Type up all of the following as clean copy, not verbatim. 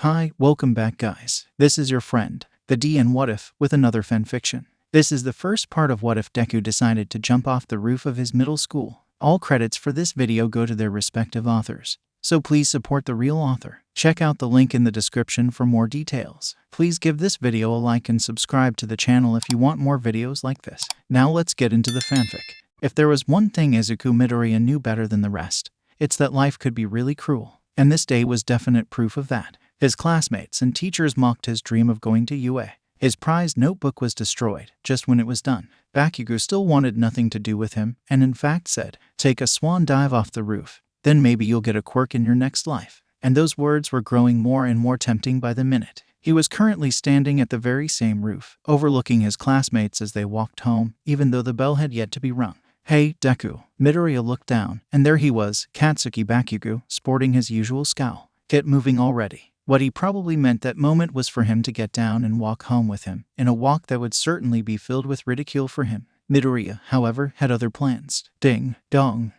Hi, welcome back guys. This is your friend, the D and WhatIf, with another fanfiction. This is the first part of what if Deku decided to jump off the roof of his middle school. All credits for this video go to their respective authors, so please support the real author. Check out the link in the description for more details. Please give this video a like and subscribe to the channel if you want more videos like this. Now let's get into the fanfic. If there was one thing Izuku Midoriya knew better than the rest, it's that life could be really cruel, and this day was definite proof of that. His classmates and teachers mocked his dream of going to UA. His prized notebook was destroyed just when it was done. Bakugo still wanted nothing to do with him and in fact said, "Take a swan dive off the roof, then maybe you'll get a quirk in your next life." And those words were growing more and more tempting by the minute. He was currently standing at the very same roof, overlooking his classmates as they walked home, even though the bell had yet to be rung. "Hey, Deku." Midoriya looked down, and there he was, Katsuki Bakugo, sporting his usual scowl. "Get moving already." What he probably meant that moment was for him to get down and walk home with him, in a walk that would certainly be filled with ridicule for him. Midoriya, however, had other plans. Ding, dong,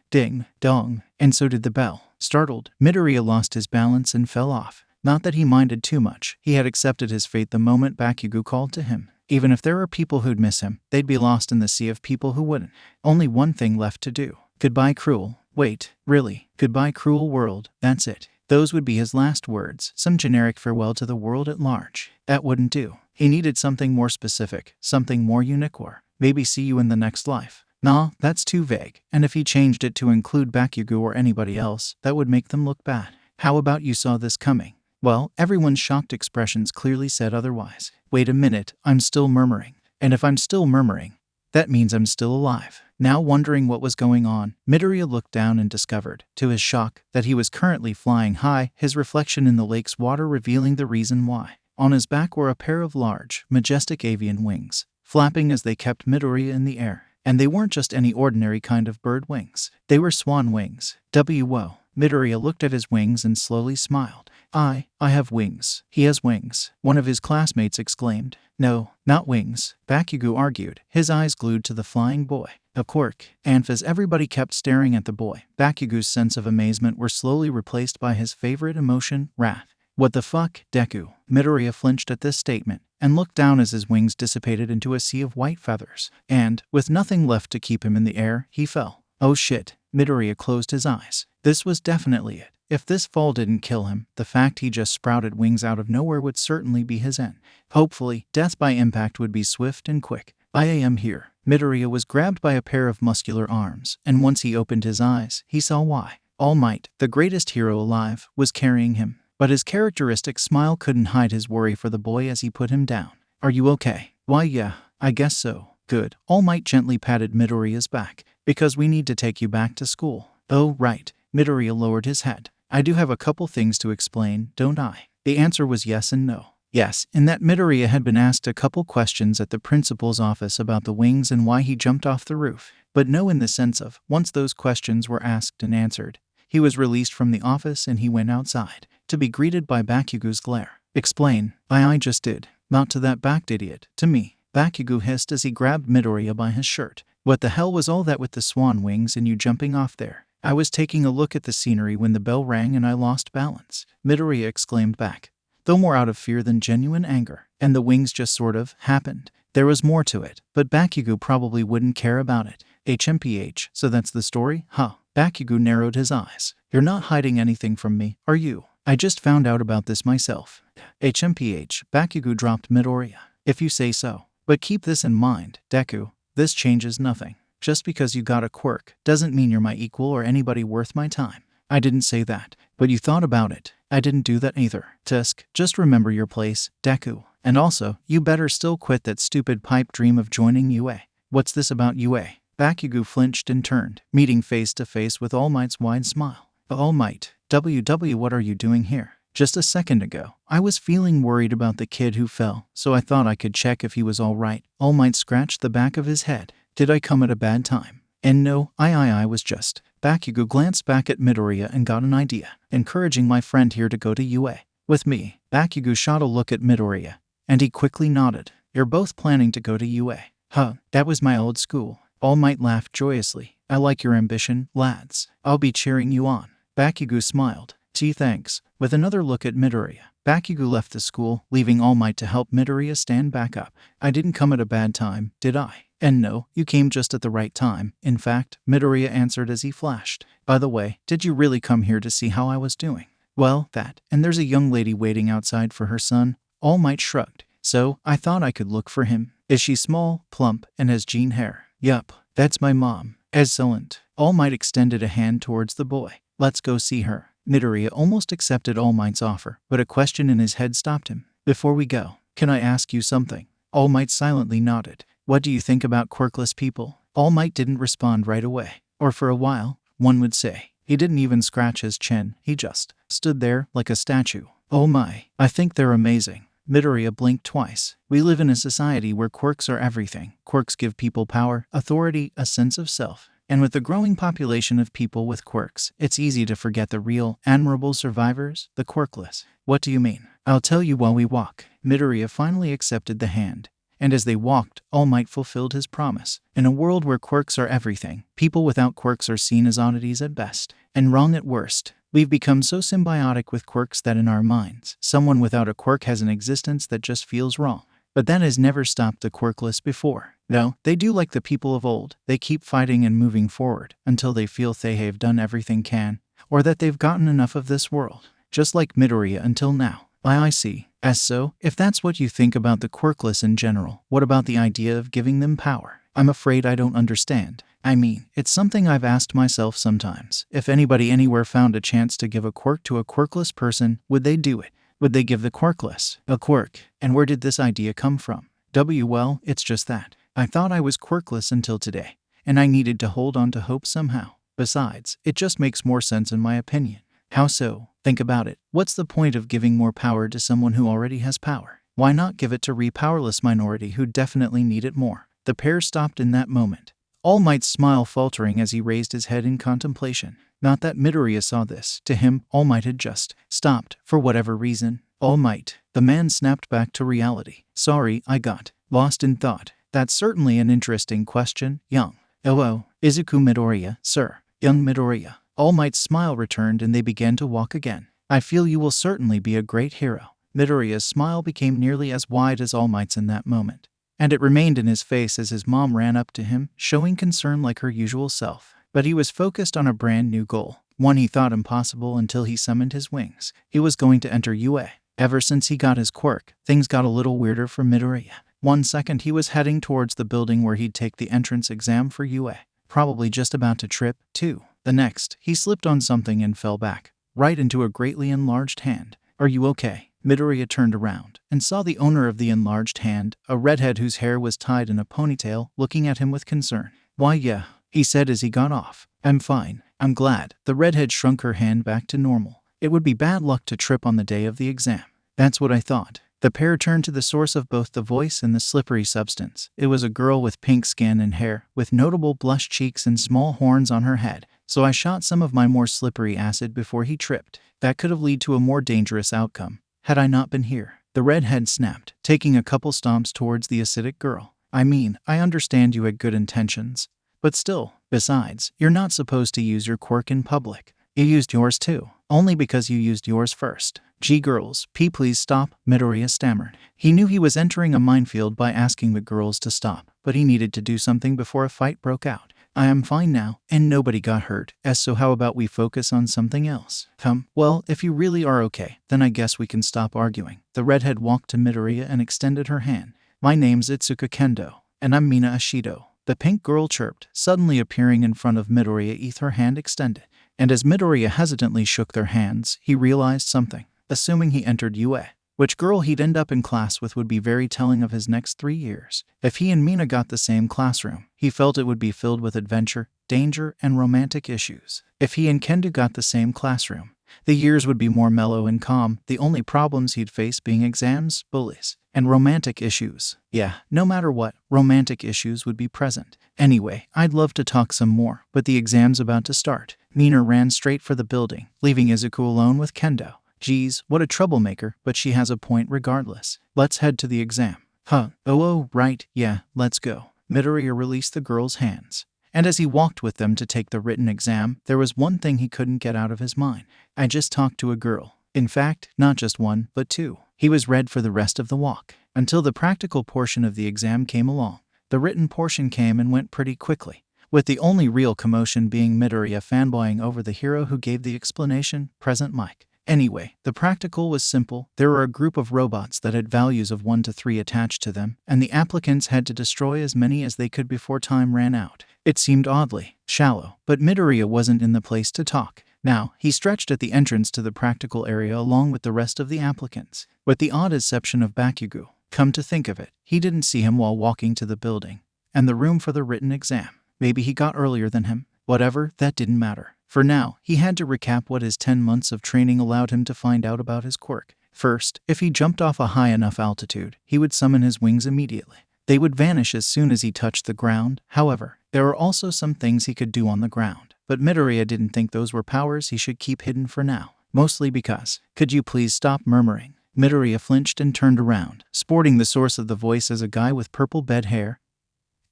and so did the bell. Startled, Midoriya lost his balance and fell off. Not that he minded too much, he had accepted his fate the moment Bakugo called to him. Even if there were people who'd miss him, they'd be lost in the sea of people who wouldn't. Only one thing left to do. Goodbye, cruel. Wait, really, goodbye, cruel world, that's it. Those would be his last words, some generic farewell to the world at large. That wouldn't do. He needed something more specific, something more unique, or maybe see you in the next life. Nah, that's too vague, and if he changed it to include Bakugo or anybody else, that would make them look bad. How about you saw this coming? Well, everyone's shocked expressions clearly said otherwise. Wait a minute, I'm still murmuring. And if I'm still murmuring, that means I'm still alive. Now wondering what was going on, Midoriya looked down and discovered, to his shock, that he was currently flying high, his reflection in the lake's water revealing the reason why. On his back were a pair of large, majestic avian wings, flapping as they kept Midoriya in the air. And they weren't just any ordinary kind of bird wings. They were swan wings. Whoa. Midoriya looked at his wings and slowly smiled. I have wings. He has wings. One of his classmates exclaimed. No, not wings, Bakugo argued, his eyes glued to the flying boy. A quirk. And as everybody kept staring at the boy, Bakugo's sense of amazement were slowly replaced by his favorite emotion, wrath. What the fuck, Deku? Midoriya flinched at this statement and looked down as his wings dissipated into a sea of white feathers. And, with nothing left to keep him in the air, he fell. Oh shit. Midoriya closed his eyes. This was definitely it. If this fall didn't kill him, the fact he just sprouted wings out of nowhere would certainly be his end. Hopefully, death by impact would be swift and quick. I am here. Midoriya was grabbed by a pair of muscular arms, and once he opened his eyes, he saw why. All Might, the greatest hero alive, was carrying him. But his characteristic smile couldn't hide his worry for the boy as he put him down. Are you okay? Why yeah, I guess so. Good. All Might gently patted Midoriya's back. Because we need to take you back to school. Oh right. Midoriya lowered his head. I do have a couple things to explain, don't I? The answer was yes and no. Yes, in that Midoriya had been asked a couple questions at the principal's office about the wings and why he jumped off the roof. But no in the sense of, once those questions were asked and answered, he was released from the office and he went outside, to be greeted by Bakugo's glare. Explain. I just did. Not to that backed idiot, to me. Bakugo hissed as he grabbed Midoriya by his shirt. What the hell was all that with the swan wings and you jumping off there? I was taking a look at the scenery when the bell rang and I lost balance, Midoriya exclaimed back, though more out of fear than genuine anger. And the wings just sort of happened. There was more to it, but Bakugo probably wouldn't care about it. HMPH, so that's the story, huh? Bakugo narrowed his eyes. You're not hiding anything from me, are you? I just found out about this myself. HMPH, Bakugo dropped Midoriya. If you say so. But keep this in mind, Deku, this changes nothing. Just because you got a quirk doesn't mean you're my equal or anybody worth my time. I didn't say that, but you thought about it. I didn't do that either. Tusk, just remember your place, Deku. And also, you better still quit that stupid pipe dream of joining UA. What's this about UA? Bakugo flinched and turned, meeting face to face with All Might's wide smile. All Might, what are you doing here? Just a second ago, I was feeling worried about the kid who fell, so I thought I could check if he was all right. All Might scratched the back of his head. Did I come at a bad time? And no, I was just. Bakugo glanced back at Midoriya and got an idea, encouraging my friend here to go to UA. With me. Bakugo shot a look at Midoriya, and he quickly nodded. You're both planning to go to UA. Huh, that was my old school. All Might laughed joyously. I like your ambition, lads. I'll be cheering you on. Bakugo smiled. Gee thanks. With another look at Midoriya, Bakugo left the school, leaving All Might to help Midoriya stand back up. I didn't come at a bad time, did I? And no, you came just at the right time. In fact, Midoriya answered as he flashed. By the way, did you really come here to see how I was doing? Well, that, and there's a young lady waiting outside for her son. All Might shrugged. So, I thought I could look for him. Is she small, plump, and has jean hair? Yup, that's my mom. Excellent. All Might extended a hand towards the boy. Let's go see her. Midoriya almost accepted All Might's offer, but a question in his head stopped him. Before we go, can I ask you something? All Might silently nodded. What do you think about quirkless people? All Might didn't respond right away. Or for a while, one would say. He didn't even scratch his chin, he just stood there like a statue. Oh my, I think they're amazing. Midoriya blinked twice. We live in a society where quirks are everything. Quirks give people power, authority, a sense of self. And with the growing population of people with quirks, it's easy to forget the real, admirable survivors, the quirkless. What do you mean? I'll tell you while we walk. Midoriya finally accepted the hand. And as they walked, All Might fulfilled his promise. In a world where quirks are everything, people without quirks are seen as oddities at best, and wrong at worst. We've become so symbiotic with quirks that in our minds, someone without a quirk has an existence that just feels wrong. But that has never stopped the quirkless before. No, they do like the people of old. They keep fighting and moving forward until they feel they have done everything can, or that they've gotten enough of this world. Just like Midoriya until now. I see. As so, if that's what you think about the quirkless in general, what about the idea of giving them power? I'm afraid I don't understand. I mean, it's something I've asked myself sometimes. If anybody anywhere found a chance to give a quirk to a quirkless person, would they do it? Would they give the quirkless a quirk? And where did this idea come from? Well, it's just that. I thought I was quirkless until today, and I needed to hold on to hope somehow. Besides, it just makes more sense in my opinion. How so? Think about it. What's the point of giving more power to someone who already has power? Why not give it to a powerless minority who definitely need it more? The pair stopped in that moment. All Might's smile faltering as he raised his head in contemplation. Not that Midoriya saw this. To him, All Might had just stopped, for whatever reason. All Might. The man snapped back to reality. Sorry, I got lost in thought. That's certainly an interesting question, young. Oh, Izuku Midoriya, sir. Young Midoriya. All Might's smile returned and they began to walk again. I feel you will certainly be a great hero. Midoriya's smile became nearly as wide as All Might's in that moment. And it remained in his face as his mom ran up to him, showing concern like her usual self. But he was focused on a brand new goal, one he thought impossible until he summoned his wings. He was going to enter UA. Ever since he got his quirk, things got a little weirder for Midoriya. One second he was heading towards the building where he'd take the entrance exam for UA, probably just about to trip, too. The next, he slipped on something and fell back, right into a greatly enlarged hand. Are you okay? Midoriya turned around and saw the owner of the enlarged hand, a redhead whose hair was tied in a ponytail, looking at him with concern. Why yeah, he said as he got off. I'm fine. I'm glad. The redhead shrunk her hand back to normal. It would be bad luck to trip on the day of the exam. That's what I thought. The pair turned to the source of both the voice and the slippery substance. It was a girl with pink skin and hair, with notable blush cheeks and small horns on her head. So I shot some of my more slippery acid before he tripped. That could have led to a more dangerous outcome, had I not been here. The redhead snapped, taking a couple stomps towards the acidic girl. I mean, I understand you had good intentions. But still, besides, you're not supposed to use your quirk in public. You used yours too, only because you used yours first. Gee girls, please stop, Midoriya stammered. He knew he was entering a minefield by asking the girls to stop, but he needed to do something before a fight broke out. I am fine now, and nobody got hurt, so how about we focus on something else? Well, if you really are okay, then I guess we can stop arguing. The redhead walked to Midoriya and extended her hand. My name's Itsuka Kendo, and I'm Mina Ashido. The pink girl chirped, suddenly appearing in front of Midoriya with her hand extended. And as Midoriya hesitantly shook their hands, he realized something. Assuming he entered UA, which girl he'd end up in class with would be very telling of his next 3 years. If he and Mina got the same classroom, he felt it would be filled with adventure, danger, and romantic issues. If he and Kendo got the same classroom, the years would be more mellow and calm, the only problems he'd face being exams, bullies, and romantic issues. Yeah, no matter what, romantic issues would be present. Anyway, I'd love to talk some more, but the exam's about to start. Mina ran straight for the building, leaving Izuku alone with Kendo. Geez, what a troublemaker, but she has a point regardless. Let's head to the exam. Oh, right, yeah, let's go. Midoriya released the girl's hands. And as he walked with them to take the written exam, there was one thing he couldn't get out of his mind. I just talked to a girl. In fact, not just one, but two. He was read for the rest of the walk, until the practical portion of the exam came along. The written portion came and went pretty quickly, with the only real commotion being Midoriya fanboying over the hero who gave the explanation, present Mike. Anyway, the practical was simple. There were a group of robots that had values of 1 to 3 attached to them, and the applicants had to destroy as many as they could before time ran out. It seemed oddly shallow, but Midoriya wasn't in the place to talk. Now, he stretched at the entrance to the practical area along with the rest of the applicants, with the odd exception of Bakugo. Come to think of it, he didn't see him while walking to the building and the room for the written exam. Maybe he got earlier than him. Whatever, that didn't matter. For now, he had to recap what his 10 months of training allowed him to find out about his quirk. First, if he jumped off a high enough altitude, he would summon his wings immediately. They would vanish as soon as he touched the ground. However, there were also some things he could do on the ground, but Midoriya didn't think those were powers he should keep hidden for now. Mostly because, could you please stop murmuring? Midoriya flinched and turned around, sporting the source of the voice as a guy with purple bed hair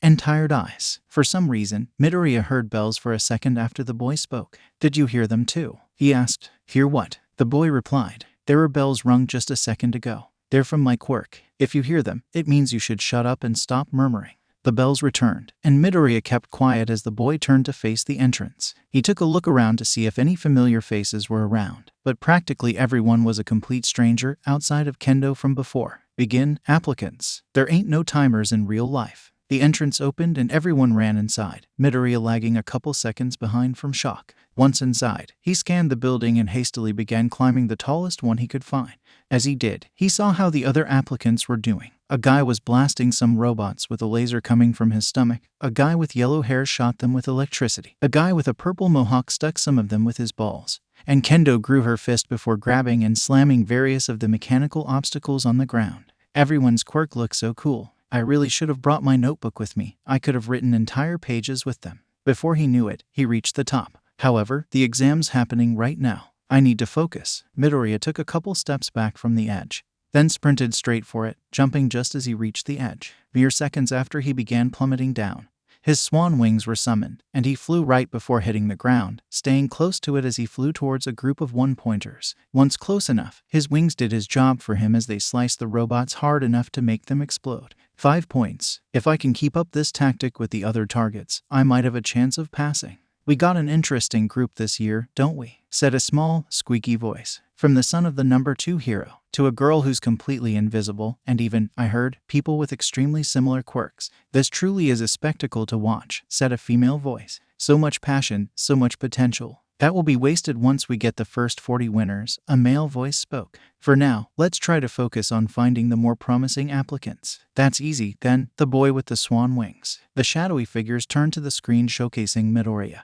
and tired eyes. For some reason, Midoriya heard bells for a second after the boy spoke. Did you hear them too? He asked. Hear what? The boy replied. There were bells rung just a second ago. They're from my quirk. If you hear them, it means you should shut up and stop murmuring. The bells returned, and Midoriya kept quiet as the boy turned to face the entrance. He took a look around to see if any familiar faces were around, but practically everyone was a complete stranger outside of Kendo from before. Begin, applicants. There ain't no timers in real life. The entrance opened and everyone ran inside, Midoriya lagging a couple seconds behind from shock. Once inside, he scanned the building and hastily began climbing the tallest one he could find. As he did, he saw how the other applicants were doing. A guy was blasting some robots with a laser coming from his stomach. A guy with yellow hair shot them with electricity. A guy with a purple mohawk stuck some of them with his balls. And Kendo grew her fist before grabbing and slamming various of the mechanical obstacles on the ground. Everyone's quirk looked so cool. I really should have brought my notebook with me. I could have written entire pages with them. Before he knew it, he reached the top. However, the exam's happening right now. I need to focus. Midoriya took a couple steps back from the edge, then sprinted straight for it, jumping just as he reached the edge. Mere seconds after he began plummeting down, his swan wings were summoned, and he flew right before hitting the ground, staying close to it as he flew towards a group of one-pointers. Once close enough, his wings did his job for him as they sliced the robots hard enough to make them explode. 5 points. If I can keep up this tactic with the other targets, I might have a chance of passing. We got an interesting group this year, don't we? Said a small, squeaky voice. From the son of the number 2 hero, to a girl who's completely invisible, and even, I heard, people with extremely similar quirks. This truly is a spectacle to watch, said a female voice. So much passion, so much potential. That will be wasted once we get the first 40 winners, a male voice spoke. For now, let's try to focus on finding the more promising applicants. That's easy, then, the boy with the swan wings. The shadowy figures turned to the screen showcasing Midoriya,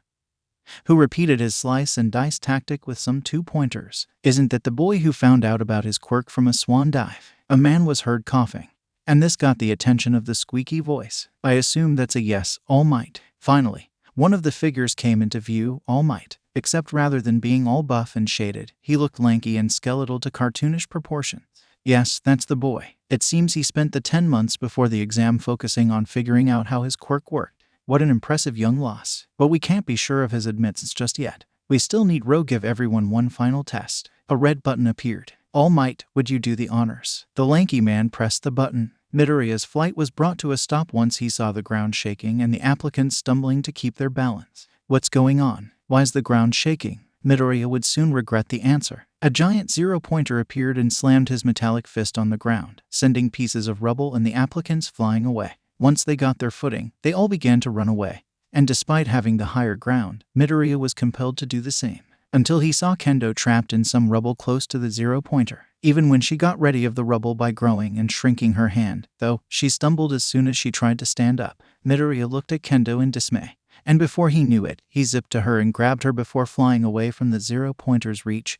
who repeated his slice and dice tactic with some 2-pointers. Isn't that the boy who found out about his quirk from a swan dive? A man was heard coughing, and this got the attention of the squeaky voice. I assume that's a yes, All Might. Finally, one of the figures came into view, All Might. Except rather than being all buff and shaded, he looked lanky and skeletal to cartoonish proportions. Yes, that's the boy. It seems he spent the 10 months before the exam focusing on figuring out how his quirk worked. What an impressive young loss. But we can't be sure of his admittance just yet. We still need give everyone one final test. A red button appeared. All Might, would you do the honors? The lanky man pressed the button. Midoriya's flight was brought to a stop once he saw the ground shaking and the applicants stumbling to keep their balance. What's going on? Why's the ground shaking? Midoriya would soon regret the answer. A giant 0-pointer appeared and slammed his metallic fist on the ground, sending pieces of rubble and the applicants flying away. Once they got their footing, they all began to run away. And despite having the higher ground, Midoriya was compelled to do the same, until he saw Kendo trapped in some rubble close to the 0-pointer. Even when she got ready of the rubble by growing and shrinking her hand, though, she stumbled as soon as she tried to stand up. Midoriya looked at Kendo in dismay. And before he knew it, he zipped to her and grabbed her before flying away from the 0-pointer's reach,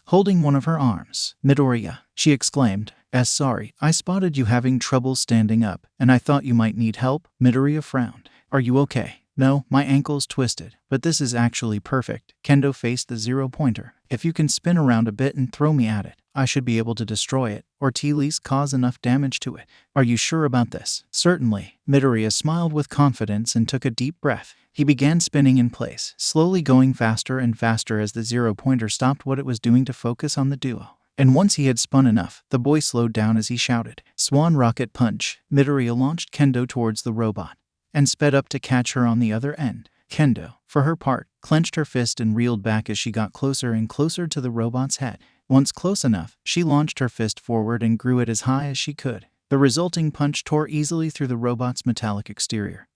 holding one of her arms. Midoriya, she exclaimed, sorry, I spotted you having trouble standing up, and I thought you might need help. Midoriya frowned. Are you okay? No, my ankle's twisted, but this is actually perfect. Kendo faced the 0-pointer. If you can spin around a bit and throw me at it, I should be able to destroy it, or at least cause enough damage to it. Are you sure about this? Certainly. Midoriya smiled with confidence and took a deep breath. He began spinning in place, slowly going faster and faster as the 0-pointer stopped what it was doing to focus on the duo. And once he had spun enough, the boy slowed down as he shouted, "Swan rocket punch!" Midoriya launched Kendo towards the robot and sped up to catch her on the other end. Kendo, for her part, clenched her fist and reeled back as she got closer and closer to the robot's head. Once close enough, she launched her fist forward and grew it as high as she could. The resulting punch tore easily through the robot's metallic exterior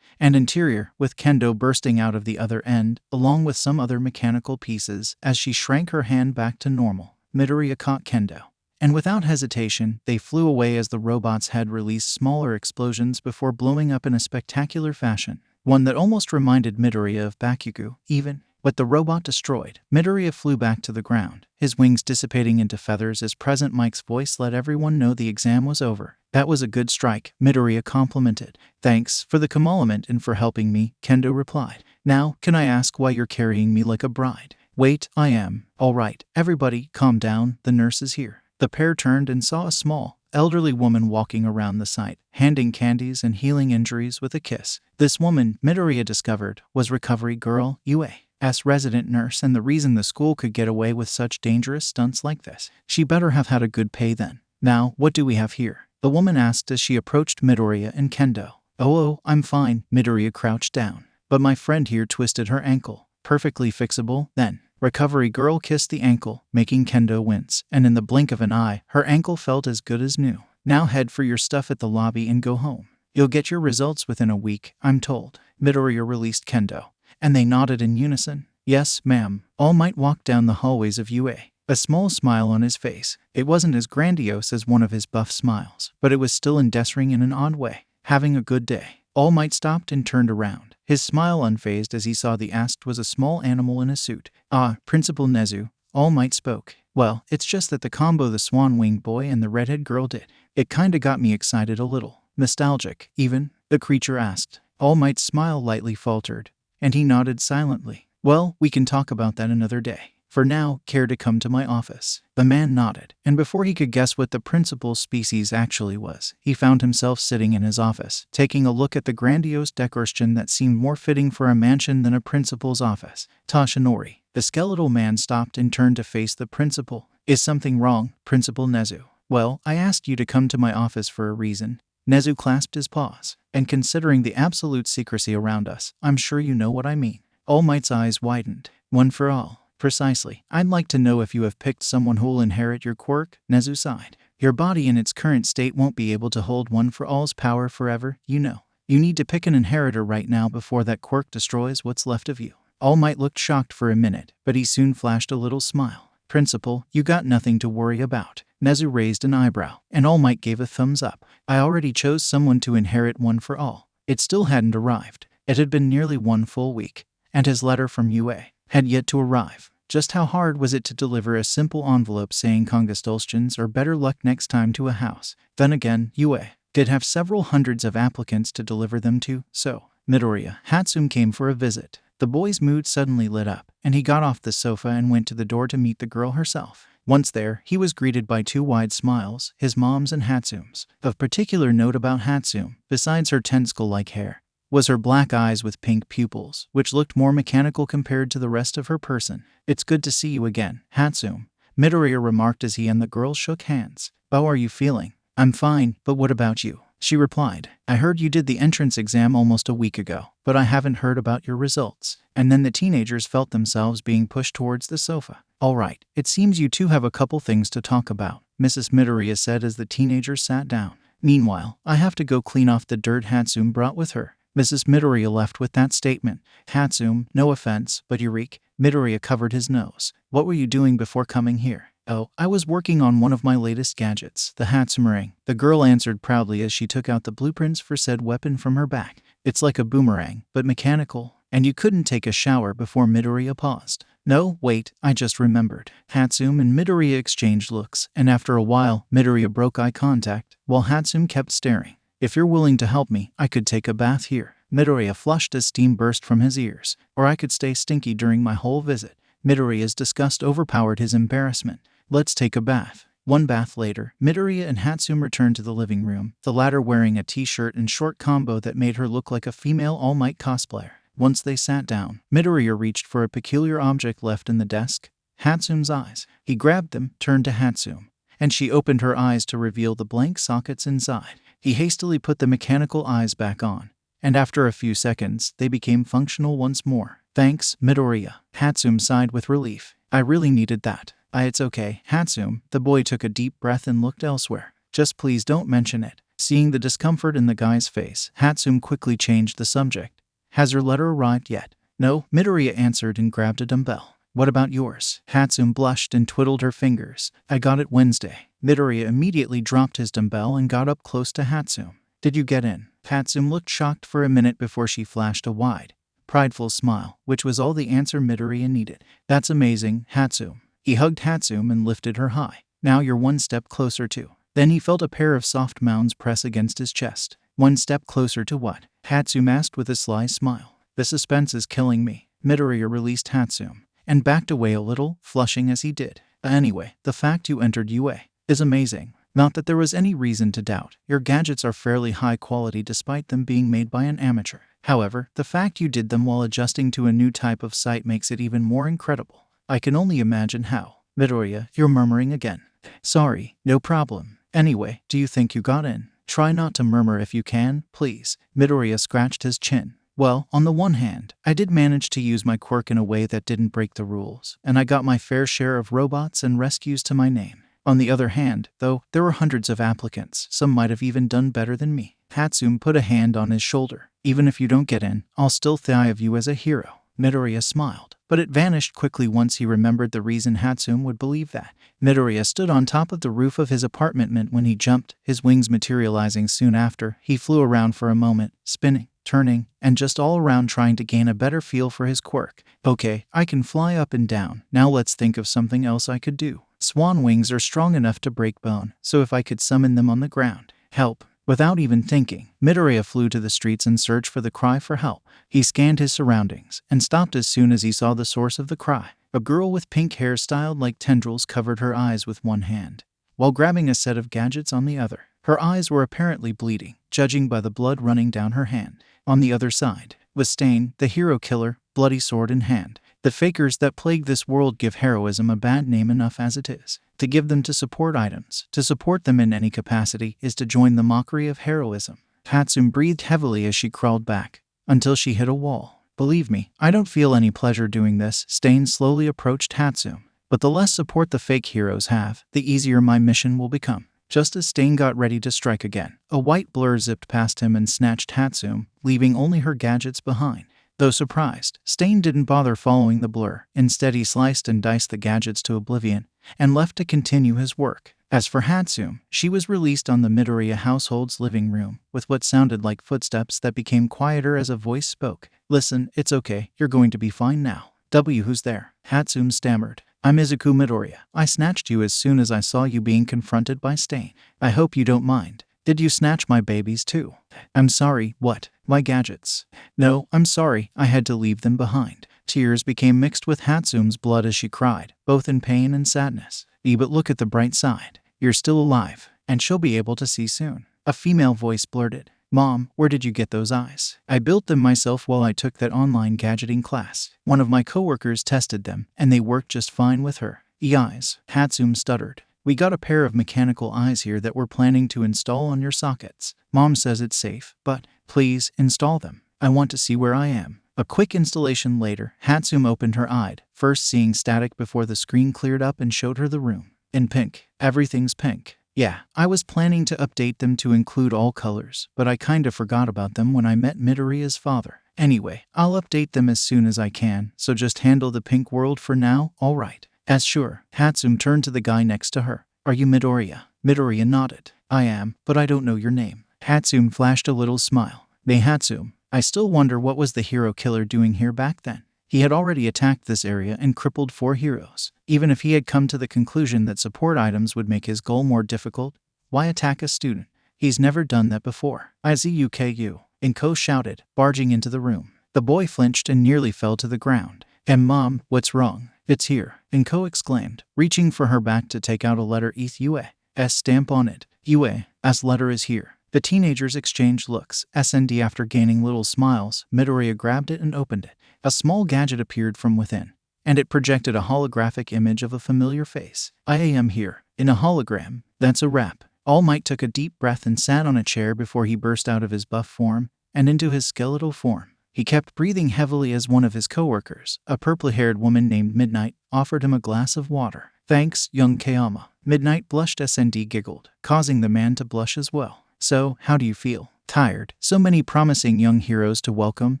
and interior, with Kendo bursting out of the other end, along with some other mechanical pieces, as she shrank her hand back to normal. Midoriya caught Kendo, and without hesitation, they flew away as the robot's head released smaller explosions before blowing up in a spectacular fashion, one that almost reminded Midoriya of Bakugo, even. With the robot destroyed, Midoriya flew back to the ground, his wings dissipating into feathers as Present Mike's voice let everyone know the exam was over. That was a good strike, Midoriya complimented. Thanks for the compliment and for helping me, Kendo replied. Now, can I ask why you're carrying me like a bride? Wait, I am. All right, everybody, calm down, the nurse is here. The pair turned and saw a small, elderly woman walking around the site, handing candies and healing injuries with a kiss. This woman, Midoriya discovered, was Recovery Girl UA's resident nurse, and the reason the school could get away with such dangerous stunts like this. She better have had a good pay then. Now, what do we have here? The woman asked as she approached Midoriya and Kendo. Oh, I'm fine. Midoriya crouched down. But my friend here twisted her ankle. Perfectly fixable, then. Recovery Girl kissed the ankle, making Kendo wince, and in the blink of an eye, her ankle felt as good as new. Now head for your stuff at the lobby and go home. You'll get your results within a week, I'm told. Midoriya released Kendo, and they nodded in unison. Yes, ma'am. All Might walked down the hallways of UA, a small smile on his face. It wasn't as grandiose as one of his buff smiles, but it was still endearing in an odd way. Having a good day. All Might stopped and turned around, his smile unfazed as he saw the asked was a small animal in a suit. Ah, Principal Nezu, All Might spoke. Well, it's just that the combo the swan-winged boy and the redhead girl did. It kinda got me excited a little. Nostalgic, even, the creature asked. All Might's smile lightly faltered, and he nodded silently. Well, we can talk about that another day. For now, care to come to my office? The man nodded, and before he could guess what the principal's species actually was, he found himself sitting in his office, taking a look at the grandiose decoration that seemed more fitting for a mansion than a principal's office. Toshinori. The skeletal man stopped and turned to face the principal. Is something wrong, Principal Nezu? Well, I asked you to come to my office for a reason. Nezu clasped his paws. And considering the absolute secrecy around us, I'm sure you know what I mean. All Might's eyes widened. One for all. Precisely. I'd like to know if you have picked someone who'll inherit your quirk, Nezu sighed. Your body in its current state won't be able to hold One for All's power forever, you know. You need to pick an inheritor right now before that quirk destroys what's left of you. All Might looked shocked for a minute, but he soon flashed a little smile. Principal, you got nothing to worry about. Nezu raised an eyebrow, and All Might gave a thumbs up. I already chose someone to inherit One for All. It still hadn't arrived. It had been nearly 1 full week, and his letter from UA had yet to arrive. Just how hard was it to deliver a simple envelope saying congratulations or better luck next time to a house? Then again, UA did have several hundreds of applicants to deliver them to, so Midoriya, Hatsume came for a visit. The boy's mood suddenly lit up, and he got off the sofa and went to the door to meet the girl herself. Once there, he was greeted by 2 wide smiles, his mom's and Hatsume's. Of particular note about Hatsume, besides her tentacle-like hair, was her black eyes with pink pupils, which looked more mechanical compared to the rest of her person. It's good to see you again, Hatsume, Midoriya remarked as he and the girl shook hands. How are you feeling? I'm fine, but what about you? She replied. I heard you did the entrance exam almost a week ago, but I haven't heard about your results. And then the teenagers felt themselves being pushed towards the sofa. All right, it seems you two have a couple things to talk about, Mrs. Midoriya said as the teenagers sat down. Meanwhile, I have to go clean off the dirt Hatsume brought with her. Mrs. Midoriya left with that statement. Hatsume, no offense, but Eureka. Midoriya covered his nose. What were you doing before coming here? Oh, I was working on one of my latest gadgets, the Hatsume, the girl answered proudly as she took out the blueprints for said weapon from her back. It's like a boomerang, but mechanical. And you couldn't take a shower before Midoriya paused. No, wait, I just remembered. Hatsume and Midoriya exchanged looks, and after a while, Midoriya broke eye contact, while Hatsume kept staring. If you're willing to help me, I could take a bath here. Midoriya flushed as steam burst from his ears. Or I could stay stinky during my whole visit. Midoriya's disgust overpowered his embarrassment. Let's take a bath. One bath later, Midoriya and Hatsume returned to the living room, the latter wearing a t-shirt and short combo that made her look like a female All Might cosplayer. Once they sat down, Midoriya reached for a peculiar object left in the desk. Hatsume's eyes. He grabbed them, turned to Hatsume, and she opened her eyes to reveal the blank sockets inside. He hastily put the mechanical eyes back on, and after a few seconds, they became functional once more. Thanks, Midoriya. Hatsume sighed with relief. I really needed that. It's okay, Hatsume. The boy took a deep breath and looked elsewhere. Just please don't mention it. Seeing the discomfort in the guy's face, Hatsume quickly changed the subject. Has your letter arrived yet? No, Midoriya answered and grabbed a dumbbell. What about yours? Hatsume blushed and twiddled her fingers. I got it Wednesday. Midoriya immediately dropped his dumbbell and got up close to Hatsume. Did you get in? Hatsume looked shocked for a minute before she flashed a wide, prideful smile, which was all the answer Midoriya needed. That's amazing, Hatsume. He hugged Hatsume and lifted her high. Now you're one step closer to. Then he felt a pair of soft mounds press against his chest. One step closer to what? Hatsume asked with a sly smile. The suspense is killing me. Midoriya released Hatsume and backed away a little, flushing as he did. Anyway, the fact you entered UA is amazing. Not that there was any reason to doubt. Your gadgets are fairly high quality despite them being made by an amateur. However, the fact you did them while adjusting to a new type of sight makes it even more incredible. I can only imagine how. Midoriya, you're murmuring again. Sorry, no problem. Anyway, do you think you got in? Try not to murmur if you can, please. Midoriya scratched his chin. Well, on the one hand, I did manage to use my quirk in a way that didn't break the rules, and I got my fair share of robots and rescues to my name. On the other hand, though, there were hundreds of applicants. Some might have even done better than me. Hatsume put a hand on his shoulder. Even if you don't get in, I'll still think of you as a hero. Midoriya smiled, but it vanished quickly once he remembered the reason Hatsume would believe that. Midoriya stood on top of the roof of his apartment when he jumped, his wings materializing soon after. He flew around for a moment, spinning, turning, and just all around trying to gain a better feel for his quirk. Okay, I can fly up and down. Now let's think of something else I could do. Swan wings are strong enough to break bone, so if I could summon them on the ground. Help. Without even thinking, Midoriya flew to the streets and searched for the cry for help. He scanned his surroundings and stopped as soon as he saw the source of the cry. A girl with pink hair styled like tendrils covered her eyes with one hand, while grabbing a set of gadgets on the other. Her eyes were apparently bleeding, judging by the blood running down her hand. On the other side was Stain, the hero killer, bloody sword in hand. The fakers that plague this world give heroism a bad name enough as it is. To give them to support items, to support them in any capacity, is to join the mockery of heroism. Hatsume breathed heavily as she crawled back, until she hit a wall. Believe me, I don't feel any pleasure doing this. Stain slowly approached Hatsume. But the less support the fake heroes have, the easier my mission will become. Just as Stain got ready to strike again, a white blur zipped past him and snatched Hatsume, leaving only her gadgets behind. Though surprised, Stain didn't bother following the blur. Instead, he sliced and diced the gadgets to oblivion and left to continue his work. As for Hatsume, she was released on the Midoriya household's living room with what sounded like footsteps that became quieter as a voice spoke. Listen, it's okay. You're going to be fine now. Who's there? Hatsume stammered. I'm Izuku Midoriya. I snatched you as soon as I saw you being confronted by Stain. I hope you don't mind. Did you snatch my babies too? I'm sorry, what? My gadgets? No, I'm sorry, I had to leave them behind. Tears became mixed with Hatsume's blood as she cried, both in pain and sadness. But look at the bright side. You're still alive, and she'll be able to see soon. A female voice blurted. Mom, where did you get those eyes? I built them myself while I took that online gadgeting class. One of my coworkers tested them, and they worked just fine with her. Eyes, Hatsume stuttered. We got a pair of mechanical eyes here that we're planning to install on your sockets. Mom says it's safe, but please install them. I want to see where I am. A quick installation later, Hatsume opened her eye, first seeing static before the screen cleared up and showed her the room. In pink. Everything's pink. Yeah, I was planning to update them to include all colors, but I kinda forgot about them when I met Midoriya's father. Anyway, I'll update them as soon as I can, so just handle the pink world for now, alright? As sure. Hatsume turned to the guy next to her. Are you Midoriya? Midoriya nodded. I am, but I don't know your name. Hatsume flashed a little smile. Nay Hatsume, I still wonder what was the hero killer doing here back then. He had already attacked this area and crippled 4 heroes. Even if he had come to the conclusion that support items would make his goal more difficult, why attack a student? He's never done that before. Izuku. Inko shouted, barging into the room. The boy flinched and nearly fell to the ground. Mom, what's wrong? It's here, Inko exclaimed, reaching for her back to take out a letter with Yue's stamp on it. Yue's letter is here. The teenagers exchanged looks. S&D after gaining little smiles, Midoriya grabbed it and opened it. A small gadget appeared from within, and it projected a holographic image of a familiar face. I am here, in a hologram. That's a wrap. All Might took a deep breath and sat on a chair before he burst out of his buff form and into his skeletal form. He kept breathing heavily as one of his coworkers, a purple-haired woman named Midnight, offered him a glass of water. Thanks, young Kayama. Midnight blushed. S&D giggled, causing the man to blush as well. So, how do you feel? Tired. So many promising young heroes to welcome,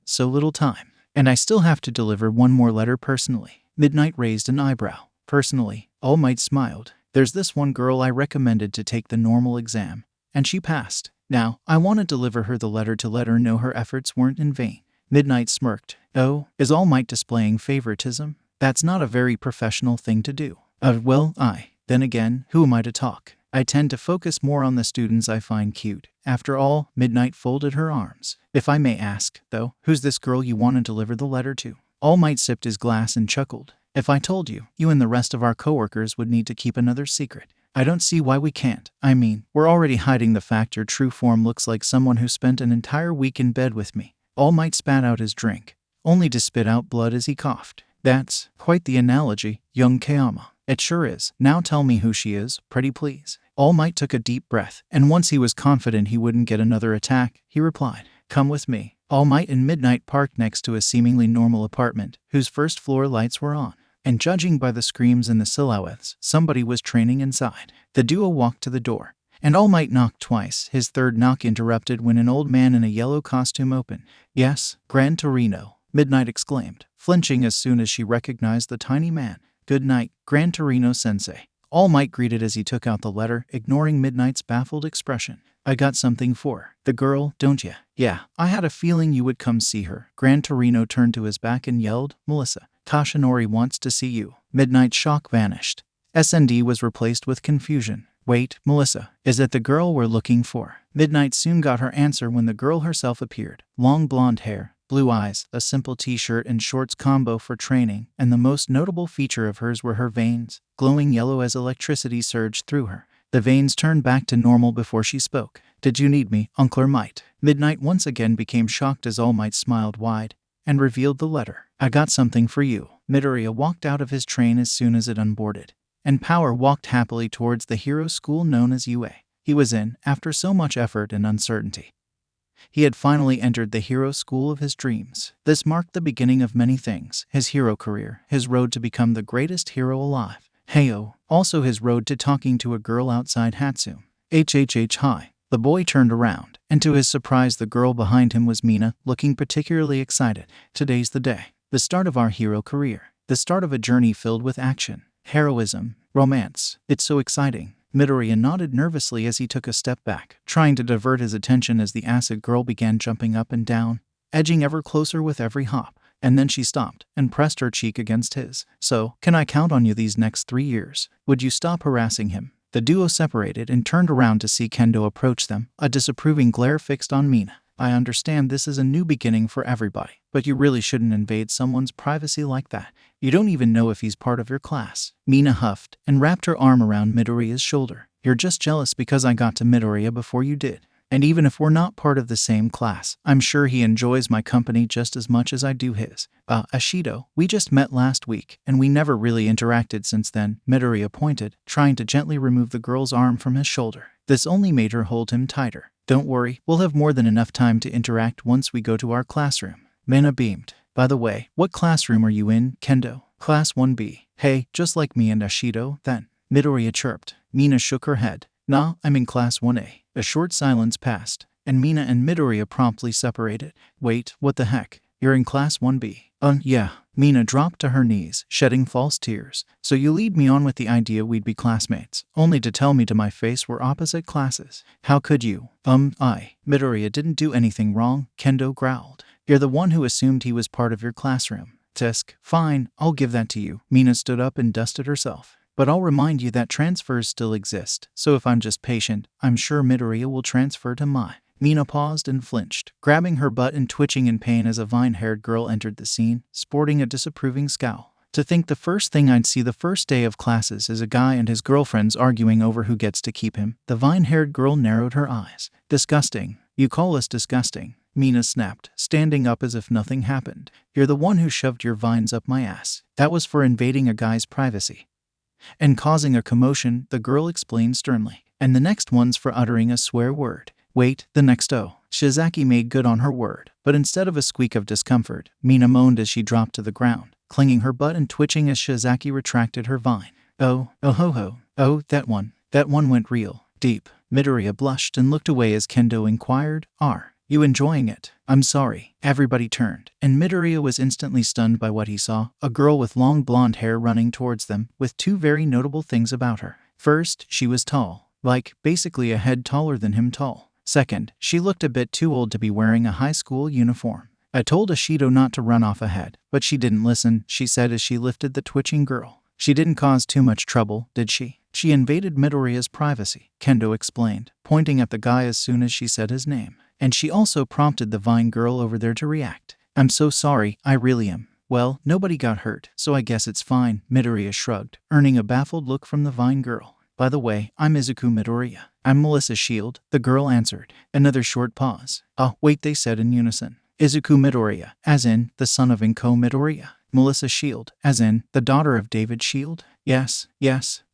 so little time. And I still have to deliver one more letter personally. Midnight raised an eyebrow. Personally, All Might smiled. There's this one girl I recommended to take the normal exam, and she passed. Now, I want to deliver her the letter to let her know her efforts weren't in vain. Midnight smirked. Oh, is All Might displaying favoritism? That's not a very professional thing to do. Then again, who am I to talk? I tend to focus more on the students I find cute. After all, Midnight folded her arms. If I may ask, though, who's this girl you want to deliver the letter to? All Might sipped his glass and chuckled. If I told you, you and the rest of our coworkers would need to keep another secret. I don't see why we can't. I mean, we're already hiding the fact your true form looks like someone who spent an entire week in bed with me. All Might spat out his drink, only to spit out blood as he coughed. That's quite the analogy, young Kayama. It sure is. Now tell me who she is, pretty please. All Might took a deep breath, and once he was confident he wouldn't get another attack, he replied, come with me. All Might and Midnight parked next to a seemingly normal apartment, whose first floor lights were on. And judging by the screams and the silhouettes, somebody was training inside. The duo walked to the door, and All Might knocked twice. His third knock interrupted when an old man in a yellow costume opened. Yes, Gran Torino, Midnight exclaimed, flinching as soon as she recognized the tiny man. Good night, Gran Torino-sensei. All Might greeted as he took out the letter, ignoring Midnight's baffled expression. I got something for the girl, don't ya? Yeah, I had a feeling you would come see her. Gran Torino turned to his back and yelled, Melissa, Tashinori wants to see you. Midnight's shock vanished. S&D was replaced with confusion. Wait, Melissa, is it the girl we're looking for? Midnight soon got her answer when the girl herself appeared. Long blonde hair, blue eyes, a simple t-shirt and shorts combo for training, and the most notable feature of hers were her veins, glowing yellow as electricity surged through her. The veins turned back to normal before she spoke. Did you need me, Uncle Might? Midnight once again became shocked as All Might smiled wide and revealed the letter. I got something for you. Midoriya walked out of his train as soon as it unboarded, and Power walked happily towards the hero school known as UA. He was in, after so much effort and uncertainty. He had finally entered the hero school of his dreams. This marked the beginning of many things: his hero career, his road to become the greatest hero alive. Heyo, also his road to talking to a girl outside Hatsume. Hi. The boy turned around, and to his surprise the girl behind him was Mina, looking particularly excited. Today's the day. The start of our hero career. The start of a journey filled with action, heroism, romance. It's so exciting. Midoriya nodded nervously as he took a step back, trying to divert his attention as the acid girl began jumping up and down, edging ever closer with every hop. And then she stopped and pressed her cheek against his. So, can I count on you these next 3 years? Would you stop harassing him? The duo separated and turned around to see Kendo approach them, a disapproving glare fixed on Mina. I understand this is a new beginning for everybody, but you really shouldn't invade someone's privacy like that. You don't even know if he's part of your class. Mina huffed and wrapped her arm around Midoriya's shoulder. You're just jealous because I got to Midoriya before you did. And even if we're not part of the same class, I'm sure he enjoys my company just as much as I do his. Ashido, we just met last week, and we never really interacted since then, Midoriya pointed, trying to gently remove the girl's arm from his shoulder. This only made her hold him tighter. Don't worry, we'll have more than enough time to interact once we go to our classroom. Mina beamed. By the way, what classroom are you in, Kendo? Class 1B. Hey, just like me and Ashido, then. Midoriya chirped. Mina shook her head. Nah, I'm in class 1A. A short silence passed, and Mina and Midoriya promptly separated. Wait, what the heck? You're in class 1B. Yeah. Mina dropped to her knees, shedding false tears. So you lead me on with the idea we'd be classmates, only to tell me to my face we're opposite classes. How could you? Midoriya didn't do anything wrong, Kendo growled. You're the one who assumed he was part of your classroom. Fine, I'll give that to you. Mina stood up and dusted herself. But I'll remind you that transfers still exist, so if I'm just patient, I'm sure Midoriya will transfer to my Mina paused and flinched, grabbing her butt and twitching in pain as a vine-haired girl entered the scene, sporting a disapproving scowl. To think the first thing I'd see the first day of classes is a guy and his girlfriends arguing over who gets to keep him. The vine-haired girl narrowed her eyes. Disgusting. You call us disgusting? Mina snapped, standing up as if nothing happened. You're the one who shoved your vines up my ass. That was for invading a guy's privacy and causing a commotion, the girl explained sternly. And the next one's for uttering a swear word. Wait, the next Shizaki made good on her word, but instead of a squeak of discomfort, Mina moaned as she dropped to the ground, clinging her butt and twitching as Shizaki retracted her vine. Oh ho ho. Oh, that one went real deep. Midoriya blushed and looked away as Kendo inquired, Are you enjoying it? I'm sorry. Everybody turned, and Midoriya was instantly stunned by what he saw, a girl with long blonde hair running towards them, with two very notable things about her. First, she was tall, like, basically a head taller than him tall. Second, she looked a bit too old to be wearing a high school uniform. I told Ashido not to run off ahead, but she didn't listen, she said as she lifted the twitching girl. She didn't cause too much trouble, did she? She invaded Midoriya's privacy, Kendo explained, pointing at the guy as soon as she said his name. And she also prompted the vine girl over there to react. I'm so sorry, I really am. Well, nobody got hurt, so I guess it's fine, Midoriya shrugged, earning a baffled look from the vine girl. By the way, I'm Izuku Midoriya. I'm Melissa Shield, the girl answered. Another short pause. Oh, wait, they said in unison. Izuku Midoriya, as in, the son of Inko Midoriya. Melissa Shield, as in, the daughter of David Shield? Yes.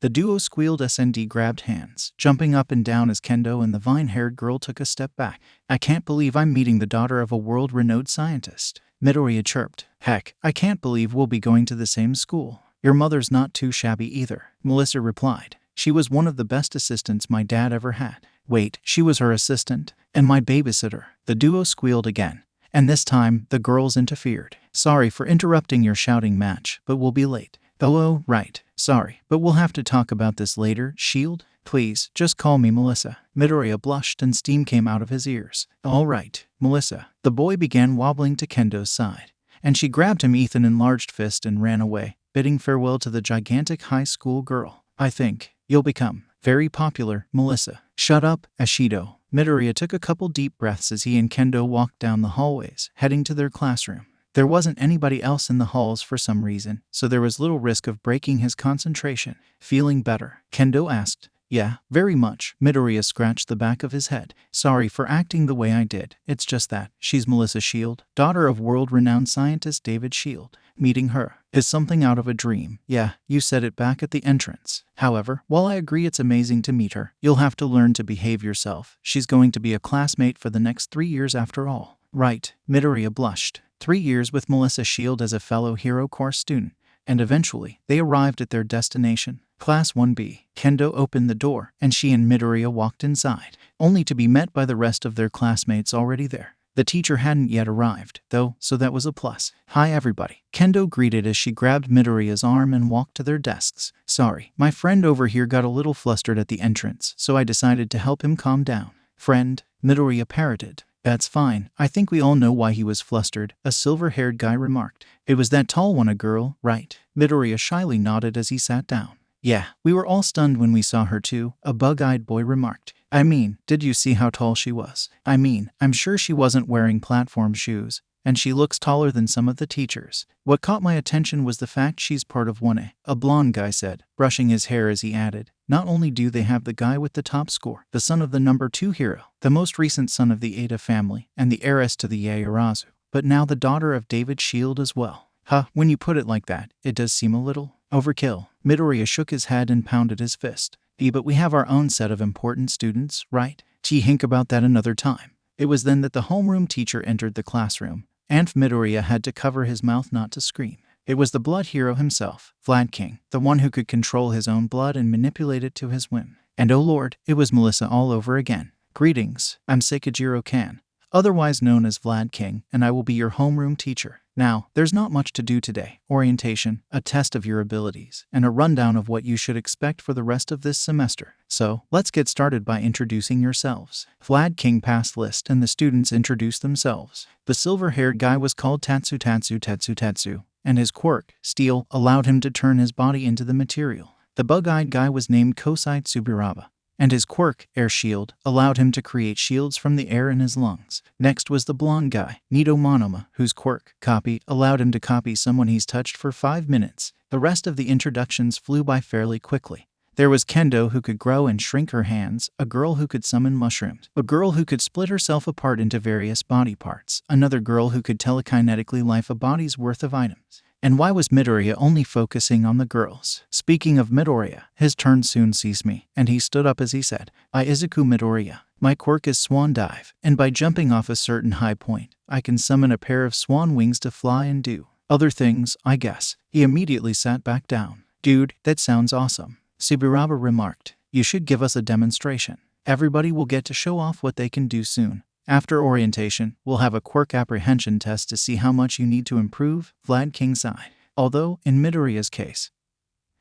The duo squealed as and grabbed hands, jumping up and down as Kendo and the vine-haired girl took a step back. I can't believe I'm meeting the daughter of a world-renowned scientist. Midoriya chirped. Heck, I can't believe we'll be going to the same school. Your mother's not too shabby either, Melissa replied. She was one of the best assistants my dad ever had. Wait, she was her assistant? And my babysitter? The duo squealed again. And this time, the girls interfered. Sorry for interrupting your shouting match, but we'll be late. Oh, right. Sorry, but we'll have to talk about this later, Shield. Please, just call me Melissa. Midoriya blushed and steam came out of his ears. All right, Melissa. The boy began wobbling to Kendo's side, and she grabbed him with an enlarged fist and ran away, bidding farewell to the gigantic high school girl. I think you'll become very popular, Melissa. Shut up, Ashido. Midoriya took a couple deep breaths as he and Kendo walked down the hallways, heading to their classroom. There wasn't anybody else in the halls for some reason, so there was little risk of breaking his concentration. Feeling better? Kendo asked. Yeah, very much. Midoriya scratched the back of his head. Sorry for acting the way I did. It's just that she's Melissa Shield, daughter of world-renowned scientist David Shield. Meeting her is something out of a dream. Yeah, you said it back at the entrance. However, while I agree it's amazing to meet her, you'll have to learn to behave yourself. She's going to be a classmate for the next 3 years after all. Right, Midoriya blushed. 3 years with Melissa Shield as a fellow hero course student, and eventually, they arrived at their destination. Class 1B. Kendo opened the door, and she and Midoriya walked inside, only to be met by the rest of their classmates already there. The teacher hadn't yet arrived, though, so that was a plus. Hi everybody, Kendo greeted as she grabbed Midoriya's arm and walked to their desks. Sorry, my friend over here got a little flustered at the entrance, so I decided to help him calm down. Friend? Midoriya parroted. That's fine. I think we all know why he was flustered, a silver-haired guy remarked. It was that tall one, a girl, right? Midoriya shyly nodded as he sat down. Yeah, we were all stunned when we saw her too, a bug-eyed boy remarked. I mean, did you see how tall she was? I mean, I'm sure she wasn't wearing platform shoes, and she looks taller than some of the teachers. What caught my attention was the fact she's part of 1A, a blonde guy said, brushing his hair as he added. Not only do they have the guy with the top score, the son of the number 2 hero, the most recent son of the Ada family, and the heiress to the Yaoyorozu, but now the daughter of David Shield as well. Huh, when you put it like that, it does seem a little overkill. Midoriya shook his head and pounded his fist. But we have our own set of important students, right? Hink about that another time. It was then that the homeroom teacher entered the classroom, and Midoriya had to cover his mouth not to scream. It was the blood hero himself, Vlad King, the one who could control his own blood and manipulate it to his whim. And oh lord, it was Melissa all over again. Greetings, I'm Sekijiro Kan, otherwise known as Vlad King, and I will be your homeroom teacher. Now, there's not much to do today. Orientation, a test of your abilities, and a rundown of what you should expect for the rest of this semester. So, let's get started by introducing yourselves. Vlad King passed list and the students introduced themselves. The silver-haired guy was called Tatsu, and his quirk, steel, allowed him to turn his body into the material. The bug-eyed guy was named Kosai Tsuburaba, and his quirk, air shield, allowed him to create shields from the air in his lungs. Next was the blonde guy, Nito Monoma, whose quirk, copy, allowed him to copy someone he's touched for 5 minutes. The rest of the introductions flew by fairly quickly. There was Kendo, who could grow and shrink her hands, a girl who could summon mushrooms, a girl who could split herself apart into various body parts, another girl who could telekinetically life a body's worth of items. And why was Midoriya only focusing on the girls? Speaking of Midoriya, his turn soon seized me, and he stood up as he said, "I Izuku Midoriya. My quirk is Swan Dive, and by jumping off a certain high point, I can summon a pair of swan wings to fly and do other things, I guess." He immediately sat back down. "Dude, that sounds awesome," Subaraba remarked. "You should give us a demonstration. Everybody will get to show off what they can do soon. After orientation, we'll have a quirk apprehension test to see how much you need to improve," Vlad King sighed. Although, in Midoriya's case,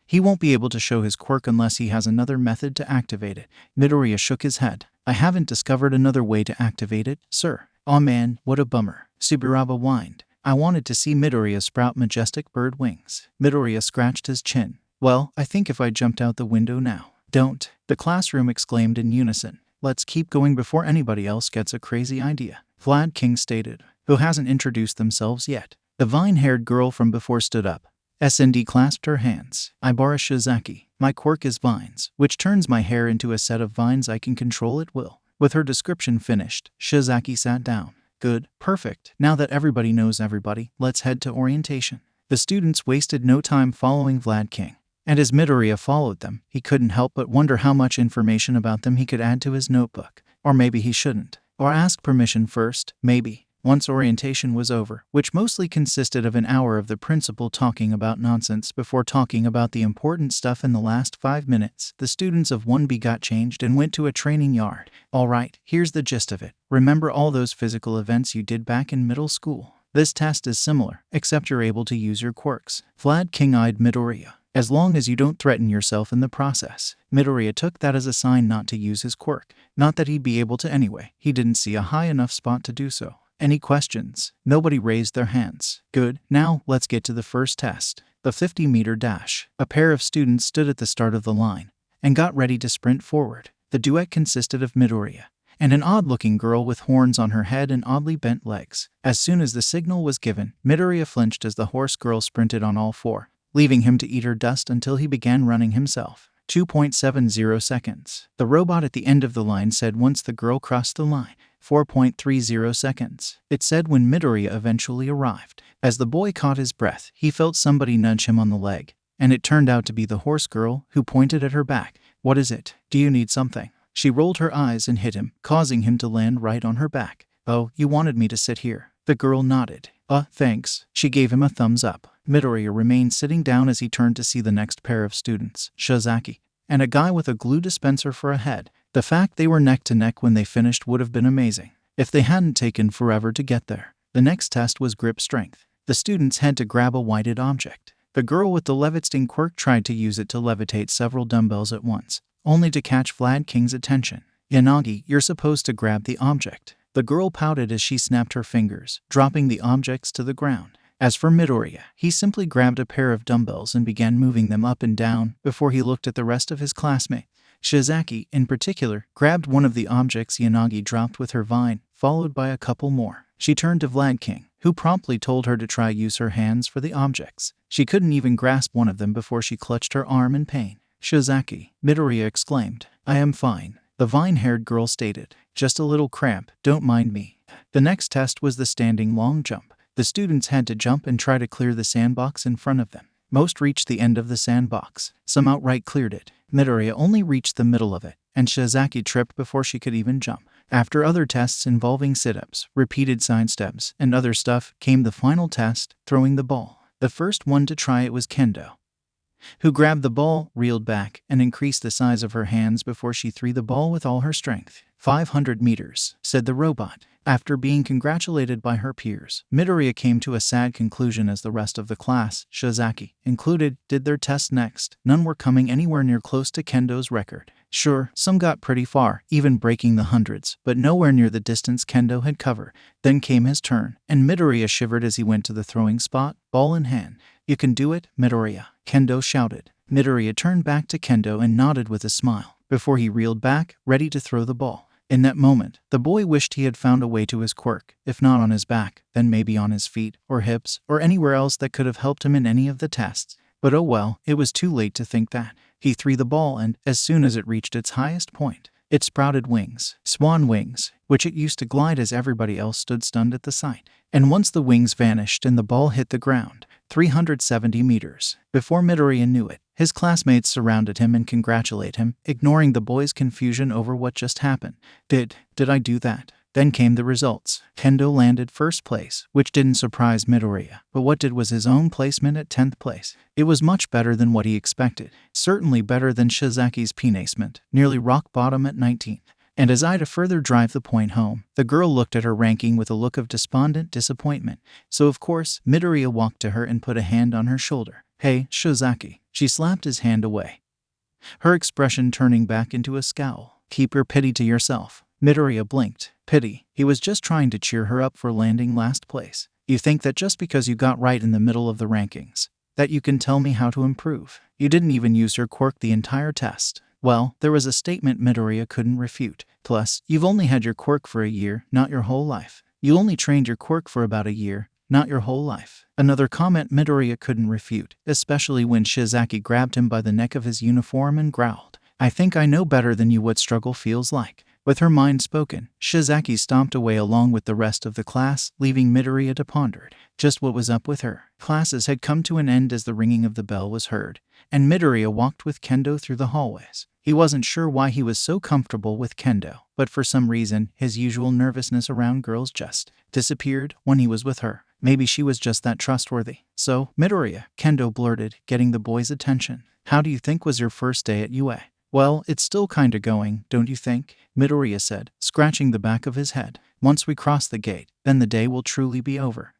he won't be able to show his quirk unless he has another method to activate it. Midoriya shook his head. "I haven't discovered another way to activate it, sir." "Aw man, what a bummer," Subaraba whined. "I wanted to see Midoriya sprout majestic bird wings." Midoriya scratched his chin. "Well, I think if I jumped out the window now." "Don't," the classroom exclaimed in unison. "Let's keep going before anybody else gets a crazy idea," Vlad King stated. "Who hasn't introduced themselves yet?" The vine-haired girl from before stood up. SND clasped her hands. "Ibara Shizaki. My quirk is vines, which turns my hair into a set of vines I can control at will." With her description finished, Shizaki sat down. "Good. Perfect. Now that everybody knows everybody, let's head to orientation." The students wasted no time following Vlad King. And as Midoriya followed them, he couldn't help but wonder how much information about them he could add to his notebook. Or maybe he shouldn't. Or ask permission first, maybe. Once orientation was over, which mostly consisted of an hour of the principal talking about nonsense before talking about the important stuff in the last 5 minutes, the students of 1B got changed and went to a training yard. "Alright, here's the gist of it. Remember all those physical events you did back in middle school? This test is similar, except you're able to use your quirks." Vlad King eyed Midoriya. "As long as you don't threaten yourself in the process." Midoriya took that as a sign not to use his quirk. Not that he'd be able to anyway. He didn't see a high enough spot to do so. Any questions? Nobody raised their hands. Good. Now, let's get to the first test. The 50-meter dash. A pair of students stood at the start of the line and got ready to sprint forward. The duet consisted of Midoriya and an odd-looking girl with horns on her head and oddly bent legs. As soon as the signal was given, Midoriya flinched as the horse girl sprinted on all four, leaving him to eat her dust until he began running himself. 2.70 seconds. The robot at the end of the line said once the girl crossed the line. 4.30 seconds. It said when Midoriya eventually arrived. As the boy caught his breath, he felt somebody nudge him on the leg, and it turned out to be the horse girl, who pointed at her back. "What is it? Do you need something?" She rolled her eyes and hit him, causing him to land right on her back. "Oh, you wanted me to sit here." The girl nodded. Thanks." She gave him a thumbs up. Midoriya remained sitting down as he turned to see the next pair of students, Shizaki, and a guy with a glue dispenser for a head. The fact they were neck to neck when they finished would have been amazing, if they hadn't taken forever to get there. The next test was grip strength. The students had to grab a weighted object. The girl with the levitating quirk tried to use it to levitate several dumbbells at once, only to catch Vlad King's attention. "Yanagi, you're supposed to grab the object." The girl pouted as she snapped her fingers, dropping the objects to the ground. As for Midoriya, he simply grabbed a pair of dumbbells and began moving them up and down before he looked at the rest of his classmates. Shizaki, in particular, grabbed one of the objects Yanagi dropped with her vine, followed by a couple more. She turned to Vlad King, who promptly told her to try use her hands for the objects. She couldn't even grasp one of them before she clutched her arm in pain. "Shizaki," Midoriya exclaimed. "I am fine," the vine-haired girl stated. "Just a little cramp, don't mind me." The next test was the standing long jump. The students had to jump and try to clear the sandbox in front of them. Most reached the end of the sandbox. Some outright cleared it. Midoriya only reached the middle of it, and Shizaki tripped before she could even jump. After other tests involving sit-ups, repeated side steps, and other stuff, came the final test, throwing the ball. The first one to try it was Kendo, who grabbed the ball, reeled back, and increased the size of her hands before she threw the ball with all her strength. 500 meters, said the robot. After being congratulated by her peers, Midoriya came to a sad conclusion as the rest of the class, Shizaki included, did their test next. None were coming anywhere near close to Kendo's record. Sure, some got pretty far, even breaking the hundreds, but nowhere near the distance Kendo had covered. Then came his turn, and Midoriya shivered as he went to the throwing spot, ball in hand. "You can do it, Midoriya," Kendo shouted. Midoriya turned back to Kendo and nodded with a smile. before he reeled back, ready to throw the ball. In that moment, the boy wished he had found a way to his quirk, if not on his back, then maybe on his feet, or hips, or anywhere else that could have helped him in any of the tests. But oh well, it was too late to think that. He threw the ball and, as soon as it reached its highest point, it sprouted wings, swan wings, which it used to glide as everybody else stood stunned at the sight. And once the wings vanished and the ball hit the ground, 370 meters, before Midoriya knew it, his classmates surrounded him and congratulated him, ignoring the boy's confusion over what just happened. Did I do that? Then came the results. Kendo landed first place, which didn't surprise Midoriya, but what did was his own placement at 10th place. It was much better than what he expected, certainly better than Shizaki's placement, nearly rock bottom at 19th. And as to further drive the point home, the girl looked at her ranking with a look of despondent disappointment. So of course, Midoriya walked to her and put a hand on her shoulder. "Hey, Shizaki." She slapped his hand away, her expression turning back into a scowl. "Keep your pity to yourself." Midoriya blinked. Pity. He was just trying to cheer her up for landing last place. "You think that just because you got right in the middle of the rankings, that you can tell me how to improve? You didn't even use your quirk the entire test." Well, there was a statement Midoriya couldn't refute. Plus, you've only had your quirk for a year, not your whole life. You only trained your quirk for about a year, not your whole life. Another comment Midoriya couldn't refute, especially when Shizaki grabbed him by the neck of his uniform and growled, "I think I know better than you what struggle feels like." With her mind spoken, Shizaki stomped away along with the rest of the class, leaving Midoriya to ponder just what was up with her. Classes had come to an end as the ringing of the bell was heard, and Midoriya walked with Kendo through the hallways. He wasn't sure why he was so comfortable with Kendo, but for some reason, his usual nervousness around girls just disappeared when he was with her. Maybe she was just that trustworthy. "So, Midoriya," Kendo blurted, getting the boy's attention, "how do you think was your first day at UA?" "Well, it's still kinda going, don't you think?" Midoriya said, scratching the back of his head. "Once we cross the gate, then the day will truly be over."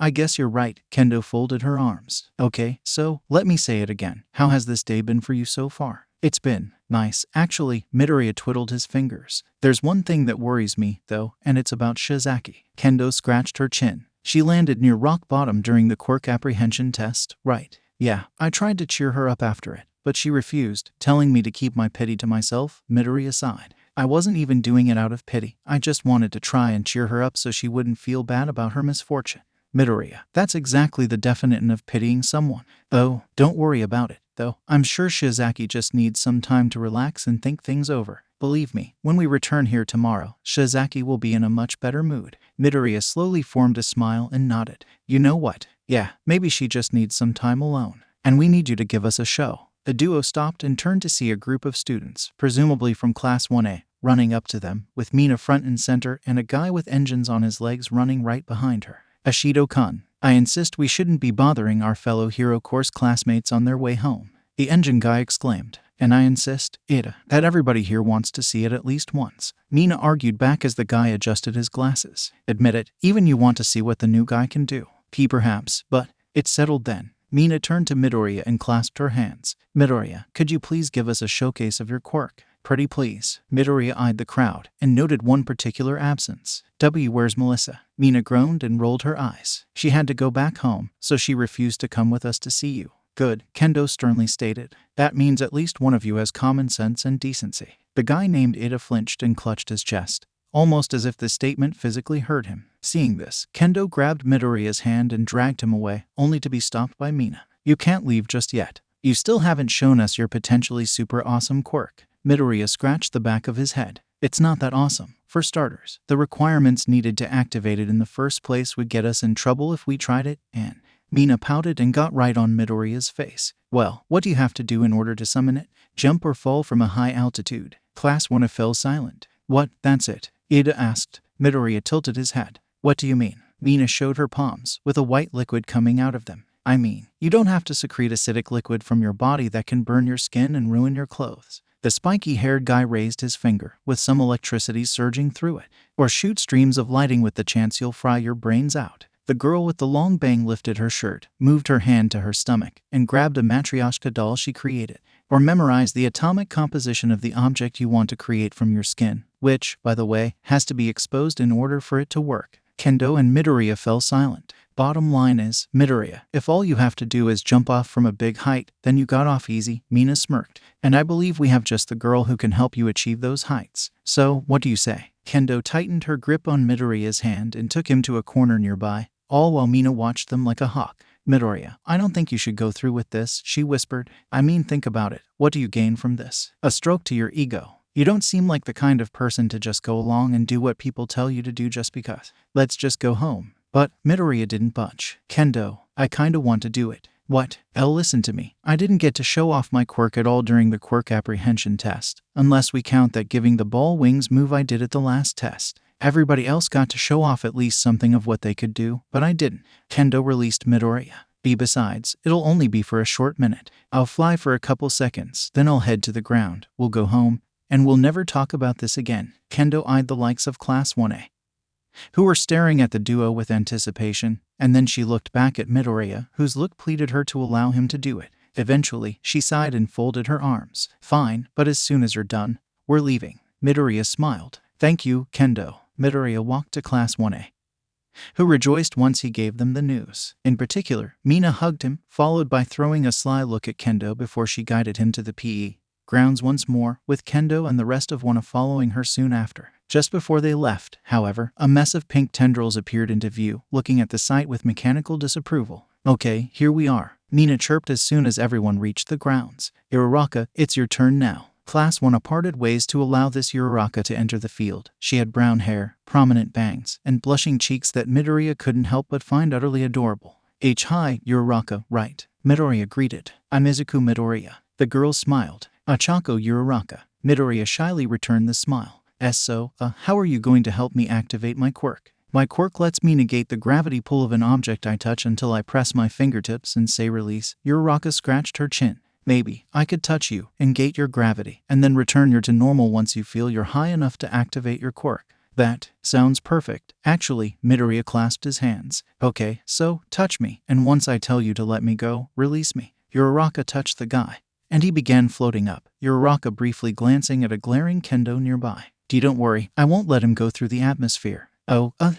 I guess you're right." Kendo folded her arms. "Okay, so, let me say it again. How has this day been for you so far?" "It's been nice, actually." Midoriya twiddled his fingers. "There's one thing that worries me, though, and it's about Shizaki." Kendo scratched her chin. "She landed near rock bottom during the quirk apprehension test, right?" "Yeah, I tried to cheer her up after it, but she refused, telling me to keep my pity to myself." Midoriya sighed. "I wasn't even doing it out of pity. I just wanted to try and cheer her up so she wouldn't feel bad about her misfortune." Midoriya, that's exactly the definition of pitying someone. "Oh, don't worry about it, though. I'm sure Shizaki just needs some time to relax and think things over. Believe me, when we return here tomorrow, Shizaki will be in a much better mood." Midoriya slowly formed a smile and nodded. "You know what? Yeah, maybe she just needs some time alone. And we need you to give us a show." The duo stopped and turned to see a group of students, presumably from Class 1A, running up to them, with Mina front and center and a guy with engines on his legs running right behind her. "Ashido-kun, I insist we shouldn't be bothering our fellow Hero Course classmates on their way home," the engine guy exclaimed. "And I insist, Ida, that everybody here wants to see it at least once." Mina argued back as the guy adjusted his glasses. "Admit it, even you want to see what the new guy can do." Perhaps, but it's settled then." Mina turned to Midoriya and clasped her hands. "Midoriya, could you please give us a showcase of your quirk?" "Pretty please." Midoriya eyed the crowd and noted one particular absence. "Where's Melissa?" Mina groaned and rolled her eyes. "She had to go back home, so she refused to come with us to see you." "Good," Kendo sternly stated. "That means at least one of you has common sense and decency." The guy named Ida flinched and clutched his chest, almost as if the statement physically hurt him. Seeing this, Kendo grabbed Midoriya's hand and dragged him away, only to be stopped by Mina. "You can't leave just yet. You still haven't shown us your potentially super awesome quirk." Midoriya scratched the back of his head. "It's not that awesome. For starters, the requirements needed to activate it in the first place would get us in trouble if we tried it, and..." Mina pouted and got right on Midoriya's face. "Well, what do you have to do in order to summon it? Jump or fall from a high altitude?" Class 1 fell silent. "What, that's it?" Ida asked. Midoriya tilted his head. "What do you mean?" Mina showed her palms, with a white liquid coming out of them. "I mean, you don't have to secrete acidic liquid from your body that can burn your skin and ruin your clothes." The spiky-haired guy raised his finger, with some electricity surging through it. "Or shoot streams of lighting with the chance you'll fry your brains out." The girl with the long bang lifted her shirt, moved her hand to her stomach, and grabbed a matryoshka doll she created. "Or memorize the atomic composition of the object you want to create from your skin, which, by the way, has to be exposed in order for it to work." Kendo and Midoriya fell silent. Bottom line is, Midoriya, if all you have to do is jump off from a big height, then you got off easy, Mina smirked. And I believe we have just the girl who can help you achieve those heights. So, what do you say? Kendo tightened her grip on Midoriya's hand and took him to a corner nearby, all while Mina watched them like a hawk. Midoriya, I don't think you should go through with this, she whispered. I mean, think about it. What do you gain from this? A stroke to your ego. You don't seem like the kind of person to just go along and do what people tell you to do just because. Let's just go home. But Midoriya didn't budge. Kendo, I kinda want to do it. What? Elle, listen to me. I didn't get to show off my quirk at all during the quirk apprehension test, unless we count that giving the ball wings move I did at the last test. Everybody else got to show off at least something of what they could do, but I didn't. Kendo released Midoriya. Besides, it'll only be for a short minute. I'll fly for a couple seconds, then I'll head to the ground. We'll go home, and we'll never talk about this again. Kendo eyed the likes of Class 1A, who were staring at the duo with anticipation, and then she looked back at Midoriya, whose look pleaded her to allow him to do it. Eventually, she sighed and folded her arms. Fine, but as soon as you're done, we're leaving. Midoriya smiled. Thank you, Kendo. Midoriya walked to Class 1A, who rejoiced once he gave them the news. In particular, Mina hugged him, followed by throwing a sly look at Kendo before she guided him to the PE grounds once more, with Kendo and the rest of WhatIf following her soon after. Just before they left, however, a mess of pink tendrils appeared into view, looking at the sight with mechanical disapproval. Okay, here we are, Mina chirped as soon as everyone reached the grounds. Uraraka, it's your turn now. Class 1 parted ways to allow this Uraraka to enter the field. She had brown hair, prominent bangs, and blushing cheeks that Midoriya couldn't help but find utterly adorable. Hi, Uraraka, right? Midoriya greeted. I'm Izuku Midoriya. The girl smiled. Achako Uraraka. Midoriya shyly returned the smile. How are you going to help me activate my quirk? My quirk lets me negate the gravity pull of an object I touch until I press my fingertips and say release. Uraraka scratched her chin. Maybe I could touch you, negate your gravity, and then return you to normal once you feel you're high enough to activate your quirk. That sounds perfect. Actually, Midoriya clasped his hands. Okay, so touch me, and once I tell you to let me go, release me. Uraraka touched the guy, and he began floating up, Uraraka briefly glancing at a glaring Kendo nearby. Don't worry, I won't let him go through the atmosphere.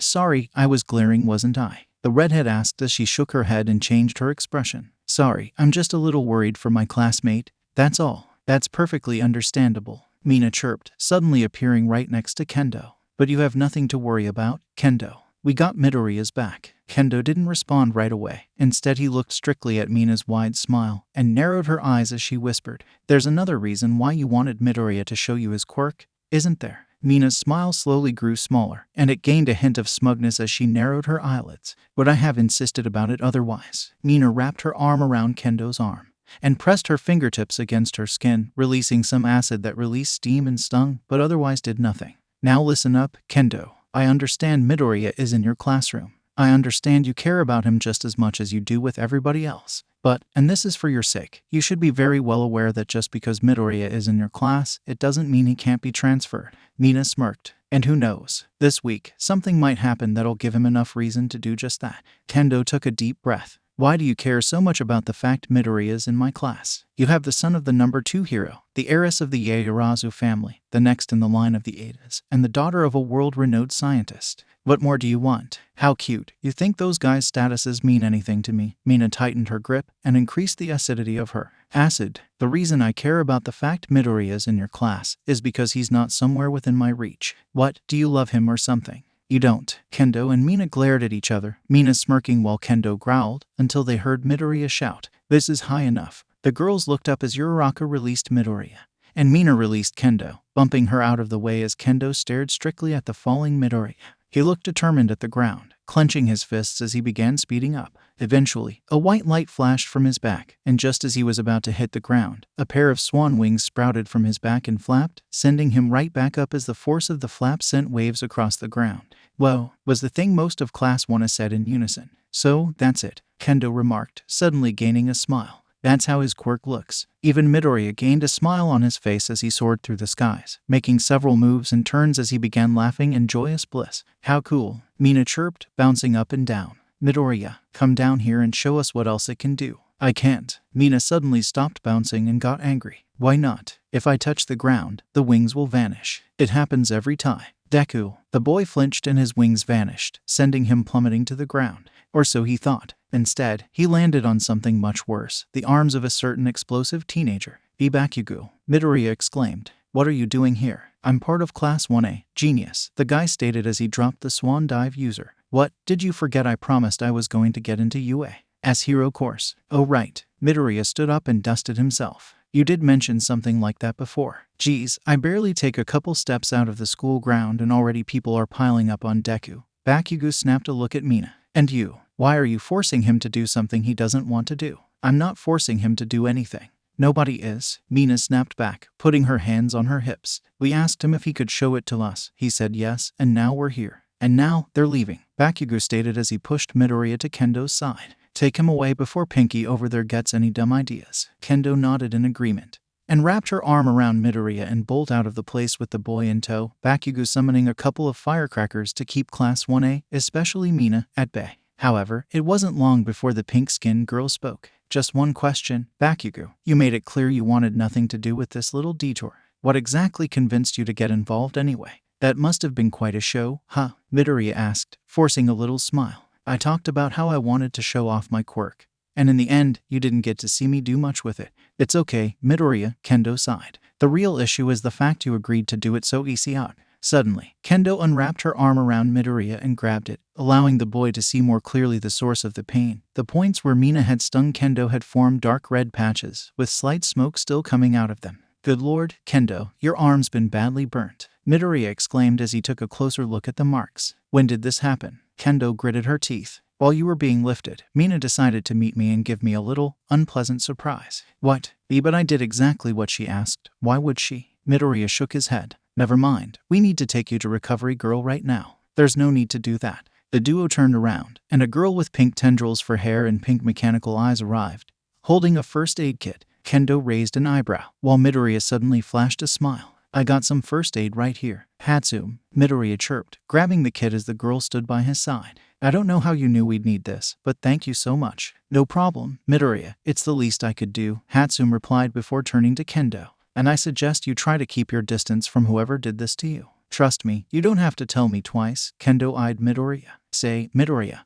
Sorry, I was glaring, wasn't I? The redhead asked as she shook her head and changed her expression. Sorry, I'm just a little worried for my classmate, that's all. That's perfectly understandable, Mina chirped, suddenly appearing right next to Kendo. But you have nothing to worry about, Kendo. We got Midoriya's back. Kendo didn't respond right away. Instead, he looked strictly at Mina's wide smile and narrowed her eyes as she whispered, There's another reason why you wanted Midoriya to show you his quirk, isn't there? Mina's smile slowly grew smaller, and it gained a hint of smugness as she narrowed her eyelids. Would I have insisted about it otherwise? Mina wrapped her arm around Kendo's arm and pressed her fingertips against her skin, releasing some acid that released steam and stung, but otherwise did nothing. Now listen up, Kendo. I understand Midoriya is in your classroom. I understand you care about him just as much as you do with everybody else. But, and this is for your sake, you should be very well aware that just because Midoriya is in your class, it doesn't mean he can't be transferred. Mina smirked. And who knows, this week, something might happen that'll give him enough reason to do just that. Kendo took a deep breath. Why do you care so much about the fact Midoriya is in my class? You have the son of the number 2 hero, the heiress of the Yaoyorozu family, the next in the line of the Edas, and the daughter of a world-renowned scientist. What more do you want? How cute. You think those guys' statuses mean anything to me? Mina tightened her grip and increased the acidity of her acid. The reason I care about the fact Midoriya is in your class is because he's not somewhere within my reach. What, do you love him or something? You don't. Kendo and Mina glared at each other, Mina smirking while Kendo growled, until they heard Midoriya shout, This is high enough. The girls looked up as Uraraka released Midoriya, and Mina released Kendo, bumping her out of the way as Kendo stared strictly at the falling Midoriya. He looked determined at the ground, clenching his fists as he began speeding up. Eventually, a white light flashed from his back, and just as he was about to hit the ground, a pair of swan wings sprouted from his back and flapped, sending him right back up as the force of the flap sent waves across the ground. Whoa, was the thing most of Class 1 said in unison. So, that's it, Kendo remarked, suddenly gaining a smile. That's how his quirk looks. Even Midoriya gained a smile on his face as he soared through the skies, making several moves and turns as he began laughing in joyous bliss. How cool, Mina chirped, bouncing up and down. Midoriya, come down here and show us what else it can do. I can't. Mina suddenly stopped bouncing and got angry. Why not? If I touch the ground, the wings will vanish. It happens every time. Deku. The boy flinched and his wings vanished, sending him plummeting to the ground. Or so he thought. Instead, he landed on something much worse, the arms of a certain explosive teenager. Evacuation, Midoriya exclaimed. What are you doing here? I'm part of Class 1A, genius, the guy stated as he dropped the swan dive user. What, did you forget I promised I was going to get into UA? As hero course. Oh right. Midoriya stood up and dusted himself. You did mention something like that before. Geez, I barely take a couple steps out of the school ground and already people are piling up on Deku. Bakugo snapped a look at Mina. And you, why are you forcing him to do something he doesn't want to do? I'm not forcing him to do anything. Nobody is, Mina snapped back, putting her hands on her hips. We asked him if he could show it to us. He said yes, and now we're here. And now, they're leaving, Bakugo stated as he pushed Midoriya to Kendo's side. Take him away before Pinky over there gets any dumb ideas. Kendo nodded in agreement and wrapped her arm around Midoriya and bolted out of the place with the boy in tow, Bakugo summoning a couple of firecrackers to keep Class 1A, especially Mina, at bay. However, it wasn't long before the pink-skinned girl spoke. Just one question, Bakugo. You made it clear you wanted nothing to do with this little detour. What exactly convinced you to get involved anyway? That must have been quite a show, huh? Midoriya asked, forcing a little smile. I talked about how I wanted to show off my quirk. And in the end, you didn't get to see me do much with it. It's okay, Midoriya, Kendo sighed. The real issue is the fact you agreed to do it so easy out. Suddenly, Kendo unwrapped her arm around Midoriya and grabbed it, allowing the boy to see more clearly the source of the pain. The points where Mina had stung Kendo had formed dark red patches, with slight smoke still coming out of them. Good lord, Kendo, your arm's been badly burnt, Midoriya exclaimed as he took a closer look at the marks. When did this happen? Kendo gritted her teeth. While you were being lifted, Mina decided to meet me and give me a little, unpleasant surprise. What? But I did exactly what she asked. Why would she? Midoriya shook his head. Never mind. We need to take you to Recovery Girl right now. There's no need to do that. The duo turned around, and a girl with pink tendrils for hair and pink mechanical eyes arrived, holding a first aid kit. Kendo raised an eyebrow, while Midoriya suddenly flashed a smile. I got some first aid right here. Hatsume, Midoriya chirped, grabbing the kit as the girl stood by his side. I don't know how you knew we'd need this, but thank you so much. No problem, Midoriya. It's the least I could do, Hatsume replied before turning to Kendo. And I suggest you try to keep your distance from whoever did this to you. Trust me, you don't have to tell me twice. Kendo eyed Midoriya. Say, Midoriya.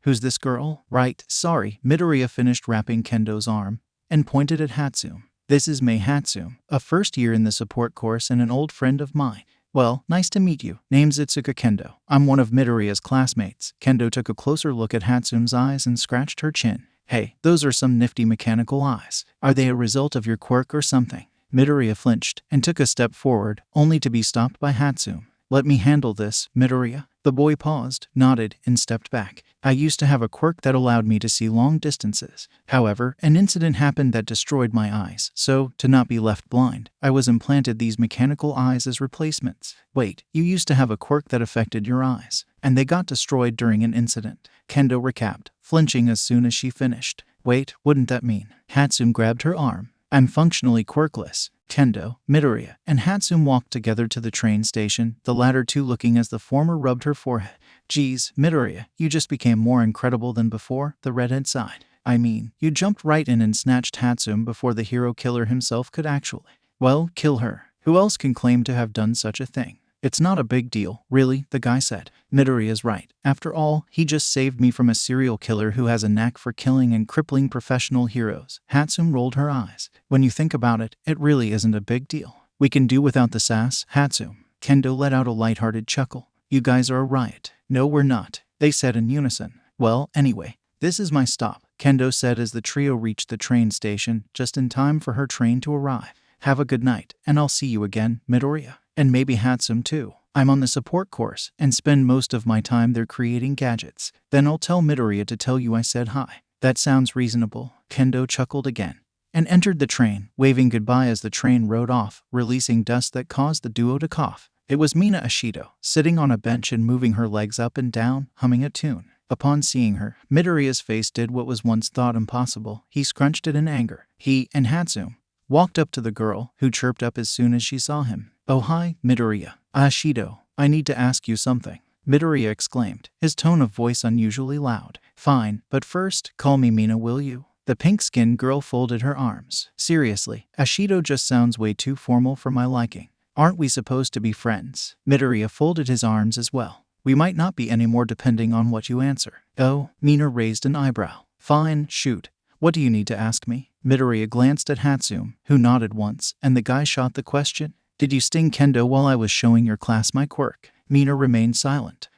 Who's this girl? Right, sorry. Midoriya finished wrapping Kendo's arm and pointed at Hatsume. This is Mei Hatsume, a first year in the support course and an old friend of mine. Well, nice to meet you. Name's Itsuka Kendo. I'm one of Midoriya's classmates. Kendo took a closer look at Hatsume's eyes and scratched her chin. Hey, those are some nifty mechanical eyes. Are they a result of your quirk or something? Midoriya flinched and took a step forward, only to be stopped by Hatsume. Let me handle this, Midoriya. The boy paused, nodded, and stepped back. I used to have a quirk that allowed me to see long distances. However, an incident happened that destroyed my eyes, so, to not be left blind, I was implanted these mechanical eyes as replacements. Wait, you used to have a quirk that affected your eyes, and they got destroyed during an incident. Kendo recapped, flinching as soon as she finished. Wait, wouldn't that mean? Hatsume grabbed her arm. I'm functionally quirkless. Kendo, Midoriya, and Hatsume walked together to the train station, the latter two looking as the former rubbed her forehead. Geez, Midoriya, you just became more incredible than before, the redhead sighed. I mean, you jumped right in and snatched Hatsume before the hero killer himself could actually. Well, kill her. Who else can claim to have done such a thing? It's not a big deal, really, the guy said. Midoriya's right. After all, he just saved me from a serial killer who has a knack for killing and crippling professional heroes. Hatsume rolled her eyes. When you think about it, it really isn't a big deal. We can do without the sass, Hatsume. Kendo let out a lighthearted chuckle. You guys are a riot. No, we're not, they said in unison. Well, anyway, this is my stop, Kendo said as the trio reached the train station, just in time for her train to arrive. Have a good night, and I'll see you again, Midoriya. And maybe Hatsume too. I'm on the support course and spend most of my time there creating gadgets. Then I'll tell Midoriya to tell you I said hi. That sounds reasonable. Kendo chuckled again and entered the train, waving goodbye as the train rode off, releasing dust that caused the duo to cough. It was Mina Ashido, sitting on a bench and moving her legs up and down, humming a tune. Upon seeing her, Midoriya's face did what was once thought impossible. He scrunched it in anger. He and Hatsume walked up to the girl, who chirped up as soon as she saw him. Oh hi, Midoriya. Ashido, I need to ask you something, Midoriya exclaimed, his tone of voice unusually loud. Fine, but first, call me Mina, will you? The pink-skinned girl folded her arms. Seriously, Ashido just sounds way too formal for my liking. Aren't we supposed to be friends? Midoriya folded his arms as well. We might not be anymore depending on what you answer. Oh, Mina raised an eyebrow. Fine, shoot. What do you need to ask me? Midoriya glanced at Hatsume, who nodded once, and the guy shot the question. Did you sting Kendo while I was showing your class my quirk? Mina remained silent.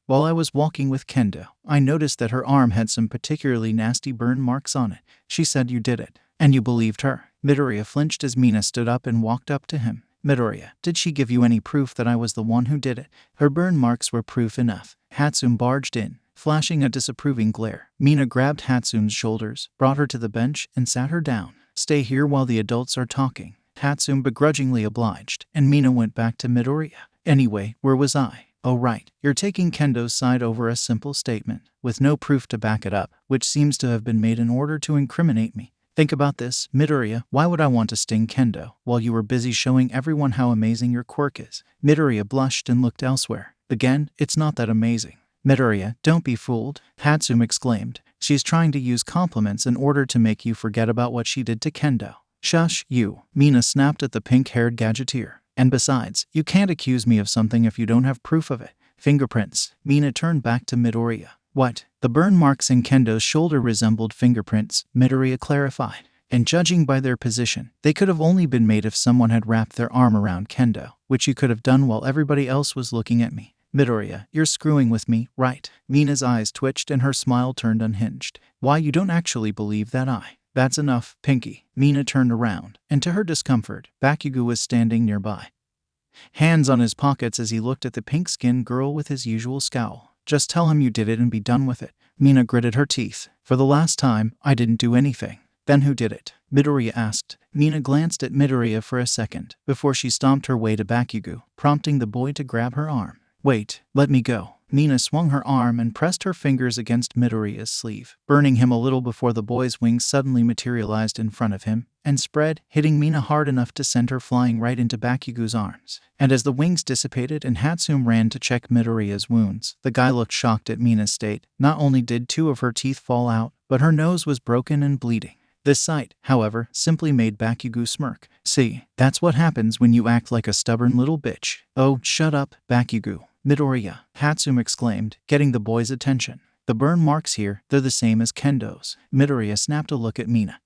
While I was walking with Kendo, I noticed that her arm had some particularly nasty burn marks on it. She said you did it. And you believed her? Midoriya flinched as Mina stood up and walked up to him. Midoriya, did she give you any proof that I was the one who did it? Her burn marks were proof enough. Hatsume barged in, flashing a disapproving glare. Mina grabbed Hatsume's shoulders, brought her to the bench, and sat her down. Stay here while the adults are talking. Hatsume begrudgingly obliged, and Mina went back to Midoriya. Anyway, where was I? Oh right, you're taking Kendo's side over a simple statement, with no proof to back it up, which seems to have been made in order to incriminate me. Think about this, Midoriya, why would I want to sting Kendo, while you were busy showing everyone how amazing your quirk is? Midoriya blushed and looked elsewhere. Again, it's not that amazing. Midoriya, don't be fooled, Hatsume exclaimed. She's trying to use compliments in order to make you forget about what she did to Kendo. Shush, you, Mina snapped at the pink-haired gadgeteer. And besides, you can't accuse me of something if you don't have proof of it. Fingerprints. Mina turned back to Midoriya. What? The burn marks in Kendo's shoulder resembled fingerprints, Midoriya clarified. And judging by their position, they could have only been made if someone had wrapped their arm around Kendo, which you could have done while everybody else was looking at me. Midoriya, you're screwing with me, right? Mina's eyes twitched and her smile turned unhinged. Why, you don't actually believe that I... That's enough, Pinky. Mina turned around, and to her discomfort, Bakugo was standing nearby, hands on his pockets as he looked at the pink-skinned girl with his usual scowl. Just tell him you did it and be done with it. Mina gritted her teeth. For the last time, I didn't do anything. Then who did it? Midoriya asked. Mina glanced at Midoriya for a second, before she stomped her way to Bakugo, prompting the boy to grab her arm. Wait, let me go. Mina swung her arm and pressed her fingers against Midoriya's sleeve, burning him a little before the boy's wings suddenly materialized in front of him and spread, hitting Mina hard enough to send her flying right into Bakugo's arms. And as the wings dissipated and Hatsume ran to check Midoriya's wounds, the guy looked shocked at Mina's state. Not only did 2 of her teeth fall out, but her nose was broken and bleeding. This sight, however, simply made Bakugo smirk. See, that's what happens when you act like a stubborn little bitch. Oh, shut up, Bakugo. Midoriya, Hatsume exclaimed, getting the boy's attention. The burn marks here, they're the same as Kendo's. Midoriya snapped a look at Mina,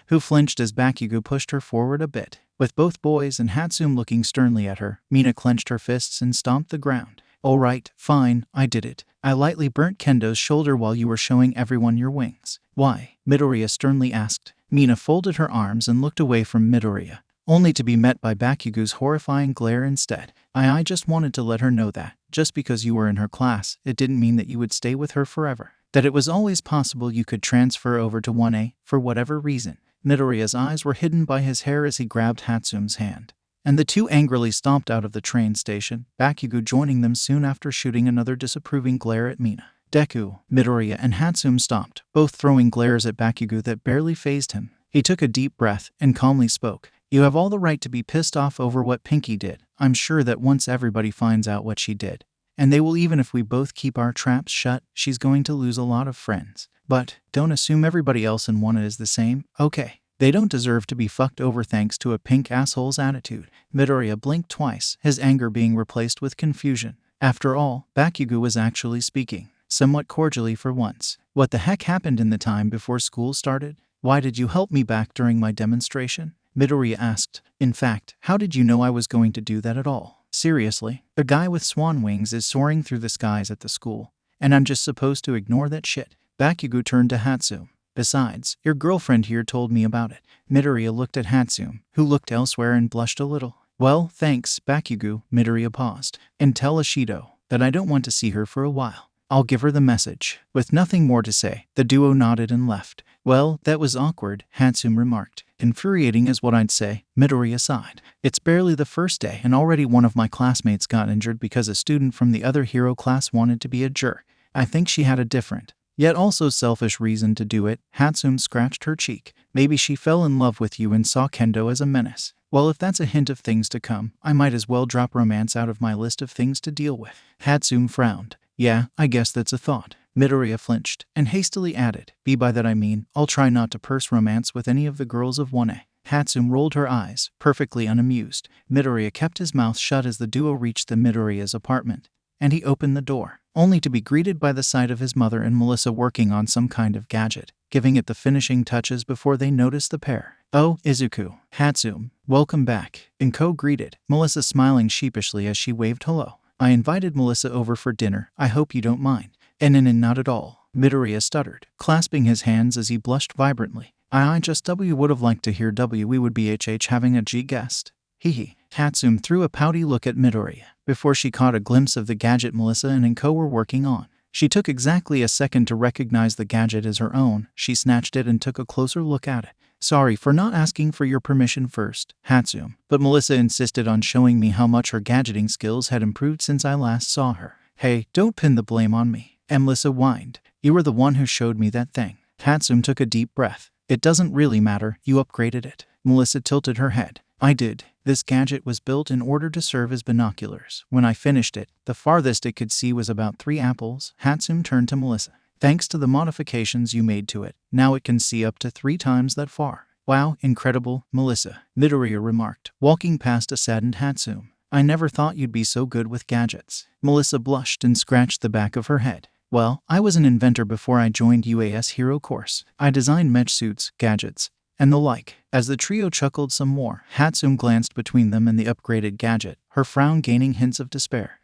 who flinched as Bakugo pushed her forward a bit. With both boys and Hatsume looking sternly at her, Mina clenched her fists and stomped the ground. All right, fine, I did it. I lightly burnt Kendo's shoulder while you were showing everyone your wings. Why? Midoriya sternly asked. Mina folded her arms and looked away from Midoriya, only to be met by Bakugo's horrifying glare instead. I just wanted to let her know that, just because you were in her class, it didn't mean that you would stay with her forever. That it was always possible you could transfer over to 1A, for whatever reason. Midoriya's eyes were hidden by his hair as he grabbed Hatsume's hand, and the two angrily stomped out of the train station, Bakugo joining them soon after shooting another disapproving glare at Mina. Deku, Midoriya, and Hatsume stopped, both throwing glares at Bakugo that barely fazed him. He took a deep breath and calmly spoke. You have all the right to be pissed off over what Pinky did. I'm sure that once everybody finds out what she did, and they will, even if we both keep our traps shut, she's going to lose a lot of friends. But don't assume everybody else in 1A is the same, okay? They don't deserve to be fucked over thanks to a pink asshole's attitude. Midoriya blinked twice, his anger being replaced with confusion. After all, Bakugo was actually speaking, somewhat cordially for once. What the heck happened in the time before school started? Why did you help me back during my demonstration? Midoriya asked. In fact, how did you know I was going to do that at all? Seriously, a guy with swan wings is soaring through the skies at the school, and I'm just supposed to ignore that shit? Bakugo turned to Hatsume. Besides, your girlfriend here told me about it. Midoriya looked at Hatsume, who looked elsewhere and blushed a little. Well, thanks, Bakugo. Midoriya paused. And tell Ashido that I don't want to see her for a while. I'll give her the message. With nothing more to say, the duo nodded and left. Well, that was awkward, Hatsume remarked. Infuriating is what I'd say, Midoriya sighed. It's barely the first day and already one of my classmates got injured because a student from the other hero class wanted to be a jerk. I think she had a different, yet also selfish reason to do it. Hatsume scratched her cheek. Maybe she fell in love with you and saw Kendo as a menace. Well, if that's a hint of things to come, I might as well drop romance out of my list of things to deal with. Hatsume frowned. Yeah, I guess that's a thought. Midoriya flinched and hastily added, by that I mean, I'll try not to purse romance with any of the girls of 1A. Hatsume rolled her eyes, perfectly unamused. Midoriya kept his mouth shut as the duo reached the Midoriya's apartment, and he opened the door, only to be greeted by the sight of his mother and Melissa working on some kind of gadget, giving it the finishing touches before they noticed the pair. "Oh, Izuku, Hatsume, welcome back," Inko greeted, Melissa smiling sheepishly as she waved hello. "I invited Melissa over for dinner, I hope you don't mind." Not at all," Midoriya stuttered, clasping his hands as he blushed vibrantly. "I just would have liked to hear we would be having a G guest. Hee. Hatsume threw a pouty look at Midoriya before she caught a glimpse of the gadget Melissa and Inko were working on. She took exactly a second to recognize the gadget as her own. She snatched it and took a closer look at it. "Sorry for not asking for your permission first, Hatsume, but Melissa insisted on showing me how much her gadgeting skills had improved since I last saw her." "Hey, don't pin the blame on me," Melissa whined. "You were the one who showed me that thing." Hatsume took a deep breath. "It doesn't really matter, you upgraded it." Melissa tilted her head. "I did. This gadget was built in order to serve as binoculars. When I finished it, the farthest it could see was about 3 apples. Hatsume turned to Melissa. "Thanks to the modifications you made to it, now it can see up to 3 times that far." "Wow, incredible, Melissa," Midoriya remarked, walking past a saddened Hatsume. "I never thought you'd be so good with gadgets." Melissa blushed and scratched the back of her head. "Well, I was an inventor before I joined UAS Hero Course. I designed mesh suits, gadgets, and the like." As the trio chuckled some more, Hatsume glanced between them and the upgraded gadget, her frown gaining hints of despair.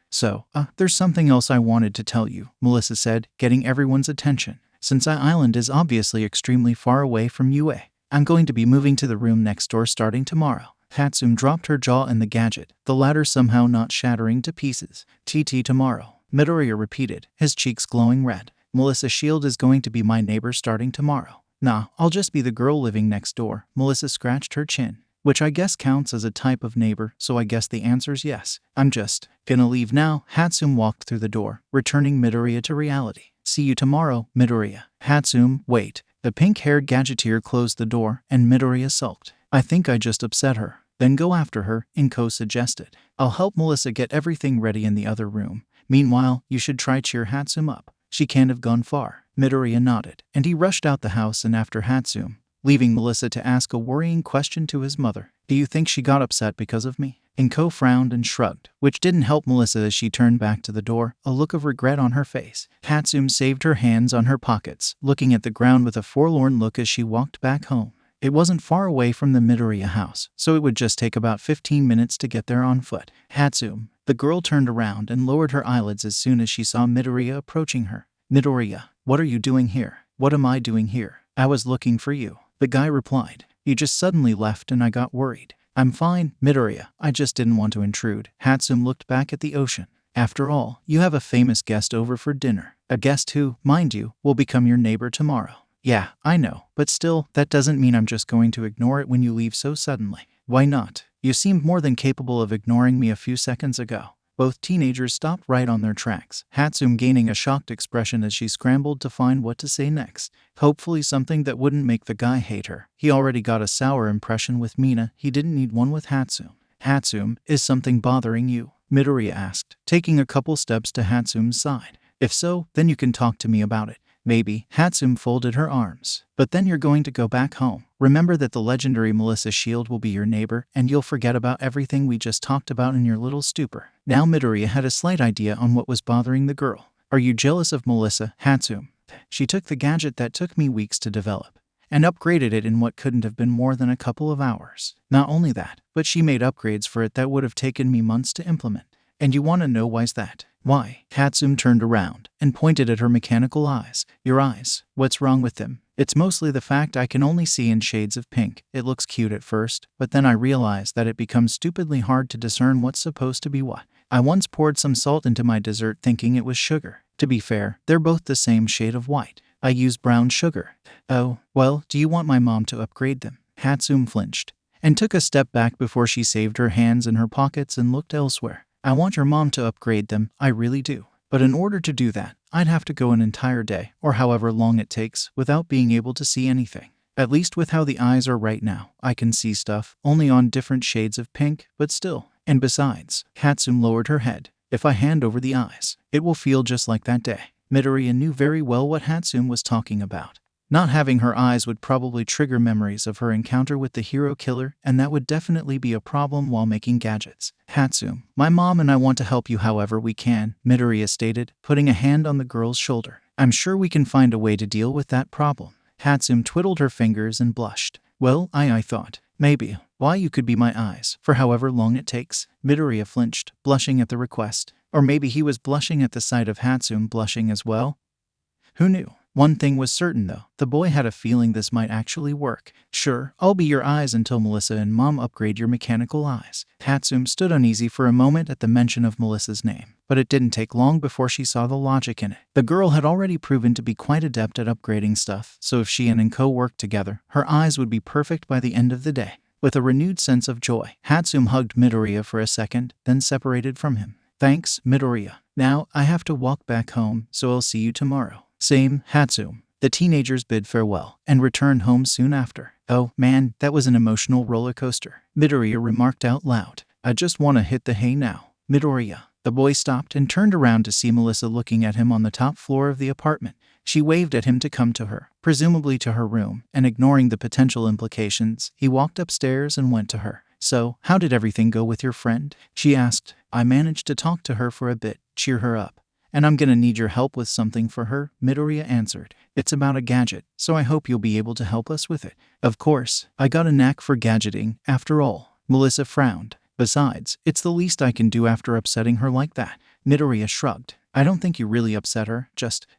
There's something else I wanted to tell you," Melissa said, getting everyone's attention. "Since Island is obviously extremely far away from UA, I'm going to be moving to the room next door starting tomorrow." Hatsume dropped her jaw in the gadget, the latter somehow not shattering to pieces. Tomorrow," Midoriya repeated, his cheeks glowing red. "Melissa Shield is going to be my neighbor starting tomorrow." "Nah, I'll just be the girl living next door." Melissa scratched her chin. "Which I guess counts as a type of neighbor, so I guess the answer's yes. I'm just gonna leave now." Hatsume walked through the door, returning Midoriya to reality. "See you tomorrow, Midoriya." "Hatsume, wait." The pink-haired gadgeteer closed the door, and Midoriya sulked. "I think I just upset her." "Then go after her," Inko suggested. "I'll help Melissa get everything ready in the other room. Meanwhile, you should try cheer Hatsume up. She can't have gone far." Midoriya nodded, and he rushed out the house and after Hatsume, leaving Melissa to ask a worrying question to his mother. "Do you think she got upset because of me?" Inko frowned and shrugged, which didn't help Melissa as she turned back to the door, a look of regret on her face. Hatsume saved her hands on her pockets, looking at the ground with a forlorn look as she walked back home. It wasn't far away from the Midoriya house, so it would just take about 15 minutes to get there on foot. "Hatsume." The girl turned around and lowered her eyelids as soon as she saw Midoriya approaching her. "Midoriya, what are you doing here?" "What am I doing here? I was looking for you," the guy replied. "You just suddenly left and I got worried." "I'm fine, Midoriya, I just didn't want to intrude." Hatsume looked back at the ocean. "After all, you have a famous guest over for dinner. A guest who, mind you, will become your neighbor tomorrow." "Yeah, I know, but still, that doesn't mean I'm just going to ignore it when you leave so suddenly." "Why not? You seemed more than capable of ignoring me a few seconds ago." Both teenagers stopped right on their tracks, Hatsume gaining a shocked expression as she scrambled to find what to say next. Hopefully something that wouldn't make the guy hate her. He already got a sour impression with Mina, he didn't need one with Hatsume. "Hatsume, is something bothering you?" Midoriya asked, taking a couple steps to Hatsume's side. "If so, then you can talk to me about it." "Maybe." Hatsume folded her arms. "But then you're going to go back home. Remember that the legendary Melissa Shield will be your neighbor, and you'll forget about everything we just talked about in your little stupor." Now Midoriya had a slight idea on what was bothering the girl. "Are you jealous of Melissa, Hatsume? She took the gadget that took me weeks to develop, and upgraded it in what couldn't have been more than a couple of hours. Not only that, but she made upgrades for it that would have taken me months to implement. And you want to know why's that?" "Why?" Hatsume turned around and pointed at her mechanical eyes. "Your eyes. What's wrong with them?" "It's mostly the fact I can only see in shades of pink. It looks cute at first, but then I realize that it becomes stupidly hard to discern what's supposed to be what. I once poured some salt into my dessert thinking it was sugar. To be fair, they're both the same shade of white. I use brown sugar." "Oh, well, do you want my mom to upgrade them?" Hatsume flinched and took a step back before she saved her hands in her pockets and looked elsewhere. "I want your mom to upgrade them, I really do. But in order to do that, I'd have to go an entire day, or however long it takes, without being able to see anything. At least with how the eyes are right now, I can see stuff, only on different shades of pink, but still. And besides," Hatsume lowered her head, "if I hand over the eyes, it will feel just like that day." Midoriya knew very well what Hatsume was talking about. Not having her eyes would probably trigger memories of her encounter with the hero killer, and that would definitely be a problem while making gadgets. Hatsume, my mom and I want to help you however we can, Midoriya stated, putting a hand on the girl's shoulder. I'm sure we can find a way to deal with that problem. Hatsume twiddled her fingers and blushed. Well, I thought, maybe, why you could be my eyes, for however long it takes. Midoriya flinched, blushing at the request. Or maybe he was blushing at the sight of Hatsume blushing as well? Who knew? One thing was certain though, the boy had a feeling this might actually work. Sure, I'll be your eyes until Melissa and Mom upgrade your mechanical eyes. Hatsume stood uneasy for a moment at the mention of Melissa's name, but it didn't take long before she saw the logic in it. The girl had already proven to be quite adept at upgrading stuff, so if she and Enko worked together, her eyes would be perfect by the end of the day. With a renewed sense of joy, Hatsume hugged Midoriya for a second, then separated from him. Thanks, Midoriya. Now, I have to walk back home, so I'll see you tomorrow. Same, Hatsume. The teenagers bid farewell and returned home soon after. Oh man, that was an emotional roller coaster, Midoriya remarked out loud. I just want to hit the hay now. Midoriya. The boy stopped and turned around to see Melissa looking at him on the top floor of the apartment. She waved at him to come to her, presumably to her room, and ignoring the potential implications, he walked upstairs and went to her. So, how did everything go with your friend? She asked. I managed to talk to her for a bit, cheer her up. And I'm gonna need your help with something for her, Midoriya answered. It's about a gadget, so I hope you'll be able to help us with it. Of course, I got a knack for gadgeting, after all. Melissa frowned. Besides, it's the least I can do after upsetting her like that. Midoriya shrugged. I don't think you really upset her,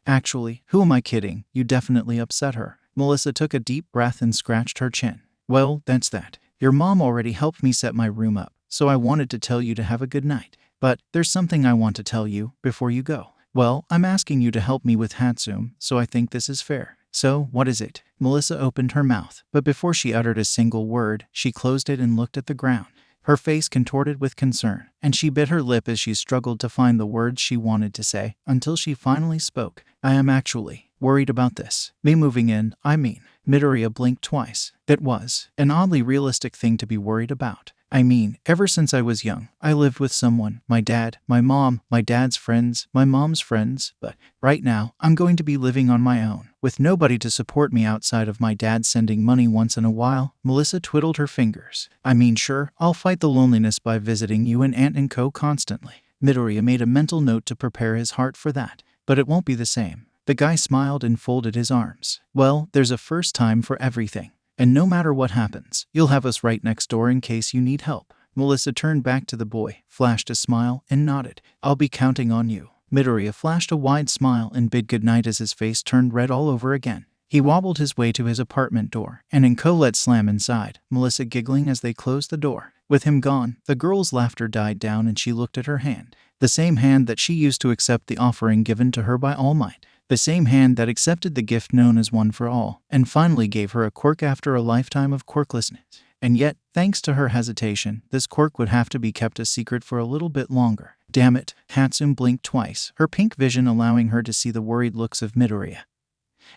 actually, who am I kidding? You definitely upset her. Melissa took a deep breath and scratched her chin. Well, that's that. Your mom already helped me set my room up, so I wanted to tell you to have a good night. But there's something I want to tell you before you go. Well, I'm asking you to help me with Hatsume, so I think this is fair. So, what is it? Melissa opened her mouth, but before she uttered a single word, she closed it and looked at the ground. Her face contorted with concern, and she bit her lip as she struggled to find the words she wanted to say, until she finally spoke. I am actually worried about this. Me moving in, I mean. Midoriya blinked twice. That was an oddly realistic thing to be worried about. I mean, ever since I was young, I lived with someone, my dad, my mom, my dad's friends, my mom's friends, but right now, I'm going to be living on my own, with nobody to support me outside of my dad sending money once in a while. Melissa twiddled her fingers. I mean, sure, I'll fight the loneliness by visiting you and Aunt and Co constantly. Midoriya made a mental note to prepare his heart for that, but it won't be the same. The guy smiled and folded his arms. Well, there's a first time for everything. And no matter what happens, you'll have us right next door in case you need help. Melissa turned back to the boy, flashed a smile, and nodded. I'll be counting on you. Midoriya flashed a wide smile and bid goodnight as his face turned red all over again. He wobbled his way to his apartment door, and Enko let slam inside, Melissa giggling as they closed the door. With him gone, the girl's laughter died down and she looked at her hand. The same hand that she used to accept the offering given to her by All Might. The same hand that accepted the gift known as One for All, and finally gave her a quirk after a lifetime of quirklessness. And yet, thanks to her hesitation, this quirk would have to be kept a secret for a little bit longer. Damn it, Hatsume blinked twice, her pink vision allowing her to see the worried looks of Midoriya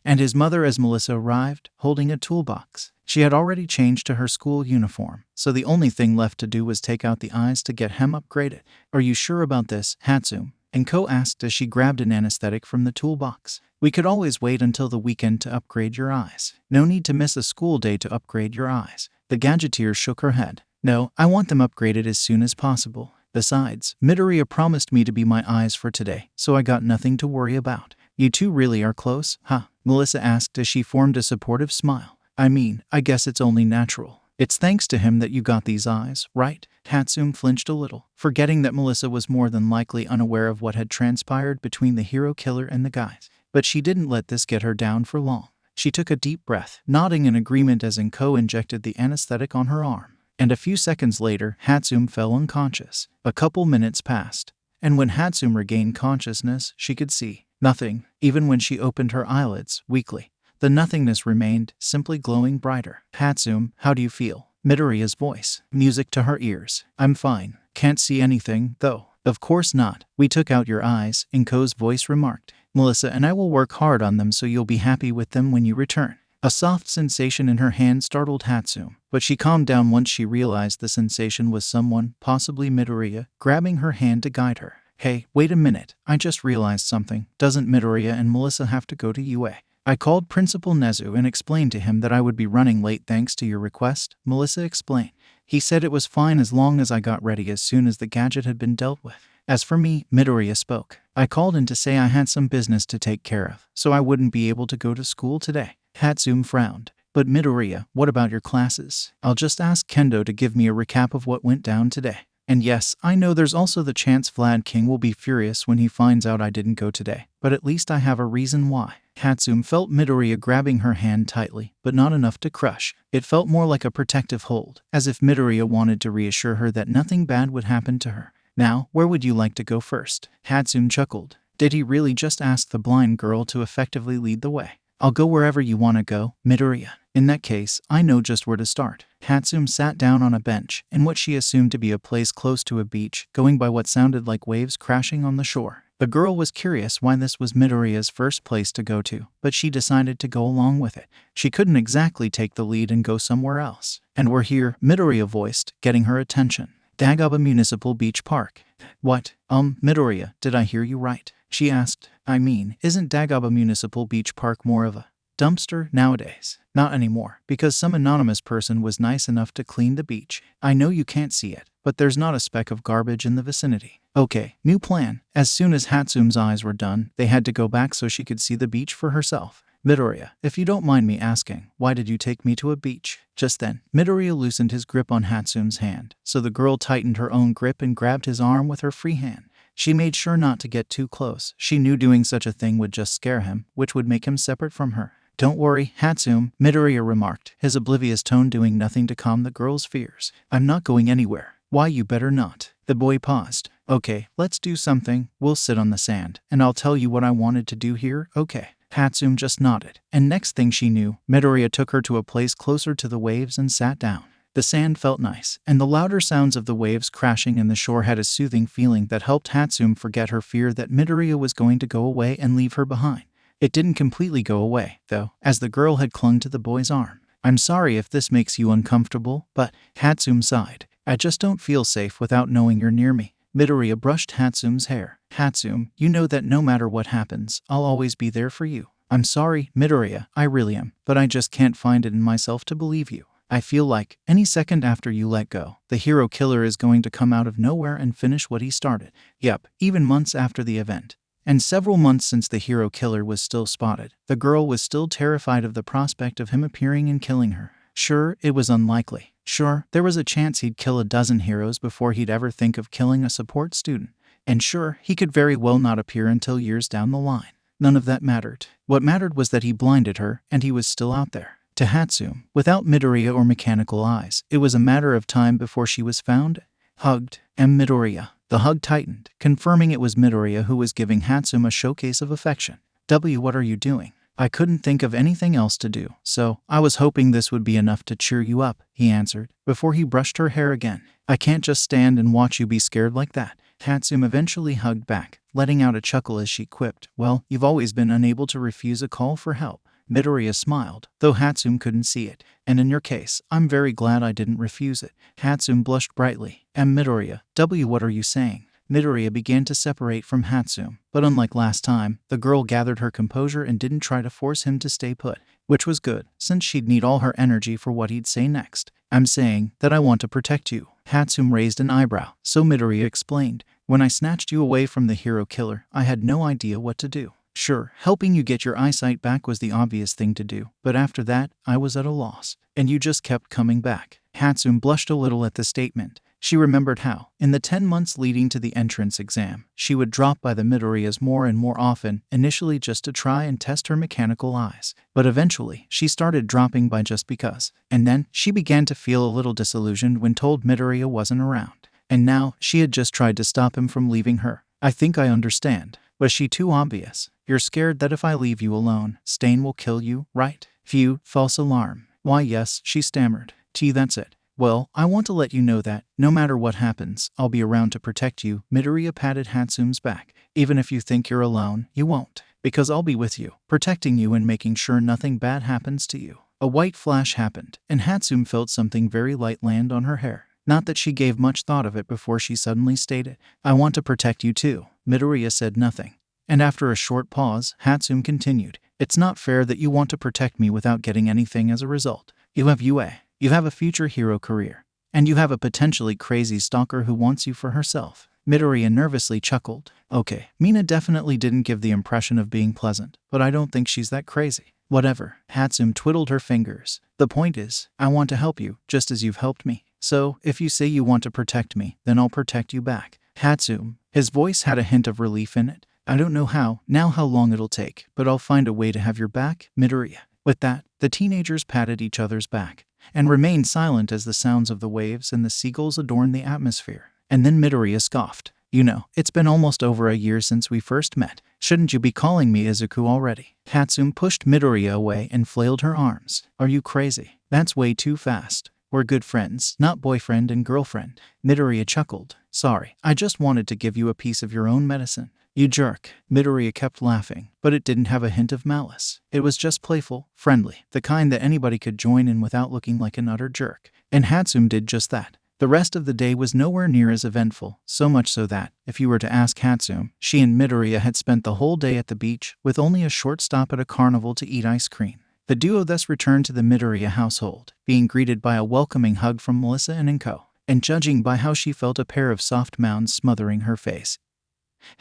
and his mother as Melissa arrived, holding a toolbox. She had already changed to her school uniform, so the only thing left to do was take out the eyes to get him upgraded. Are you sure about this, Hatsume? Enko asked as she grabbed an anesthetic from the toolbox. We could always wait until the weekend to upgrade your eyes. No need to miss a school day to upgrade your eyes. The gadgeteer shook her head. No, I want them upgraded as soon as possible. Besides, Midoriya promised me to be my eyes for today, so I got nothing to worry about. You two really are close, huh? Melissa asked as she formed a supportive smile. I mean, I guess it's only natural. It's thanks to him that you got these eyes, right? Hatsume flinched a little, forgetting that Melissa was more than likely unaware of what had transpired between the hero killer and the guys. But she didn't let this get her down for long. She took a deep breath, nodding in agreement as Enko injected the anesthetic on her arm. And a few seconds later, Hatsume fell unconscious. A couple minutes passed, and when Hatsume regained consciousness, she could see nothing, even when she opened her eyelids, weakly. The nothingness remained, simply glowing brighter. Hatsume, how do you feel? Midoriya's voice, music to her ears. I'm fine. Can't see anything, though. Of course not. We took out your eyes, Enko's voice remarked. Melissa and I will work hard on them so you'll be happy with them when you return. A soft sensation in her hand startled Hatsume, but she calmed down once she realized the sensation was someone, possibly Midoriya, grabbing her hand to guide her. Hey, wait a minute. I just realized something. Doesn't Midoriya and Melissa have to go to UA? I called Principal Nezu and explained to him that I would be running late thanks to your request, Melissa explained. He said it was fine as long as I got ready as soon as the gadget had been dealt with. As for me, Midoriya spoke. I called in to say I had some business to take care of, so I wouldn't be able to go to school today. Hatsume frowned. But Midoriya, what about your classes? I'll just ask Kendo to give me a recap of what went down today. And yes, I know there's also the chance Vlad King will be furious when he finds out I didn't go today, but at least I have a reason why. Hatsume felt Midoriya grabbing her hand tightly, but not enough to crush. It felt more like a protective hold, as if Midoriya wanted to reassure her that nothing bad would happen to her. Now, where would you like to go first? Hatsume chuckled. Did he really just ask the blind girl to effectively lead the way? I'll go wherever you want to go, Midoriya. In that case, I know just where to start. Hatsume sat down on a bench, in what she assumed to be a place close to a beach, going by what sounded like waves crashing on the shore. The girl was curious why this was Midoriya's first place to go to, but she decided to go along with it. She couldn't exactly take the lead and go somewhere else. And we're here, Midoriya voiced, getting her attention. Dagaba Municipal Beach Park. What? Midoriya, did I hear you right? She asked. I mean, isn't Dagaba Municipal Beach Park more of a dumpster nowadays? Not anymore, because some anonymous person was nice enough to clean the beach. I know you can't see it, but there's not a speck of garbage in the vicinity. Okay, new plan. As soon as Hatsume's eyes were done, they had to go back so she could see the beach for herself. Midoriya, if you don't mind me asking, why did you take me to a beach? Just then, Midoriya loosened his grip on Hatsume's hand, so the girl tightened her own grip and grabbed his arm with her free hand. She made sure not to get too close. She knew doing such a thing would just scare him, which would make him separate from her. Don't worry, Hatsume, Midoriya remarked, his oblivious tone doing nothing to calm the girl's fears. I'm not going anywhere. Why, you better not. The boy paused. Okay, let's do something. We'll sit on the sand, and I'll tell you what I wanted to do here, okay? Hatsume just nodded, and next thing she knew, Midoriya took her to a place closer to the waves and sat down. The sand felt nice, and the louder sounds of the waves crashing in the shore had a soothing feeling that helped Hatsume forget her fear that Midoriya was going to go away and leave her behind. It didn't completely go away, though, as the girl had clung to the boy's arm. I'm sorry if this makes you uncomfortable, but, Hatsume sighed, I just don't feel safe without knowing you're near me. Midoriya brushed Hatsume's hair. Hatsume, you know that no matter what happens, I'll always be there for you. I'm sorry, Midoriya, I really am, but I just can't find it in myself to believe you. I feel like, any second after you let go, the hero killer is going to come out of nowhere and finish what he started. Yep, even months after the event. And several months since the hero killer was still spotted, the girl was still terrified of the prospect of him appearing and killing her. Sure, it was unlikely. Sure, there was a chance he'd kill a dozen heroes before he'd ever think of killing a support student. And sure, he could very well not appear until years down the line. None of that mattered. What mattered was that he blinded her, and he was still out there. To Hatsume, without Midoriya or mechanical eyes, it was a matter of time before she was found, hugged, and Midoriya. The hug tightened, confirming it was Midoriya who was giving Hatsume a showcase of affection. What are you doing? I couldn't think of anything else to do, so I was hoping this would be enough to cheer you up, he answered, before he brushed her hair again. I can't just stand and watch you be scared like that. Hatsume eventually hugged back, letting out a chuckle as she quipped, well, you've always been unable to refuse a call for help. Midoriya smiled, though Hatsume couldn't see it. And in your case, I'm very glad I didn't refuse it. Hatsume blushed brightly. And Midoriya, what are you saying? Midoriya began to separate from Hatsume, but unlike last time, the girl gathered her composure and didn't try to force him to stay put, which was good, since she'd need all her energy for what he'd say next. I'm saying that I want to protect you. Hatsume raised an eyebrow, so Midoriya explained. When I snatched you away from the hero killer, I had no idea what to do. Sure, helping you get your eyesight back was the obvious thing to do, but after that, I was at a loss. And you just kept coming back. Hatsume blushed a little at the statement. She remembered how, in the 10 months leading to the entrance exam, she would drop by the Midoriyas more and more often, initially just to try and test her mechanical eyes. But eventually, she started dropping by just because. And then, she began to feel a little disillusioned when told Midoriya wasn't around. And now, she had just tried to stop him from leaving her. I think I understand. Was she too obvious? You're scared that if I leave you alone, Stain will kill you, right? Phew, false alarm. Why yes, she stammered. That's it. Well, I want to let you know that, no matter what happens, I'll be around to protect you. Midoriya patted Hatsume's back. Even if you think you're alone, you won't. Because I'll be with you, protecting you and making sure nothing bad happens to you. A white flash happened, and Hatsume felt something very light land on her hair. Not that she gave much thought of it before she suddenly stated, I want to protect you too. Midoriya said nothing. And after a short pause, Hatsume continued, It's not fair that you want to protect me without getting anything as a result. You have a future hero career. And you have a potentially crazy stalker who wants you for herself. Midoriya nervously chuckled. Okay, Mina definitely didn't give the impression of being pleasant, but I don't think she's that crazy. Whatever. Hatsume twiddled her fingers. The point is, I want to help you, just as you've helped me. So, if you say you want to protect me, then I'll protect you back. Hatsume. His voice had a hint of relief in it. I don't know how long it'll take, but I'll find a way to have your back, Midoriya. With that, the teenagers patted each other's back and remained silent as the sounds of the waves and the seagulls adorned the atmosphere. And then Midoriya scoffed. You know, it's been almost over a year since we first met. Shouldn't you be calling me Izuku already? Hatsume pushed Midoriya away and flailed her arms. Are you crazy? That's way too fast. We're good friends, not boyfriend and girlfriend. Midoriya chuckled. Sorry, I just wanted to give you a piece of your own medicine. You jerk. Midoriya kept laughing, but it didn't have a hint of malice. It was just playful, friendly, the kind that anybody could join in without looking like an utter jerk. And Hatsume did just that. The rest of the day was nowhere near as eventful, so much so that, if you were to ask Hatsume, she and Midoriya had spent the whole day at the beach, with only a short stop at a carnival to eat ice cream. The duo thus returned to the Midoriya household, being greeted by a welcoming hug from Melissa and Inko, and judging by how she felt a pair of soft mounds smothering her face.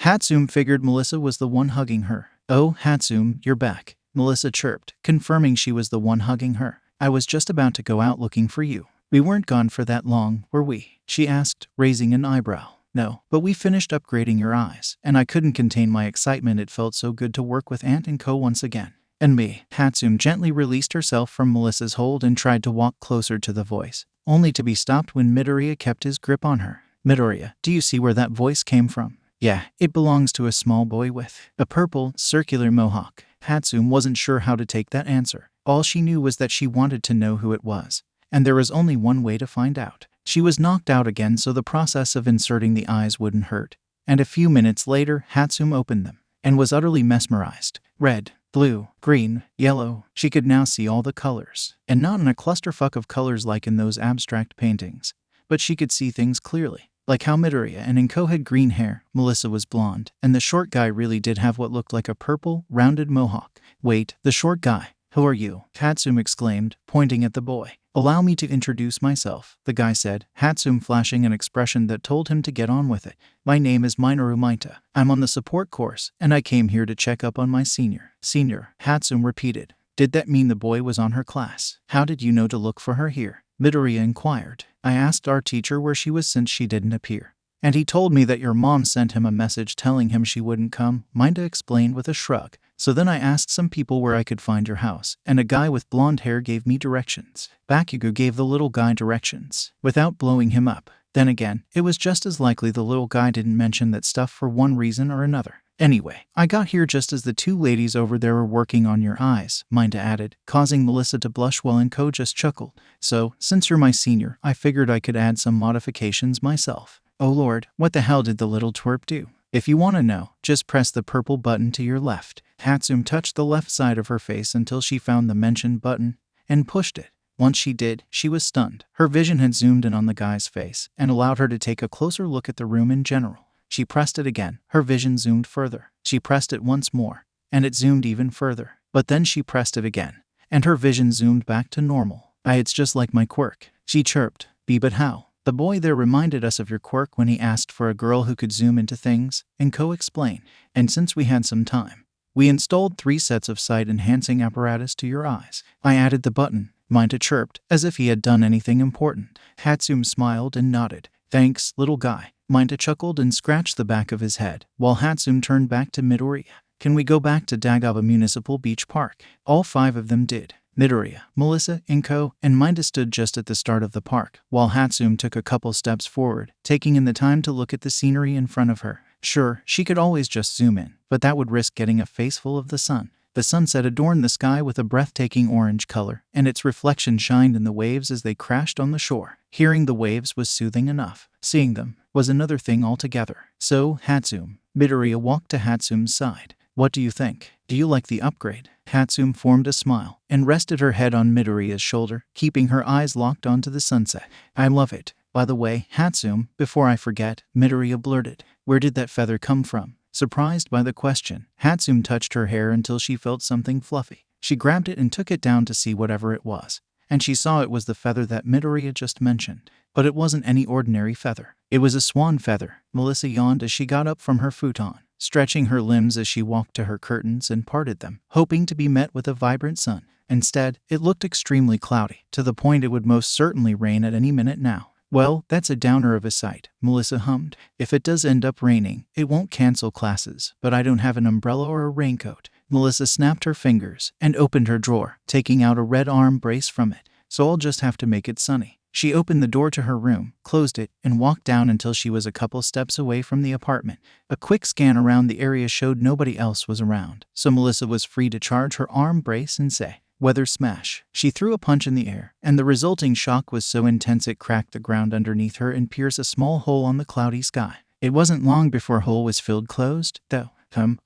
Hatsume figured Melissa was the one hugging her. Oh, Hatsume, you're back, Melissa chirped, confirming she was the one hugging her. I was just about to go out looking for you. We weren't gone for that long, were we? She asked, raising an eyebrow. No, but we finished upgrading your eyes, and I couldn't contain my excitement. It felt so good to work with Aunt and Co once again. And me. Hatsume gently released herself from Melissa's hold and tried to walk closer to the voice, only to be stopped when Midoriya kept his grip on her. Midoriya, do you see where that voice came from? Yeah, it belongs to a small boy with a purple, circular mohawk. Hatsume wasn't sure how to take that answer. All she knew was that she wanted to know who it was. And there was only one way to find out. She was knocked out again, so the process of inserting the eyes wouldn't hurt. And a few minutes later, Hatsume opened them and was utterly mesmerized. Red, blue, green, yellow. She could now see all the colors. And not in a clusterfuck of colors like in those abstract paintings. But she could see things clearly. Like how Midoriya and Inko had green hair, Melissa was blonde, and the short guy really did have what looked like a purple, rounded mohawk. Wait, the short guy. Who are you? Hatsume exclaimed, pointing at the boy. Allow me to introduce myself, the guy said, Hatsume flashing an expression that told him to get on with it. My name is Minoru Maita. I'm on the support course, and I came here to check up on my senior. Senior, Hatsume repeated. Did that mean the boy was on her class? How did you know to look for her here? Midoriya inquired. I asked our teacher where she was since she didn't appear. And he told me that your mom sent him a message telling him she wouldn't come, Maita explained with a shrug. So then I asked some people where I could find your house, and a guy with blonde hair gave me directions. Bakugo gave the little guy directions, without blowing him up. Then again, it was just as likely the little guy didn't mention that stuff for one reason or another. Anyway, I got here just as the two ladies over there were working on your eyes, Maita added, causing Melissa to blush while Inko just chuckled. So, since you're my senior, I figured I could add some modifications myself. Oh lord, what the hell did the little twerp do? If you want to know, just press the purple button to your left. Hatsume touched the left side of her face until she found the mentioned button, and pushed it. Once she did, she was stunned. Her vision had zoomed in on the guy's face, and allowed her to take a closer look at the room in general. She pressed it again. Her vision zoomed further. She pressed it once more, and it zoomed even further. But then she pressed it again, and her vision zoomed back to normal. It's just like my quirk, she chirped. But how? The boy there reminded us of your quirk when he asked for a girl who could zoom into things, Inko explained. And since we had some time, we installed 3 sets of sight-enhancing apparatus to your eyes. I added the button, Maita chirped, as if he had done anything important. Hatsume smiled and nodded. Thanks, little guy. Maita chuckled and scratched the back of his head, while Hatsume turned back to Midoriya. Can we go back to Dagaba Municipal Beach Park? All 5 of them did. Midoriya, Melissa, Inko, and Maita stood just at the start of the park, while Hatsume took a couple steps forward, taking in the time to look at the scenery in front of her. Sure, she could always just zoom in, but that would risk getting a face full of the sun. The sunset adorned the sky with a breathtaking orange color, and its reflection shined in the waves as they crashed on the shore. Hearing the waves was soothing enough. Seeing them was another thing altogether. So, Hatsume. Midoriya walked to Hatsume's side. What do you think? Do you like the upgrade? Hatsume formed a smile and rested her head on Midoriya's shoulder, keeping her eyes locked onto the sunset. I love it. By the way, Hatsume, before I forget, Midoriya blurted. Where did that feather come from? Surprised by the question, Hatsume touched her hair until she felt something fluffy. She grabbed it and took it down to see whatever it was, and she saw it was the feather that Midoriya just mentioned. But it wasn't any ordinary feather. It was a swan feather. Melissa yawned as she got up from her futon, stretching her limbs as she walked to her curtains and parted them, hoping to be met with a vibrant sun. Instead, it looked extremely cloudy, to the point it would most certainly rain at any minute now. Well, that's a downer of a sight, Melissa hummed. If it does end up raining, it won't cancel classes, but I don't have an umbrella or a raincoat. Melissa snapped her fingers and opened her drawer, taking out a red arm brace from it. So I'll just have to make it sunny. She opened the door to her room, closed it, and walked down until she was a couple steps away from the apartment. A quick scan around the area showed nobody else was around, so Melissa was free to charge her arm brace and say, "Weather smash." She threw a punch in the air, and the resulting shock was so intense it cracked the ground underneath her and pierced a small hole on the cloudy sky. It wasn't long before hole was filled closed, though.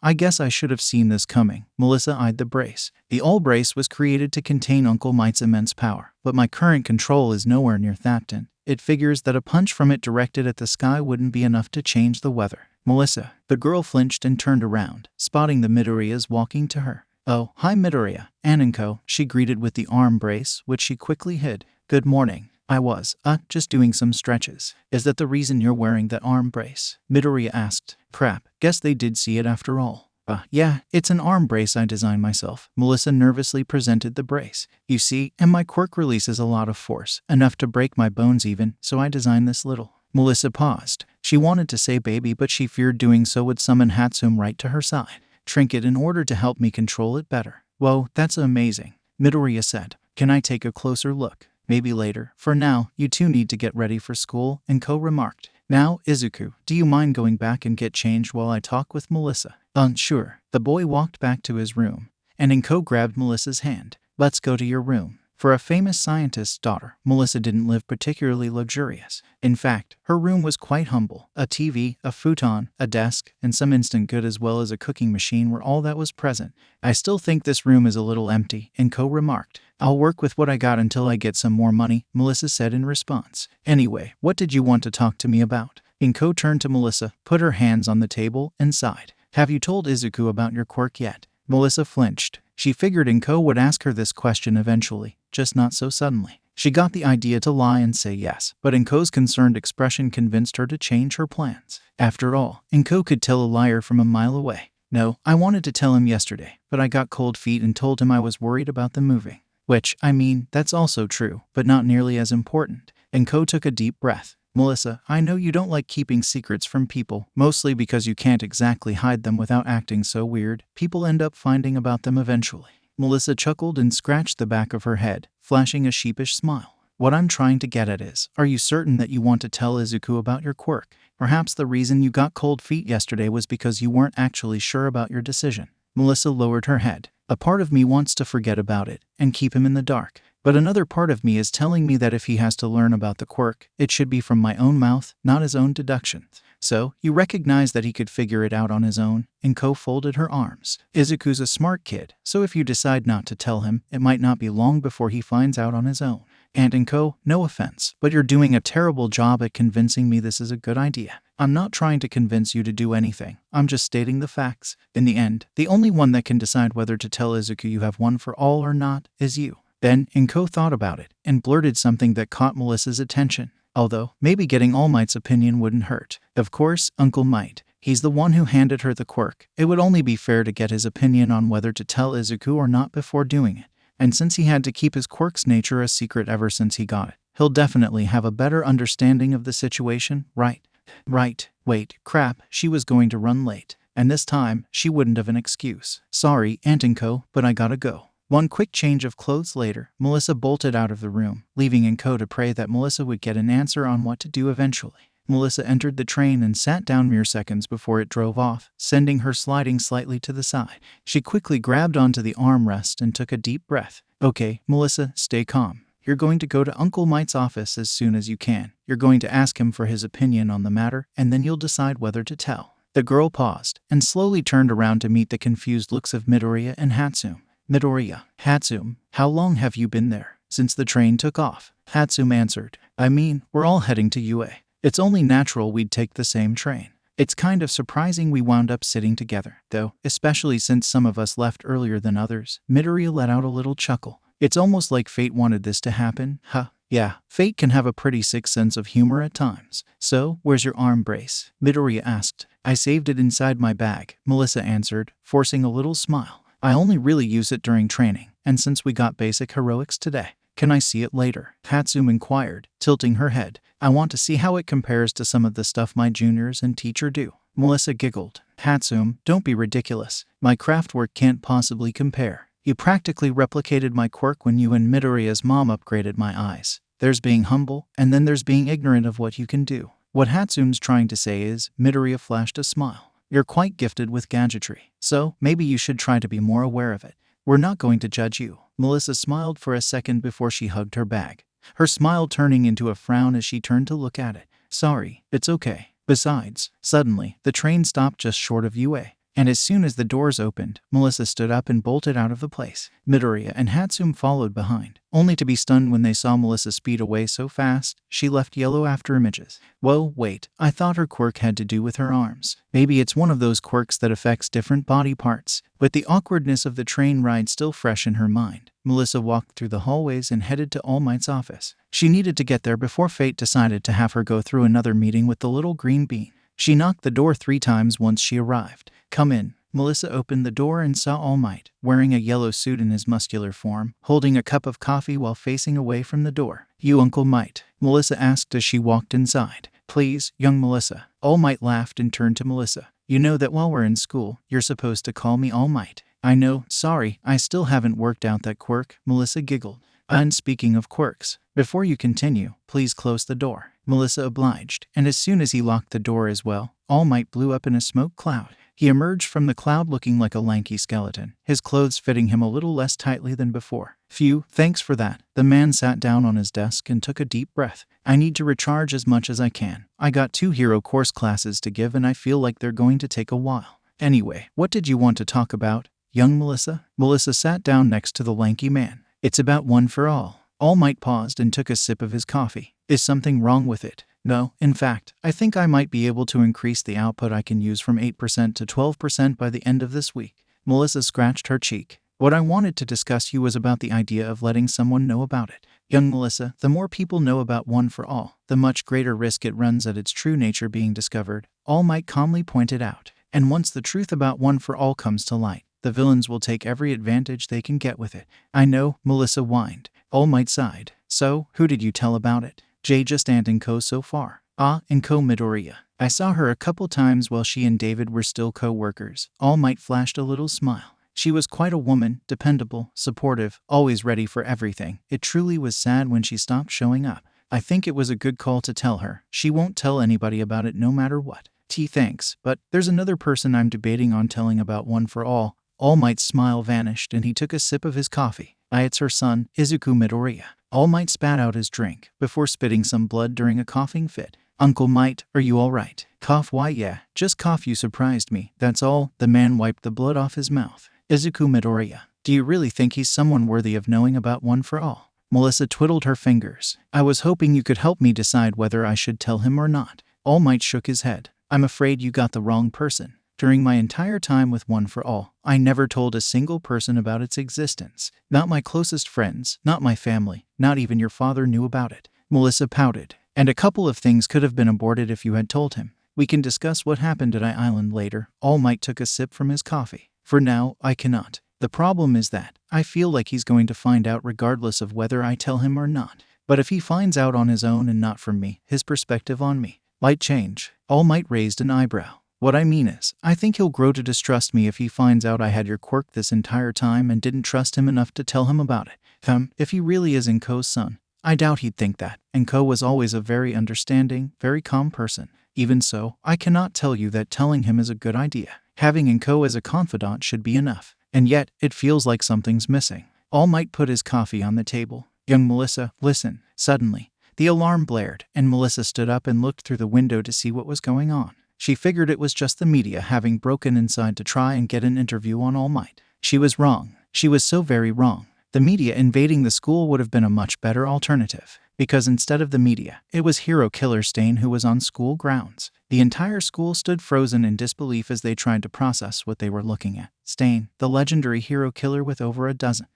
I guess I should have seen this coming. Melissa eyed the brace. The all brace was created to contain Uncle Might's immense power, but my current control is nowhere near that. It figures that a punch from it directed at the sky wouldn't be enough to change the weather. Melissa. The girl flinched and turned around, spotting the Midoriyas walking to her. "Oh, hi Midoriya, Ananko," she greeted with the arm brace, which she quickly hid. "Good morning. I was, just doing some stretches." "Is that the reason you're wearing that arm brace?" Midoriya asked. "Crap, guess they did see it after all." Yeah, it's an arm brace I designed myself." Melissa nervously presented the brace. "You see, and my quirk releases a lot of force, enough to break my bones even, so I designed this little." Melissa paused. She wanted to say baby, but she feared doing so would summon Hatsume right to her side. "Trinket in order to help me control it better." "Whoa, that's amazing," Midoriya said. "Can I take a closer look?" "Maybe later. For now, you two need to get ready for school," Enko remarked. "Now, Izuku, do you mind going back and get changed while I talk with Melissa?" Sure." The boy walked back to his room, and Enko grabbed Melissa's hand. "Let's go to your room." For a famous scientist's daughter, Melissa didn't live particularly luxurious. In fact, her room was quite humble. A TV, a futon, a desk, and some instant good as well as a cooking machine were all that was present. "I still think this room is a little empty," Enko remarked. "I'll work with what I got until I get some more money," Melissa said in response. "Anyway, what did you want to talk to me about?" Enko turned to Melissa, put her hands on the table, and sighed. "Have you told Izuku about your quirk yet?" Melissa flinched. She figured Enko would ask her this question eventually, just not so suddenly. She got the idea to lie and say yes, but Enko's concerned expression convinced her to change her plans. After all, Enko could tell a liar from a mile away. "No, I wanted to tell him yesterday, but I got cold feet and told him I was worried about the moving." Which, I mean, that's also true, but not nearly as important. Enko took a deep breath. "Melissa, I know you don't like keeping secrets from people, mostly because you can't exactly hide them without acting so weird. People end up finding about them eventually." Melissa chuckled and scratched the back of her head, flashing a sheepish smile. "What I'm trying to get at is, are you certain that you want to tell Izuku about your quirk? Perhaps the reason you got cold feet yesterday was because you weren't actually sure about your decision." Melissa lowered her head. "A part of me wants to forget about it and keep him in the dark. But another part of me is telling me that if he has to learn about the quirk, it should be from my own mouth, not his own deductions." "So, you recognize that he could figure it out on his own?" Enko folded her arms. "Izuku's a smart kid, so if you decide not to tell him, it might not be long before he finds out on his own. And Enko, no offense, but you're doing a terrible job at convincing me this is a good idea." "I'm not trying to convince you to do anything. I'm just stating the facts. In the end, the only one that can decide whether to tell Izuku you have one for all or not is you." Then Enko thought about it and blurted something that caught Melissa's attention. "Although, maybe getting All Might's opinion wouldn't hurt." "Of course, Uncle Might. He's the one who handed her the quirk. It would only be fair to get his opinion on whether to tell Izuku or not before doing it. And since he had to keep his quirk's nature a secret ever since he got it, he'll definitely have a better understanding of the situation, right?" "Right. Wait, crap, she was going to run late. And this time, she wouldn't have an excuse. Sorry, Aunt Enko, but I gotta go." One quick change of clothes later, Melissa bolted out of the room, leaving Enko to pray that Melissa would get an answer on what to do eventually. Melissa entered the train and sat down mere seconds before it drove off, sending her sliding slightly to the side. She quickly grabbed onto the armrest and took a deep breath. "Okay, Melissa, stay calm. You're going to go to Uncle Might's office as soon as you can. You're going to ask him for his opinion on the matter, and then you'll decide whether to tell." The girl paused and slowly turned around to meet the confused looks of Midoriya and Hatsume. "Midoriya, Hatsume, how long have you been there?" "Since the train took off," Hatsume answered. "I mean, we're all heading to UA. It's only natural we'd take the same train." It's kind of surprising we wound up sitting together, though, especially since some of us left earlier than others. Midoriya let out a little chuckle. It's almost like fate wanted this to happen, huh? Yeah, fate can have a pretty sick sense of humor at times. So, where's your arm brace? Midoriya asked. I saved it inside my bag, Melissa answered, forcing a little smile. I only really use it during training, and since we got basic heroics today. Can I see it later? Hatsume inquired, tilting her head. I want to see how it compares to some of the stuff my juniors and teacher do. Melissa giggled. Hatsume, don't be ridiculous. My craft work can't possibly compare. You practically replicated my quirk when you and Midoriya's mom upgraded my eyes. There's being humble, and then there's being ignorant of what you can do. What Hatsume's trying to say is, Midoriya flashed a smile. You're quite gifted with gadgetry, so maybe you should try to be more aware of it. We're not going to judge you. Melissa smiled for a second before she hugged her bag, her smile turning into a frown as she turned to look at it. Sorry, it's okay. Besides, suddenly, the train stopped just short of UA. And as soon as the doors opened, Melissa stood up and bolted out of the place. Midoriya and Hatsume followed behind, only to be stunned when they saw Melissa speed away so fast, she left yellow after images. Whoa, wait, I thought her quirk had to do with her arms. Maybe it's one of those quirks that affects different body parts. With the awkwardness of the train ride still fresh in her mind, Melissa walked through the hallways and headed to All Might's office. She needed to get there before fate decided to have her go through another meeting with the little green bean. She knocked the door 3 times once she arrived. Come in. Melissa opened the door and saw All Might, wearing a yellow suit in his muscular form, holding a cup of coffee while facing away from the door. You Uncle Might? Melissa asked as she walked inside. Please, young Melissa. All Might laughed and turned to Melissa. You know that while we're in school, you're supposed to call me All Might. I know, sorry, I still haven't worked out that quirk, Melissa giggled. And speaking of quirks, before you continue, please close the door. Melissa obliged, and as soon as he locked the door as well, All Might blew up in a smoke cloud. He emerged from the cloud looking like a lanky skeleton, his clothes fitting him a little less tightly than before. Phew, thanks for that. The man sat down on his desk and took a deep breath. I need to recharge as much as I can. I got 2 hero course classes to give and I feel like they're going to take a while. Anyway, what did you want to talk about, young Melissa? Melissa sat down next to the lanky man. It's about One for All. All Might paused and took a sip of his coffee. Is something wrong with it? No, in fact, I think I might be able to increase the output I can use from 8% to 12% by the end of this week. Melissa scratched her cheek. What I wanted to discuss you was about the idea of letting someone know about it. Young Melissa, the more people know about One for All, the much greater risk it runs at its true nature being discovered, All Might calmly pointed out. And once the truth about One for All comes to light, the villains will take every advantage they can get with it. I know, Melissa whined. All Might sighed. So, who did you tell about it? Jay just Aunt and Co so far. Ah, and Co Midoriya. I saw her a couple times while she and David were still co-workers. All Might flashed a little smile. She was quite a woman, dependable, supportive, always ready for everything. It truly was sad when she stopped showing up. I think it was a good call to tell her. She won't tell anybody about it no matter what. Thanks, but there's another person I'm debating on telling about One for All. All Might's smile vanished and he took a sip of his coffee. It's her son, Izuku Midoriya. All Might spat out his drink, before spitting some blood during a coughing fit. Uncle Might, are you all right? Cough? Why yeah, just cough. You surprised me, that's all. The man wiped the blood off his mouth. Izuku Midoriya. Do you really think he's someone worthy of knowing about One for All? Melissa twiddled her fingers. I was hoping you could help me decide whether I should tell him or not. All Might shook his head. I'm afraid you got the wrong person. During my entire time with One for All, I never told a single person about its existence. Not my closest friends, not my family, not even your father knew about it. Melissa pouted. And a couple of things could have been aborted if you had told him. We can discuss what happened at Island later. All Might took a sip from his coffee. For now, I cannot. The problem is that I feel like he's going to find out regardless of whether I tell him or not. But if he finds out on his own and not from me, his perspective on me might change. All Might raised an eyebrow. What I mean is, I think he'll grow to distrust me if he finds out I had your quirk this entire time and didn't trust him enough to tell him about it. If he really is Enko's son, I doubt he'd think that. Enko was always a very understanding, very calm person. Even so, I cannot tell you that telling him is a good idea. Having Enko as a confidant should be enough. And yet, it feels like something's missing. All Might put his coffee on the table. Young Melissa, listen. Suddenly, the alarm blared, and Melissa stood up and looked through the window to see what was going on. She figured it was just the media having broken inside to try and get an interview on All Might. She was wrong. She was so very wrong. The media invading the school would have been a much better alternative. because instead of the media, it was hero killer Stain who was on school grounds. The entire school stood frozen in disbelief as they tried to process what they were looking at. Stain, the legendary hero killer with over a dozen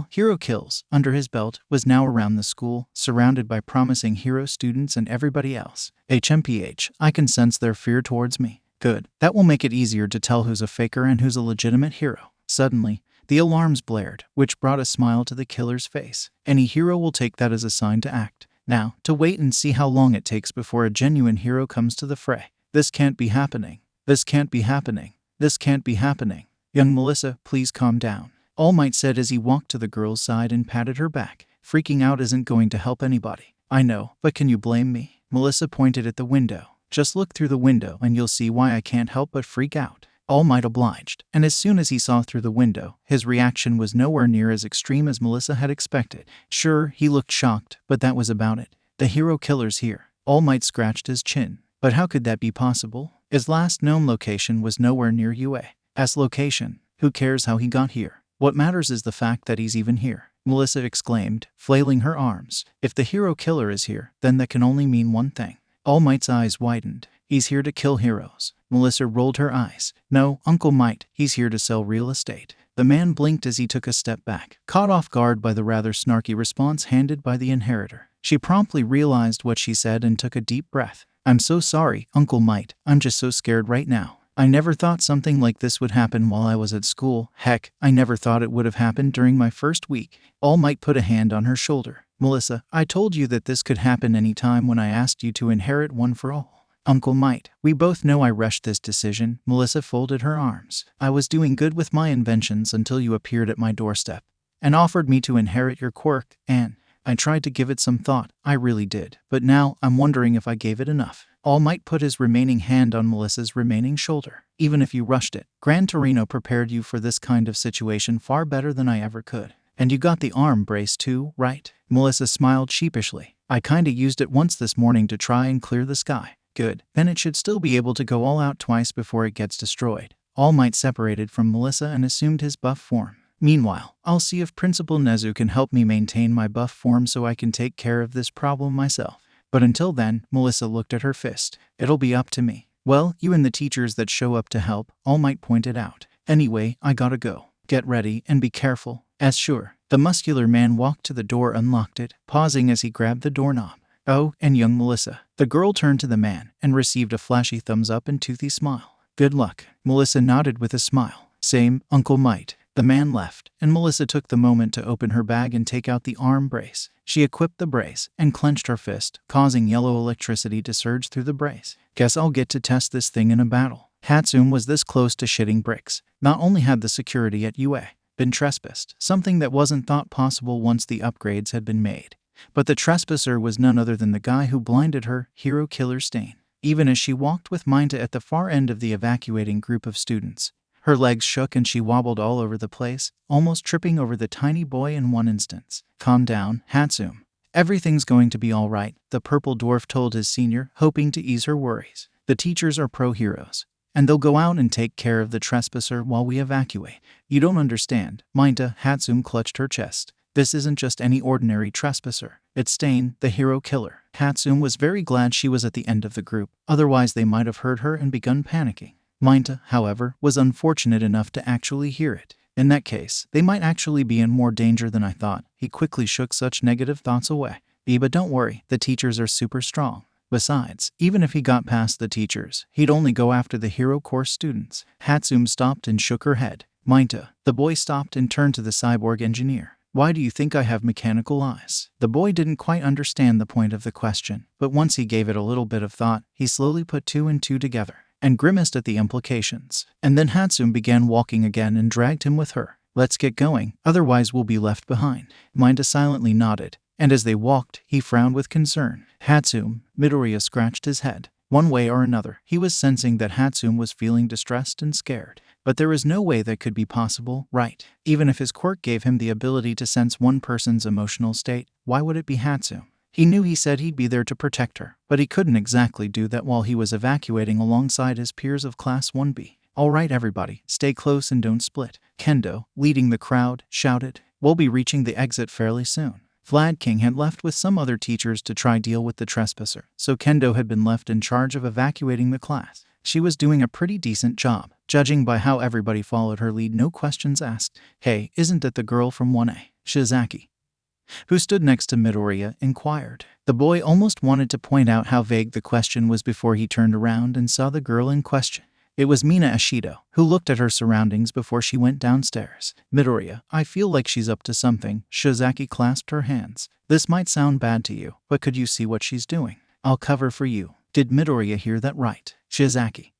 hero kills under his belt, was now around the school, surrounded by promising hero students and everybody else. HMPH, I can sense their fear towards me. Good. That will make it easier to tell who's a faker and who's a legitimate hero. Suddenly, the alarms blared, which brought a smile to the killer's face. Any hero will take that as a sign to act. Now, to wait and see how long it takes before a genuine hero comes to the fray. This can't be happening. This can't be happening. This can't be happening. Young Melissa, please calm down, All Might said as he walked to the girl's side and patted her back. Freaking out isn't going to help anybody. I know, but can you blame me? Melissa pointed at the window. Just look through the window and you'll see why I can't help but freak out. All Might obliged, and as soon as he saw through the window, his reaction was nowhere near as extreme as Melissa had expected. Sure, he looked shocked, but that was about it. The hero killer's here. All Might scratched his chin. But how could that be possible? His last known location was nowhere near UA's location. Who cares how he got here? What matters is the fact that he's even here, Melissa exclaimed, flailing her arms. If the hero killer is here, then that can only mean one thing. All Might's eyes widened. He's here to kill heroes. Melissa rolled her eyes. No, Uncle Might, he's here to sell real estate. The man blinked as he took a step back, caught off guard by the rather snarky response handed by the inheritor. She promptly realized what she said and took a deep breath. I'm so sorry, Uncle Might. I'm just so scared right now. I never thought something like this would happen while I was at school. Heck, I never thought it would have happened during my first week. All Might put a hand on her shoulder. Melissa, I told you that this could happen any time when I asked you to inherit One for All. Uncle Might, we both know I rushed this decision. Melissa folded her arms. I was doing good with my inventions until you appeared at my doorstep and offered me to inherit your quirk, and I tried to give it some thought. I really did. But now I'm wondering if I gave it enough. All Might put his remaining hand on Melissa's remaining shoulder. Even if you rushed it, Gran Torino prepared you for this kind of situation far better than I ever could. And you got the arm brace too, right? Melissa smiled sheepishly. I kinda used it once this morning to try and clear the sky. Good. Then it should still be able to go all out twice before it gets destroyed. All Might separated from Melissa and assumed his buff form. Meanwhile, I'll see if Principal Nezu can help me maintain my buff form so I can take care of this problem myself. But until then, Melissa looked at her fist. It'll be up to me. Well, you and the teachers that show up to help, All Might pointed out. Anyway, I gotta go. Get ready and be careful. As sure. The muscular man walked to the door, unlocked it, pausing as he grabbed the doorknob. Oh, and young Melissa. The girl turned to the man and received a flashy thumbs up and toothy smile. Good luck. Melissa nodded with a smile. Same, Uncle Might. The man left, and Melissa took the moment to open her bag and take out the arm brace. She equipped the brace and clenched her fist, causing yellow electricity to surge through the brace. Guess I'll get to test this thing in a battle. Hatsume was this close to shitting bricks. Not only had the security at UA been trespassed, something that wasn't thought possible once the upgrades had been made, but the trespasser was none other than the guy who blinded her, hero killer Stain. Even as she walked with Mina at the far end of the evacuating group of students, her legs shook and she wobbled all over the place, almost tripping over the tiny boy in one instance. Calm down, Hatsume. Everything's going to be all right, the purple dwarf told his senior, hoping to ease her worries. The teachers are pro-heroes, and they'll go out and take care of the trespasser while we evacuate. You don't understand, Mina. Hatsume clutched her chest. This isn't just any ordinary trespasser. It's Stain, the hero killer. Hatsume was very glad she was at the end of the group, otherwise they might have heard her and begun panicking. Mina, however, was unfortunate enough to actually hear it. In that case, they might actually be in more danger than I thought. He quickly shook such negative thoughts away. But don't worry, the teachers are super strong. Besides, even if he got past the teachers, he'd only go after the hero course students. Hatsume stopped and shook her head. Mina. The boy stopped and turned to the cyborg engineer. Why do you think I have mechanical eyes? The boy didn't quite understand the point of the question, but once he gave it a little bit of thought, he slowly put two and two together and grimaced at the implications. And then Hatsume began walking again and dragged him with her. Let's get going, otherwise we'll be left behind. Mina silently nodded, and as they walked, he frowned with concern. Hatsume, Midoriya scratched his head. One way or another, he was sensing that Hatsume was feeling distressed and scared. But there was no way that could be possible, right? Even if his quirk gave him the ability to sense one person's emotional state, why would it be Hatsume? He knew he said he'd be there to protect her, but he couldn't exactly do that while he was evacuating alongside his peers of Class 1B. All right, everybody, stay close and don't split. Kendo, leading the crowd, shouted, we'll be reaching the exit fairly soon. Vlad King had left with some other teachers to try deal with the trespasser, so Kendo had been left in charge of evacuating the class. She was doing a pretty decent job, judging by how everybody followed her lead, no questions asked. Hey, isn't that the girl from 1A? Shizaki, who stood next to Midoriya, inquired. The boy almost wanted to point out how vague the question was before he turned around and saw the girl in question. It was Mina Ashido, who looked at her surroundings before she went downstairs. Midoriya, I feel like she's up to something. Shizaki clasped her hands. This might sound bad to you, but could you see what she's doing? I'll cover for you. Did Midoriya hear that right? Shizaki,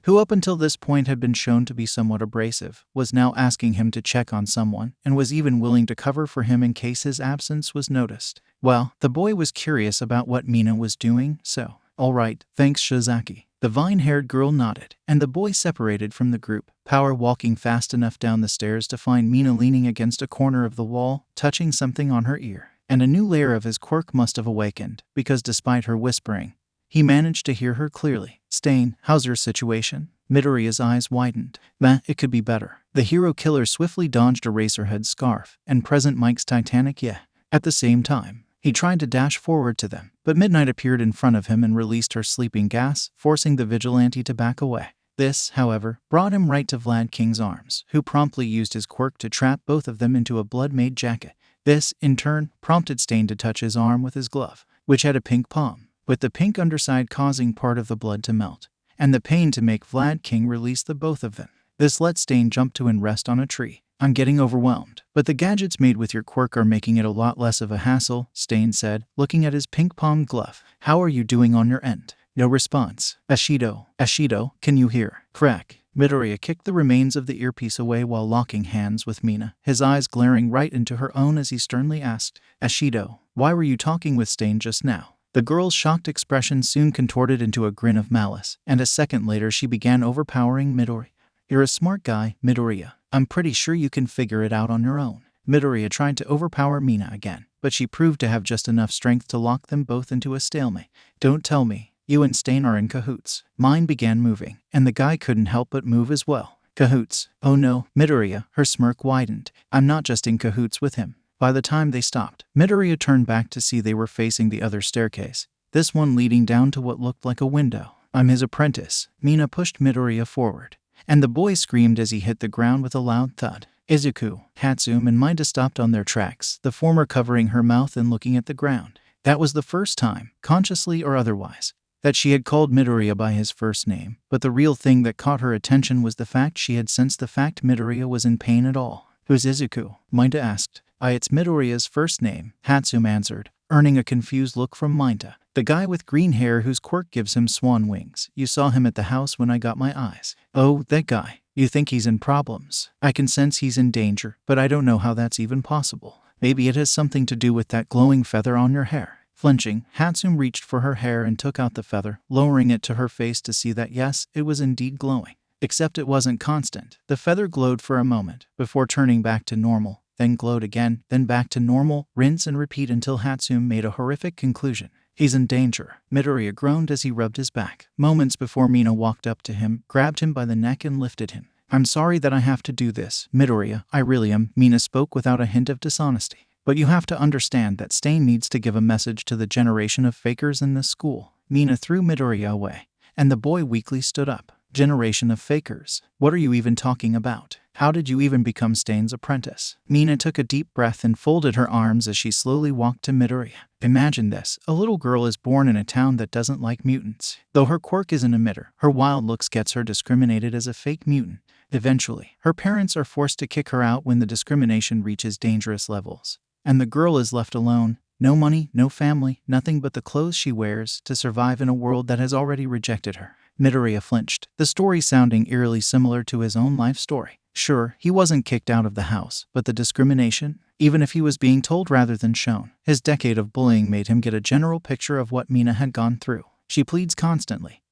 who up until this point had been shown to be somewhat abrasive, was now asking him to check on someone, and was even willing to cover for him in case his absence was noticed. Well, the boy was curious about what Mina was doing, so, all right, thanks Shizaki. The vine-haired girl nodded, and the boy separated from the group, power walking fast enough down the stairs to find Mina leaning against a corner of the wall, touching something on her ear. And a new layer of his quirk must have awakened, because despite her whispering, he managed to hear her clearly. Stain, how's your situation? Midoriya's eyes widened. It could be better. The hero killer swiftly dodged Eraserhead's scarf, and Present Mike's Titanic At the same time, he tried to dash forward to them, but Midnight appeared in front of him and released her sleeping gas, forcing the vigilante to back away. This, however, brought him right to Vlad King's arms, who promptly used his quirk to trap both of them into a blood-made jacket. This, in turn, prompted Stain to touch his arm with his glove, which had a pink palm, with the pink underside causing part of the blood to melt, and the pain to make Vlad King release the both of them. This let Stain jump to and rest on a tree. I'm getting overwhelmed, but the gadgets made with your quirk are making it a lot less of a hassle, Stain said, looking at his pink-palmed glove. How are you doing on your end? No response. Ashido, can you hear? Crack. Midoriya kicked the remains of the earpiece away while locking hands with Mina, his eyes glaring right into her own as he sternly asked, Ashido, why were you talking with Stain just now? The girl's shocked expression soon contorted into a grin of malice, and a second later she began overpowering Midoriya. You're a smart guy, Midoriya. I'm pretty sure you can figure it out on your own. Midoriya tried to overpower Mina again, but she proved to have just enough strength to lock them both into a stalemate. Don't tell me, you and Stain are in cahoots. Mine began moving, and the guy couldn't help but move as well. Cahoots? Oh no, Midoriya, her smirk widened. I'm not just in cahoots with him. By the time they stopped, Midoriya turned back to see they were facing the other staircase, this one leading down to what looked like a window. I'm his apprentice. Mina pushed Midoriya forward, and the boy screamed as he hit the ground with a loud thud. Izuku, Hatsume, and Mida stopped on their tracks, the former covering her mouth and looking at the ground. That was the first time, consciously or otherwise, that she had called Midoriya by his first name, but the real thing that caught her attention was the fact she had sensed the fact Midoriya was in pain at all. Who's Izuku? Mida asked. It's Midoriya's first name, Hatsume answered, earning a confused look from Mida. The guy with green hair whose quirk gives him swan wings. You saw him at the house when I got my eyes. Oh, that guy. You think he's in problems? I can sense he's in danger, but I don't know how that's even possible. Maybe it has something to do with that glowing feather on your hair. Flinching, Hatsume reached for her hair and took out the feather, lowering it to her face to see that yes, it was indeed glowing. Except it wasn't constant. The feather glowed for a moment, before turning back to normal, then glowed again, then back to normal, rinse and repeat until Hatsume made a horrific conclusion. He's in danger. Midoriya groaned as he rubbed his back. Moments before Mina walked up to him, grabbed him by the neck and lifted him. I'm sorry that I have to do this, Midoriya, I really am. Mina spoke without a hint of dishonesty. But you have to understand that Stain needs to give a message to the generation of fakers in this school. Mina threw Midoriya away, and the boy weakly stood up. Generation of fakers? What are you even talking about? How did you even become Stain's apprentice? Mina took a deep breath and folded her arms as she slowly walked to Midoriya. Imagine this, a little girl is born in a town that doesn't like mutants. Though her quirk is an emitter, her wild looks gets her discriminated as a fake mutant. Eventually, her parents are forced to kick her out when the discrimination reaches dangerous levels. And the girl is left alone, no money, no family, nothing but the clothes she wears to survive in a world that has already rejected her. Midoriya flinched, the story sounding eerily similar to his own life story. Sure, he wasn't kicked out of the house, but the discrimination? Even if he was being told rather than shown, his decade of bullying made him get a general picture of what Mina had gone through. She pleads constantly,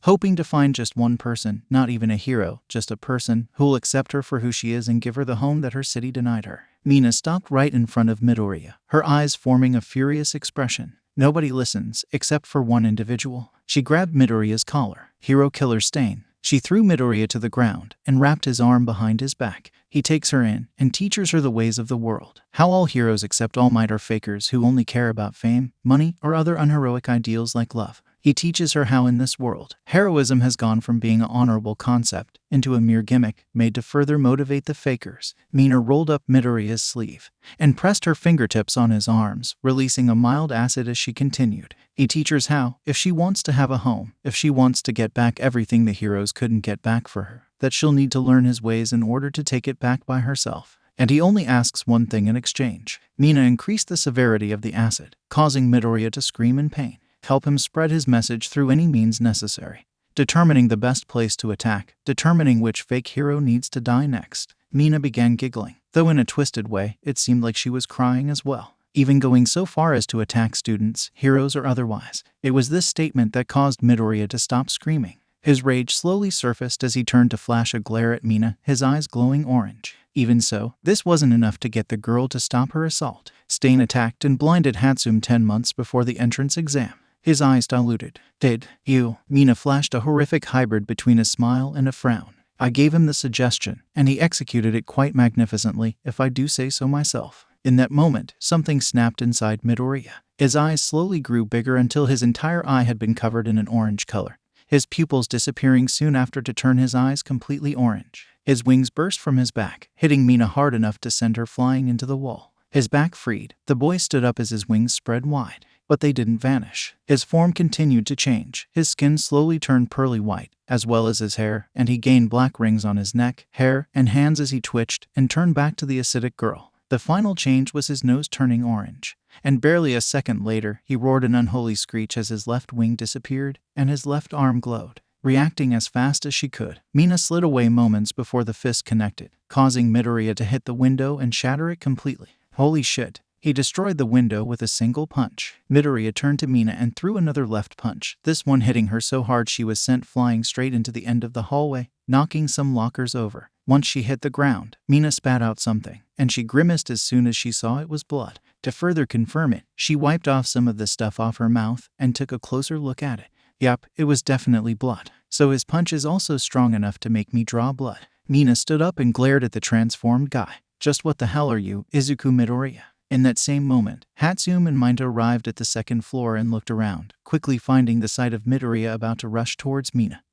hoping to find just one person, not even a hero, just a person who'll accept her for who she is and give her the home that her city denied her. Mina stopped right in front of Midoriya, her eyes forming a furious expression. Nobody listens, except for one individual. She grabbed Midoriya's collar. Hero killer Stain. She threw Midoriya to the ground and wrapped his arm behind his back. He takes her in and teaches her the ways of the world. How all heroes except All Might are fakers who only care about fame, money, or other unheroic ideals like love. He teaches her how in this world, heroism has gone from being an honorable concept into a mere gimmick made to further motivate the fakers. Mina rolled up Midoriya's sleeve and pressed her fingertips on his arms, releasing a mild acid as she continued. He teaches how, if she wants to have a home, if she wants to get back everything the heroes couldn't get back for her, that she'll need to learn his ways in order to take it back by herself. And he only asks one thing in exchange. Mina increased the severity of the acid, causing Midoriya to scream in pain. Help him spread his message through any means necessary. Determining the best place to attack, determining which fake hero needs to die next. Mina began giggling, though in a twisted way, it seemed like she was crying as well. Even going so far as to attack students, heroes or otherwise. It was this statement that caused Midoriya to stop screaming. His rage slowly surfaced as he turned to flash a glare at Mina, his eyes glowing orange. Even so, this wasn't enough to get the girl to stop her assault. Stain attacked and blinded Hatsume 10 months before the entrance exam. His eyes diluted. Did you? Mina flashed a horrific hybrid between a smile and a frown. I gave him the suggestion, and he executed it quite magnificently, if I do say so myself. In that moment, something snapped inside Midoriya. His eyes slowly grew bigger until his entire eye had been covered in an orange color, his pupils disappearing soon after to turn his eyes completely orange. His wings burst from his back, hitting Mina hard enough to send her flying into the wall. His back freed, the boy stood up as his wings spread wide. But they didn't vanish. His form continued to change. His skin slowly turned pearly white, as well as his hair, and he gained black rings on his neck, hair, and hands as he twitched and turned back to the acidic girl. The final change was his nose turning orange, and barely a second later, he roared an unholy screech as his left wing disappeared and his left arm glowed. Reacting as fast as she could, Mina slid away moments before the fist connected, causing Midoriya to hit the window and shatter it completely. Holy shit. He destroyed the window with a single punch. Midoriya turned to Mina and threw another left punch, this one hitting her so hard she was sent flying straight into the end of the hallway, knocking some lockers over. Once she hit the ground, Mina spat out something, and she grimaced as soon as she saw it was blood. To further confirm it, she wiped off some of the stuff off her mouth and took a closer look at it. Yup, it was definitely blood. So his punch is also strong enough to make me draw blood. Mina stood up and glared at the transformed guy. Just what the hell are you, Izuku Midoriya? In that same moment, Hatsume and Mina arrived at the second floor and looked around, quickly finding the sight of Midoriya about to rush towards Mina,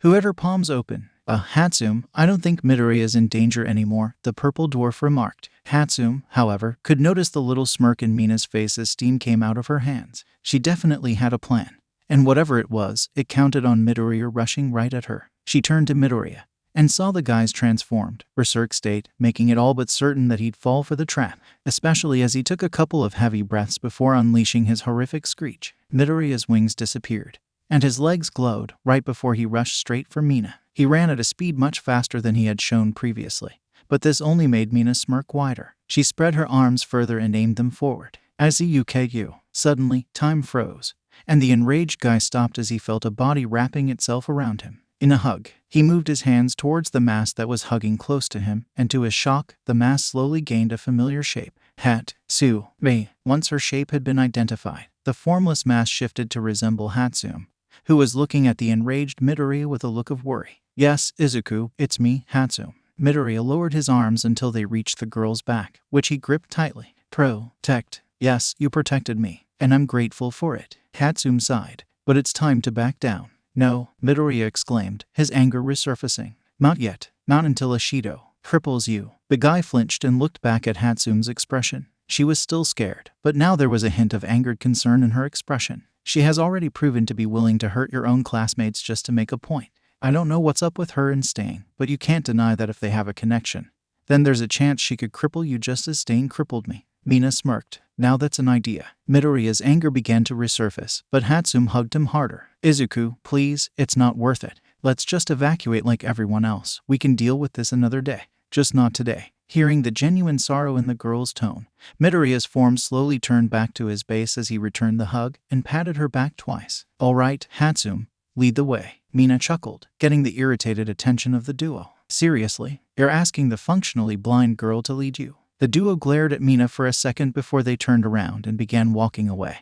who had her palms open. Hatsume, I don't think Midoriya is in danger anymore, the purple dwarf remarked. Hatsume, however, could notice the little smirk in Mina's face as steam came out of her hands. She definitely had a plan, and whatever it was, it counted on Midoriya rushing right at her. She turned to Midoriya and saw the guy's transformed, berserk state, making it all but certain that he'd fall for the trap, especially as he took a couple of heavy breaths before unleashing his horrific screech. Midoriya's wings disappeared, and his legs glowed right before he rushed straight for Mina. He ran at a speed much faster than he had shown previously, but this only made Mina smirk wider. She spread her arms further and aimed them forward. As he UKU, suddenly, time froze, and the enraged guy stopped as he felt a body wrapping itself around him. In a hug, he moved his hands towards the mass that was hugging close to him, and to his shock, the mass slowly gained a familiar shape. Hatsume. Once her shape had been identified, the formless mass shifted to resemble Hatsume, who was looking at the enraged Midoriya with a look of worry. Yes, Izuku, it's me, Hatsume. Midoriya lowered his arms until they reached the girl's back, which he gripped tightly. Protect. Yes, you protected me, and I'm grateful for it. Hatsume sighed. But it's time to back down. No, Midoriya exclaimed, his anger resurfacing. Not yet. Not until Ashido cripples you. The guy flinched and looked back at Hatsume's expression. She was still scared, but now there was a hint of angered concern in her expression. She has already proven to be willing to hurt your own classmates just to make a point. I don't know what's up with her and Stain, but you can't deny that if they have a connection, then there's a chance she could cripple you just as Stain crippled me. Mina smirked. Now that's an idea. Midoriya's anger began to resurface, but Hatsume hugged him harder. Izuku, please, it's not worth it. Let's just evacuate like everyone else. We can deal with this another day. Just not today. Hearing the genuine sorrow in the girl's tone, Midoriya's form slowly turned back to his base as he returned the hug and patted her back twice. All right, Hatsume, lead the way. Mina chuckled, getting the irritated attention of the duo. Seriously? You're asking the functionally blind girl to lead you? The duo glared at Mina for a second before they turned around and began walking away,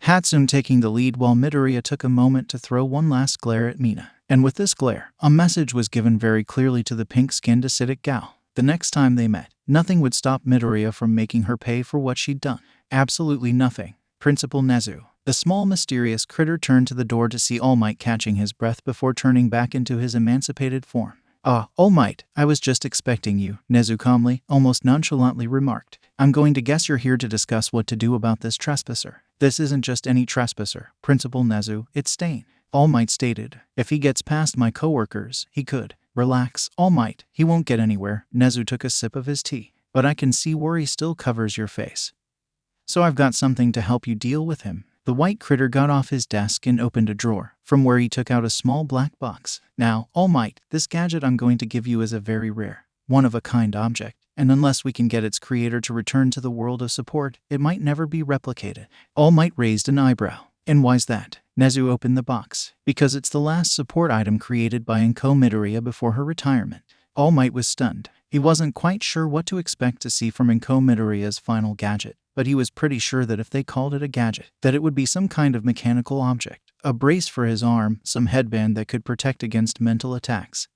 Hatsume taking the lead while Midoriya took a moment to throw one last glare at Mina. And with this glare, a message was given very clearly to the pink-skinned acidic gal. The next time they met, nothing would stop Midoriya from making her pay for what she'd done. Absolutely nothing. Principal Nezu. The small mysterious critter turned to the door to see All Might catching his breath before turning back into his emancipated form. "Ah, All Might, I was just expecting you," Nezu calmly, almost nonchalantly remarked. "I'm going to guess you're here to discuss what to do about this trespasser." "This isn't just any trespasser, Principal Nezu, it's Stain," All Might stated. "If he gets past my coworkers, he could." "Relax, All Might, he won't get anywhere." Nezu took a sip of his tea. "But I can see worry still covers your face. So I've got something to help you deal with him." The white critter got off his desk and opened a drawer, from where he took out a small black box. "Now, All Might, this gadget I'm going to give you is a very rare, one-of-a-kind object, and unless we can get its creator to return to the world of support, it might never be replicated." All Might raised an eyebrow. "And why's that?" Nezu opened the box. "Because it's the last support item created by Midoriya before her retirement." All Might was stunned. He wasn't quite sure what to expect to see from Midoriya's final gadget, but he was pretty sure that if they called it a gadget, that it would be some kind of mechanical object. A brace for his arm, some headband that could protect against mental attacks.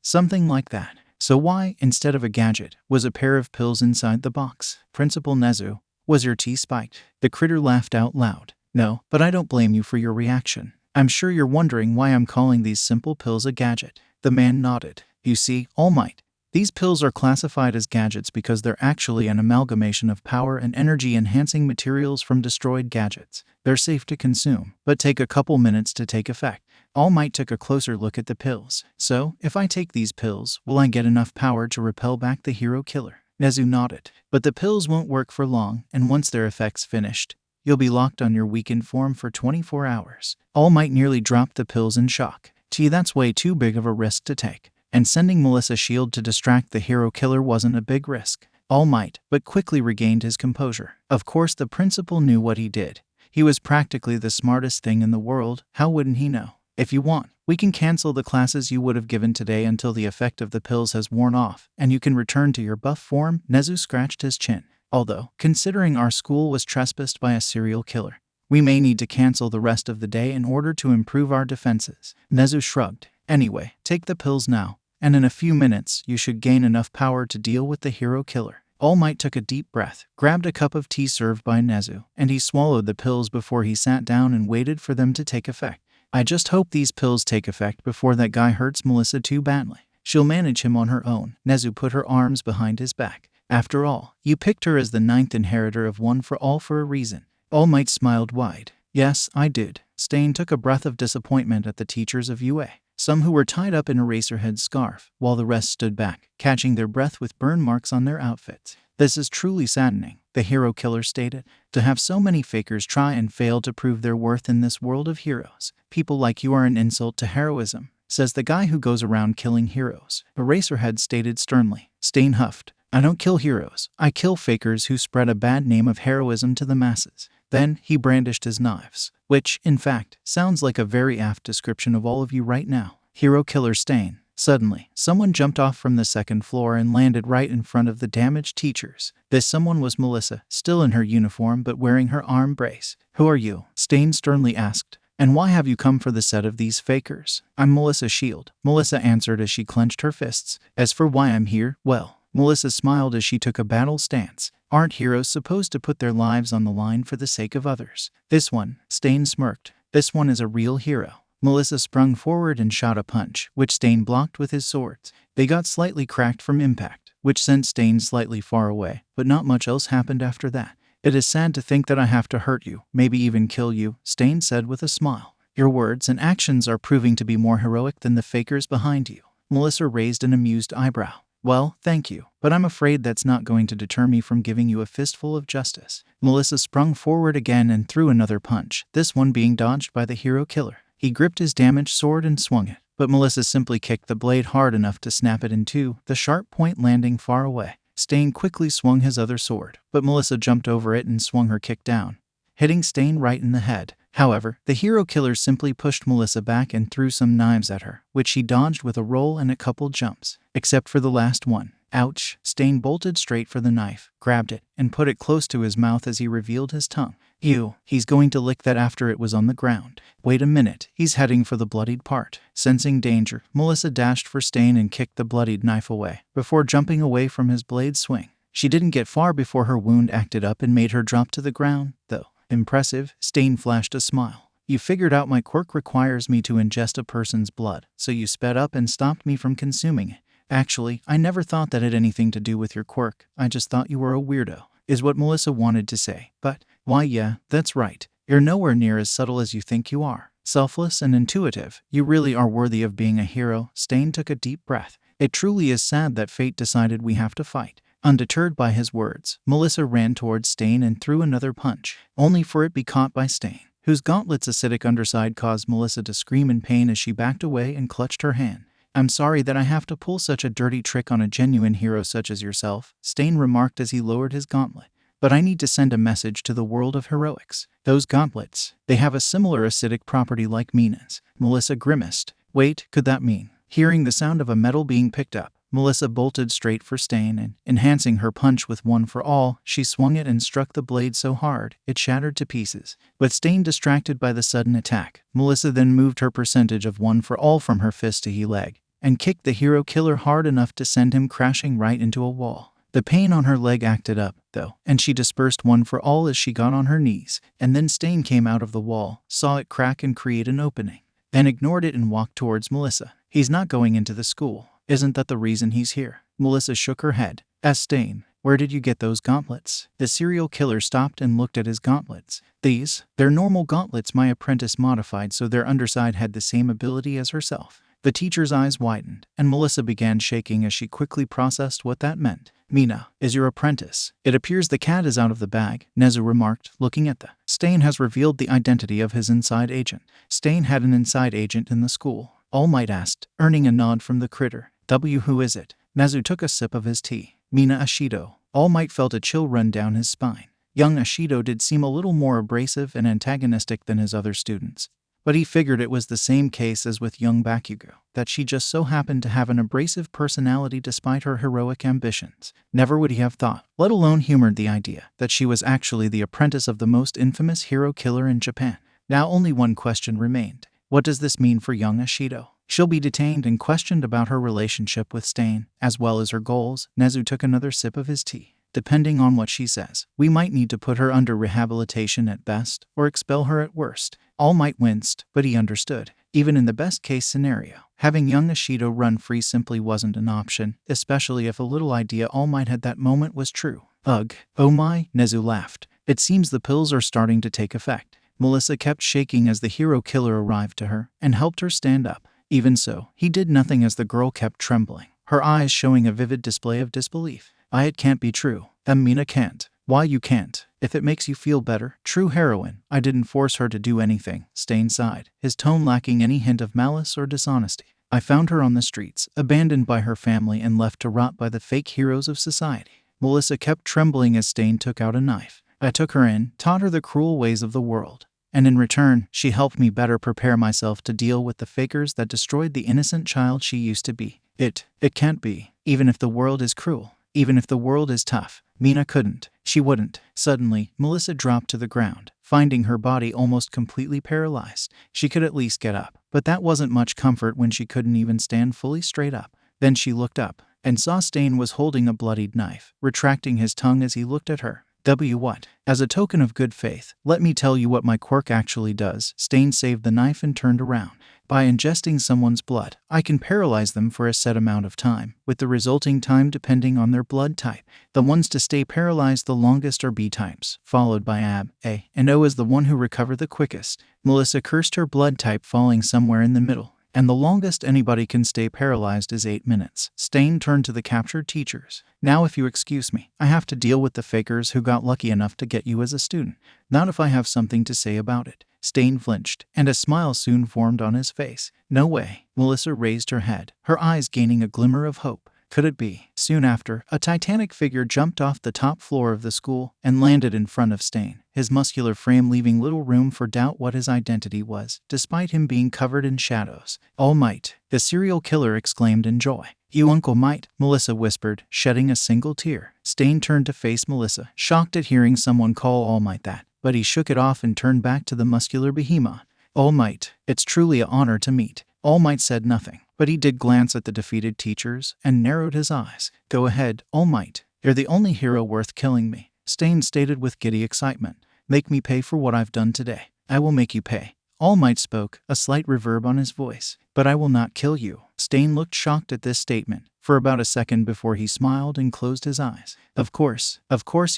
Something like that. So why, instead of a gadget, was a pair of pills inside the box? "Principal Nezu, was your tea spiked?" The critter laughed out loud. "No, but I don't blame you for your reaction. I'm sure you're wondering why I'm calling these simple pills a gadget." The man nodded. "You see, All Might, these pills are classified as gadgets because they're actually an amalgamation of power and energy-enhancing materials from destroyed gadgets. They're safe to consume, but take a couple minutes to take effect." All Might took a closer look at the pills. "So, if I take these pills, will I get enough power to repel back the hero killer?" Nezu nodded. "But the pills won't work for long, and once their effect's finished, you'll be locked on your weakened form for 24 hours. All Might nearly dropped the pills in shock. "Gee, that's way too big of a risk to take." And sending Melissa's shield to distract the hero killer wasn't a big risk. All Might, but quickly regained his composure. Of course the principal knew what he did. He was practically the smartest thing in the world. How wouldn't he know? "If you want, we can cancel the classes you would have given today until the effect of the pills has worn off, and you can return to your buff form." Nezu scratched his chin. "Although, considering our school was trespassed by a serial killer, we may need to cancel the rest of the day in order to improve our defenses." Nezu shrugged. "Anyway, take the pills now, and in a few minutes you should gain enough power to deal with the hero killer." All Might took a deep breath, grabbed a cup of tea served by Nezu, and he swallowed the pills before he sat down and waited for them to take effect. "I just hope these pills take effect before that guy hurts Melissa too badly. She'll manage him on her own." Nezu put her arms behind his back. "After all, you picked her as the 9th inheritor of One for All for a reason." All Might smiled wide. "Yes, I did." Stain took a breath of disappointment at the teachers of UA. Some who were tied up in Eraserhead's scarf, while the rest stood back, catching their breath with burn marks on their outfits. "This is truly saddening," the hero killer stated. "To have so many fakers try and fail to prove their worth in this world of heroes. People like you are an insult to heroism," says the guy who goes around killing heroes. Eraserhead stated sternly. Stain huffed. "I don't kill heroes. I kill fakers who spread a bad name of heroism to the masses." Then he brandished his knives, which, in fact, sounds like a very apt description of all of you right now. Hero killer Stain. Suddenly, someone jumped off from the second floor and landed right in front of the damaged teachers. This someone was Melissa, still in her uniform but wearing her arm brace. "Who are you?" Stain sternly asked. "And why have you come for the set of these fakers?" "I'm Melissa Shield," Melissa answered as she clenched her fists. "As for why I'm here, well," Melissa smiled as she took a battle stance. "Aren't heroes supposed to put their lives on the line for the sake of others?" "This one," Stain smirked. "This one is a real hero." Melissa sprung forward and shot a punch, which Stain blocked with his swords. They got slightly cracked from impact, which sent Stain slightly far away, but not much else happened after that. "It is sad to think that I have to hurt you, maybe even kill you," Stain said with a smile. "Your words and actions are proving to be more heroic than the fakers behind you." Melissa raised an amused eyebrow. "Well, thank you, but I'm afraid that's not going to deter me from giving you a fistful of justice." Melissa sprung forward again and threw another punch, this one being dodged by the hero killer. He gripped his damaged sword and swung it, but Melissa simply kicked the blade hard enough to snap it in two, the sharp point landing far away. Stain quickly swung his other sword, but Melissa jumped over it and swung her kick down, hitting Stain right in the head. However, the hero killer simply pushed Melissa back and threw some knives at her, which she dodged with a roll and a couple jumps. Except for the last one. Ouch! Stain bolted straight for the knife, grabbed it, and put it close to his mouth as he revealed his tongue. Ew, he's going to lick that after it was on the ground. Wait a minute, he's heading for the bloodied part. Sensing danger, Melissa dashed for Stain and kicked the bloodied knife away, before jumping away from his blade swing. She didn't get far before her wound acted up and made her drop to the ground, though. Impressive, Stain flashed a smile. You figured out my quirk requires me to ingest a person's blood, so you sped up and stopped me from consuming it. Actually, I never thought that had anything to do with your quirk. I just thought you were a weirdo, is what Melissa wanted to say. But, why yeah, that's right. You're nowhere near as subtle as you think you are. Selfless and intuitive, you really are worthy of being a hero. Stain took a deep breath. It truly is sad that fate decided we have to fight. Undeterred by his words, Melissa ran towards Stain and threw another punch, only for it to be caught by Stain, whose gauntlet's acidic underside caused Melissa to scream in pain as she backed away and clutched her hand. I'm sorry that I have to pull such a dirty trick on a genuine hero such as yourself, Stain remarked as he lowered his gauntlet. But I need to send a message to the world of heroics. Those gauntlets, they have a similar acidic property like Mina's. Melissa grimaced. Wait, could that mean? Hearing the sound of a metal being picked up, Melissa bolted straight for Stain and, enhancing her punch with one for all, she swung it and struck the blade so hard, it shattered to pieces. With Stain distracted by the sudden attack, Melissa then moved her percentage of one for all from her fist to he leg, and kicked the hero killer hard enough to send him crashing right into a wall. The pain on her leg acted up, though, and she dispersed one for all as she got on her knees, and then Stain came out of the wall, saw it crack and create an opening, then ignored it and walked towards Melissa. He's not going into the school. Isn't that the reason he's here? Melissa shook her head. Stain, where did you get those gauntlets? The serial killer stopped and looked at his gauntlets. They're normal gauntlets my apprentice modified so their underside had the same ability as herself. The teacher's eyes widened, and Melissa began shaking as she quickly processed what that meant. Mina is your apprentice. It appears the cat is out of the bag, Nezu remarked, looking at the. Stain has revealed the identity of his inside agent. Stain had an inside agent in the school, All Might asked, earning a nod from the critter. Who is it? Nezu took a sip of his tea. Mina Ashido. All Might felt a chill run down his spine. Young Ashido did seem a little more abrasive and antagonistic than his other students, but he figured it was the same case as with young Bakugo, that she just so happened to have an abrasive personality despite her heroic ambitions. Never would he have thought, let alone humored the idea, that she was actually the apprentice of the most infamous hero killer in Japan. Now only one question remained. What does this mean for young Ashido? She'll be detained and questioned about her relationship with Stain, as well as her goals. Nezu took another sip of his tea. Depending on what she says, we might need to put her under rehabilitation at best, or expel her at worst. All Might winced, but he understood. Even in the best-case scenario, having young Ashido run free simply wasn't an option, especially if a little idea All Might had that moment was true. Ugh. Oh my, Nezu laughed. It seems the pills are starting to take effect. Melissa kept shaking as the hero killer arrived to her, and helped her stand up. Even so, he did nothing as the girl kept trembling, her eyes showing a vivid display of disbelief. It can't be true. Mina can't. Why you can't? If it makes you feel better, true heroine. I didn't force her to do anything, Stain sighed, his tone lacking any hint of malice or dishonesty. I found her on the streets, abandoned by her family and left to rot by the fake heroes of society. Melissa kept trembling as Stain took out a knife. I took her in, taught her the cruel ways of the world, and in return, she helped me better prepare myself to deal with the fakers that destroyed the innocent child she used to be. It can't be. Even if the world is cruel, even if the world is tough, Mina couldn't. She wouldn't. Suddenly, Melissa dropped to the ground, finding her body almost completely paralyzed. She could at least get up, but that wasn't much comfort when she couldn't even stand fully straight up. Then she looked up, and saw Stain was holding a bloodied knife, retracting his tongue as he looked at her. What? As a token of good faith, let me tell you what my quirk actually does. Stain saved the knife and turned around. By ingesting someone's blood, I can paralyze them for a set amount of time, with the resulting time depending on their blood type. The ones to stay paralyzed the longest are B types, followed by A, and O is the one who recover the quickest. Melissa cursed her blood type falling somewhere in the middle, and the longest anybody can stay paralyzed is 8 minutes. Stain turned to the captured teachers. Now if you excuse me, I have to deal with the fakers who got lucky enough to get you as a student. Not if I have something to say about it. Stain flinched, and a smile soon formed on his face. No way. Melissa raised her head, her eyes gaining a glimmer of hope. Could it be? Soon after, a titanic figure jumped off the top floor of the school and landed in front of Stain, his muscular frame leaving little room for doubt what his identity was, despite him being covered in shadows. All Might, the serial killer exclaimed in joy. You Uncle Might, Melissa whispered, shedding a single tear. Stain turned to face Melissa, shocked at hearing someone call All Might that, but he shook it off and turned back to the muscular behemoth. All Might, it's truly an honor to meet. All Might said nothing, but he did glance at the defeated teachers and narrowed his eyes. Go ahead, All Might. You're the only hero worth killing me, Stain stated with giddy excitement. Make me pay for what I've done today. I will make you pay. All Might spoke, a slight reverb on his voice. But I will not kill you. Stain looked shocked at this statement for about a second before he smiled and closed his eyes. Of course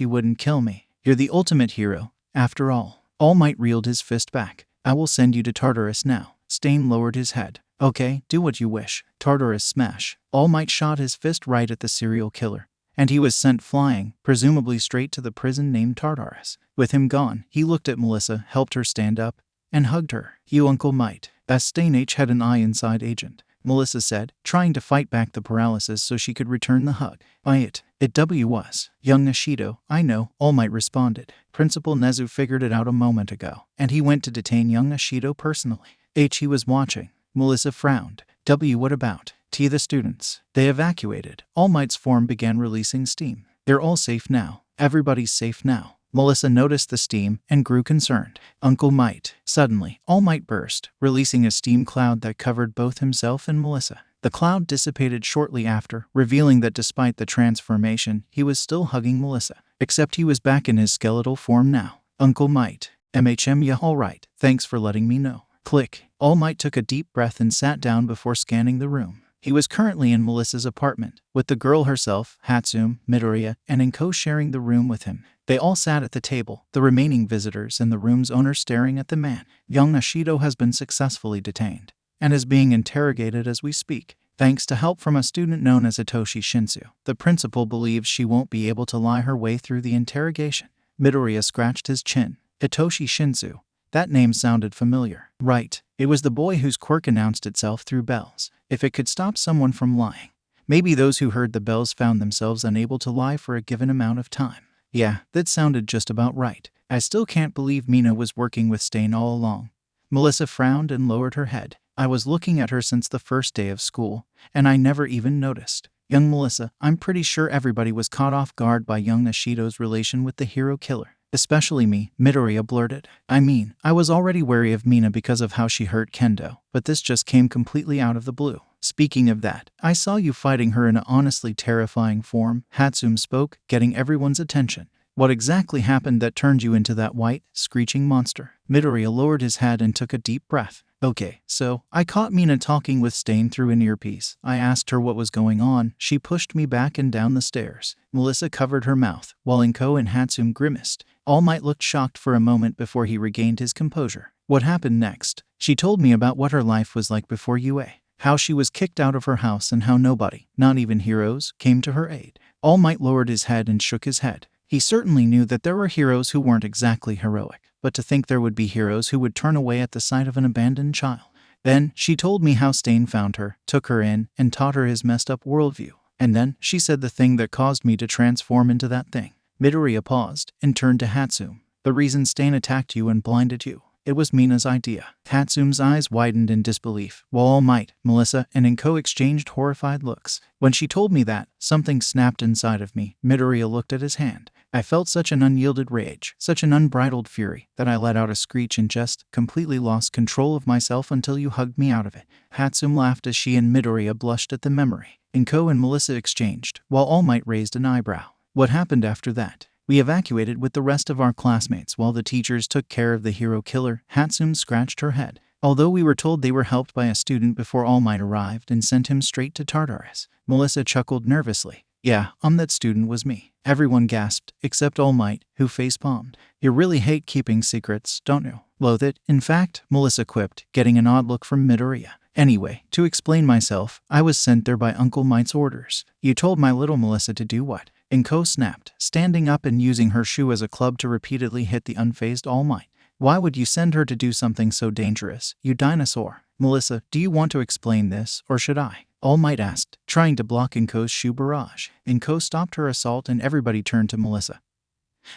you wouldn't kill me. You're the ultimate hero, after all. All Might reeled his fist back. I will send you to Tartarus now. Stain lowered his head. Okay, do what you wish. Tartarus smash. All Might shot his fist right at the serial killer, and he was sent flying, presumably straight to the prison named Tartarus. With him gone, he looked at Melissa, helped her stand up, and hugged her. You Uncle Might. As Stain H had an eye inside agent, Melissa said, trying to fight back the paralysis so she could return the hug. It was. Young Nishido, I know, All Might responded. Principal Nezu figured it out a moment ago, and he went to detain young Nishido personally. He was watching. Melissa frowned. What about? The students. They evacuated. All Might's form began releasing steam. They're all safe now. Everybody's safe now. Melissa noticed the steam and grew concerned. Uncle Might. Suddenly, All Might burst, releasing a steam cloud that covered both himself and Melissa. The cloud dissipated shortly after, revealing that despite the transformation, he was still hugging Melissa. Except he was back in his skeletal form now. Uncle Might. Yeah, alright. Thanks for letting me know. Click. All Might took a deep breath and sat down before scanning the room. He was currently in Melissa's apartment, with the girl herself, Hatsume, Midoriya, and Inko sharing the room with him. They all sat at the table, the remaining visitors and the room's owner staring at the man. Young Nishido has been successfully detained, and is being interrogated as we speak. Thanks to help from a student known as Itoshi Shinsu, the principal believes she won't be able to lie her way through the interrogation. Midoriya scratched his chin. Itoshi Shinsu. That name sounded familiar. Right, it was the boy whose quirk announced itself through bells. If it could stop someone from lying, maybe those who heard the bells found themselves unable to lie for a given amount of time. Yeah, that sounded just about right. I still can't believe Mina was working with Stain all along. Melissa frowned and lowered her head. I was looking at her since the first day of school, and I never even noticed. Young Melissa, I'm pretty sure everybody was caught off guard by young Nishido's relation with the hero killer. Especially me, Midoriya blurted. I mean, I was already wary of Mina because of how she hurt Kendo, but this just came completely out of the blue. Speaking of that, I saw you fighting her in an honestly terrifying form, Hatsume spoke, getting everyone's attention. What exactly happened that turned you into that white, screeching monster? Midoriya lowered his head and took a deep breath. Okay, so, I caught Mina talking with Stain through an earpiece. I asked her what was going on. She pushed me back and down the stairs. Melissa covered her mouth, while Inko and Hatsume grimaced. All Might looked shocked for a moment before he regained his composure. What happened next? She told me about what her life was like before UA. How she was kicked out of her house and how nobody, not even heroes, came to her aid. All Might lowered his head and shook his head. He certainly knew that there were heroes who weren't exactly heroic, but to think there would be heroes who would turn away at the sight of an abandoned child. Then, she told me how Stain found her, took her in, and taught her his messed up worldview. And then, she said the thing that caused me to transform into that thing. Midoriya paused, and turned to Hatsume. The reason Stain attacked you and blinded you. It was Mina's idea. Hatsume's eyes widened in disbelief, while All Might, Melissa, and Inko exchanged horrified looks. When she told me that, something snapped inside of me. Midoriya looked at his hand. I felt such an unyielded rage, such an unbridled fury, that I let out a screech and just completely lost control of myself until you hugged me out of it. Hatsume laughed as she and Midoriya blushed at the memory. Inko and Melissa exchanged, while All Might raised an eyebrow. What happened after that? We evacuated with the rest of our classmates while the teachers took care of the hero killer. Hatsume scratched her head. Although we were told they were helped by a student before All Might arrived and sent him straight to Tartarus. Melissa chuckled nervously. Yeah, that student was me. Everyone gasped, except All Might, who face-palmed. You really hate keeping secrets, don't you? Loathe it. In fact, Melissa quipped, getting an odd look from Midoriya. Anyway, to explain myself, I was sent there by Uncle Might's orders. You told my little Melissa to do what? Inko snapped, standing up and using her shoe as a club to repeatedly hit the unfazed All Might. Why would you send her to do something so dangerous, you dinosaur? Melissa, do you want to explain this, or should I? All Might asked, trying to block Inko's shoe barrage. Inko stopped her assault and everybody turned to Melissa,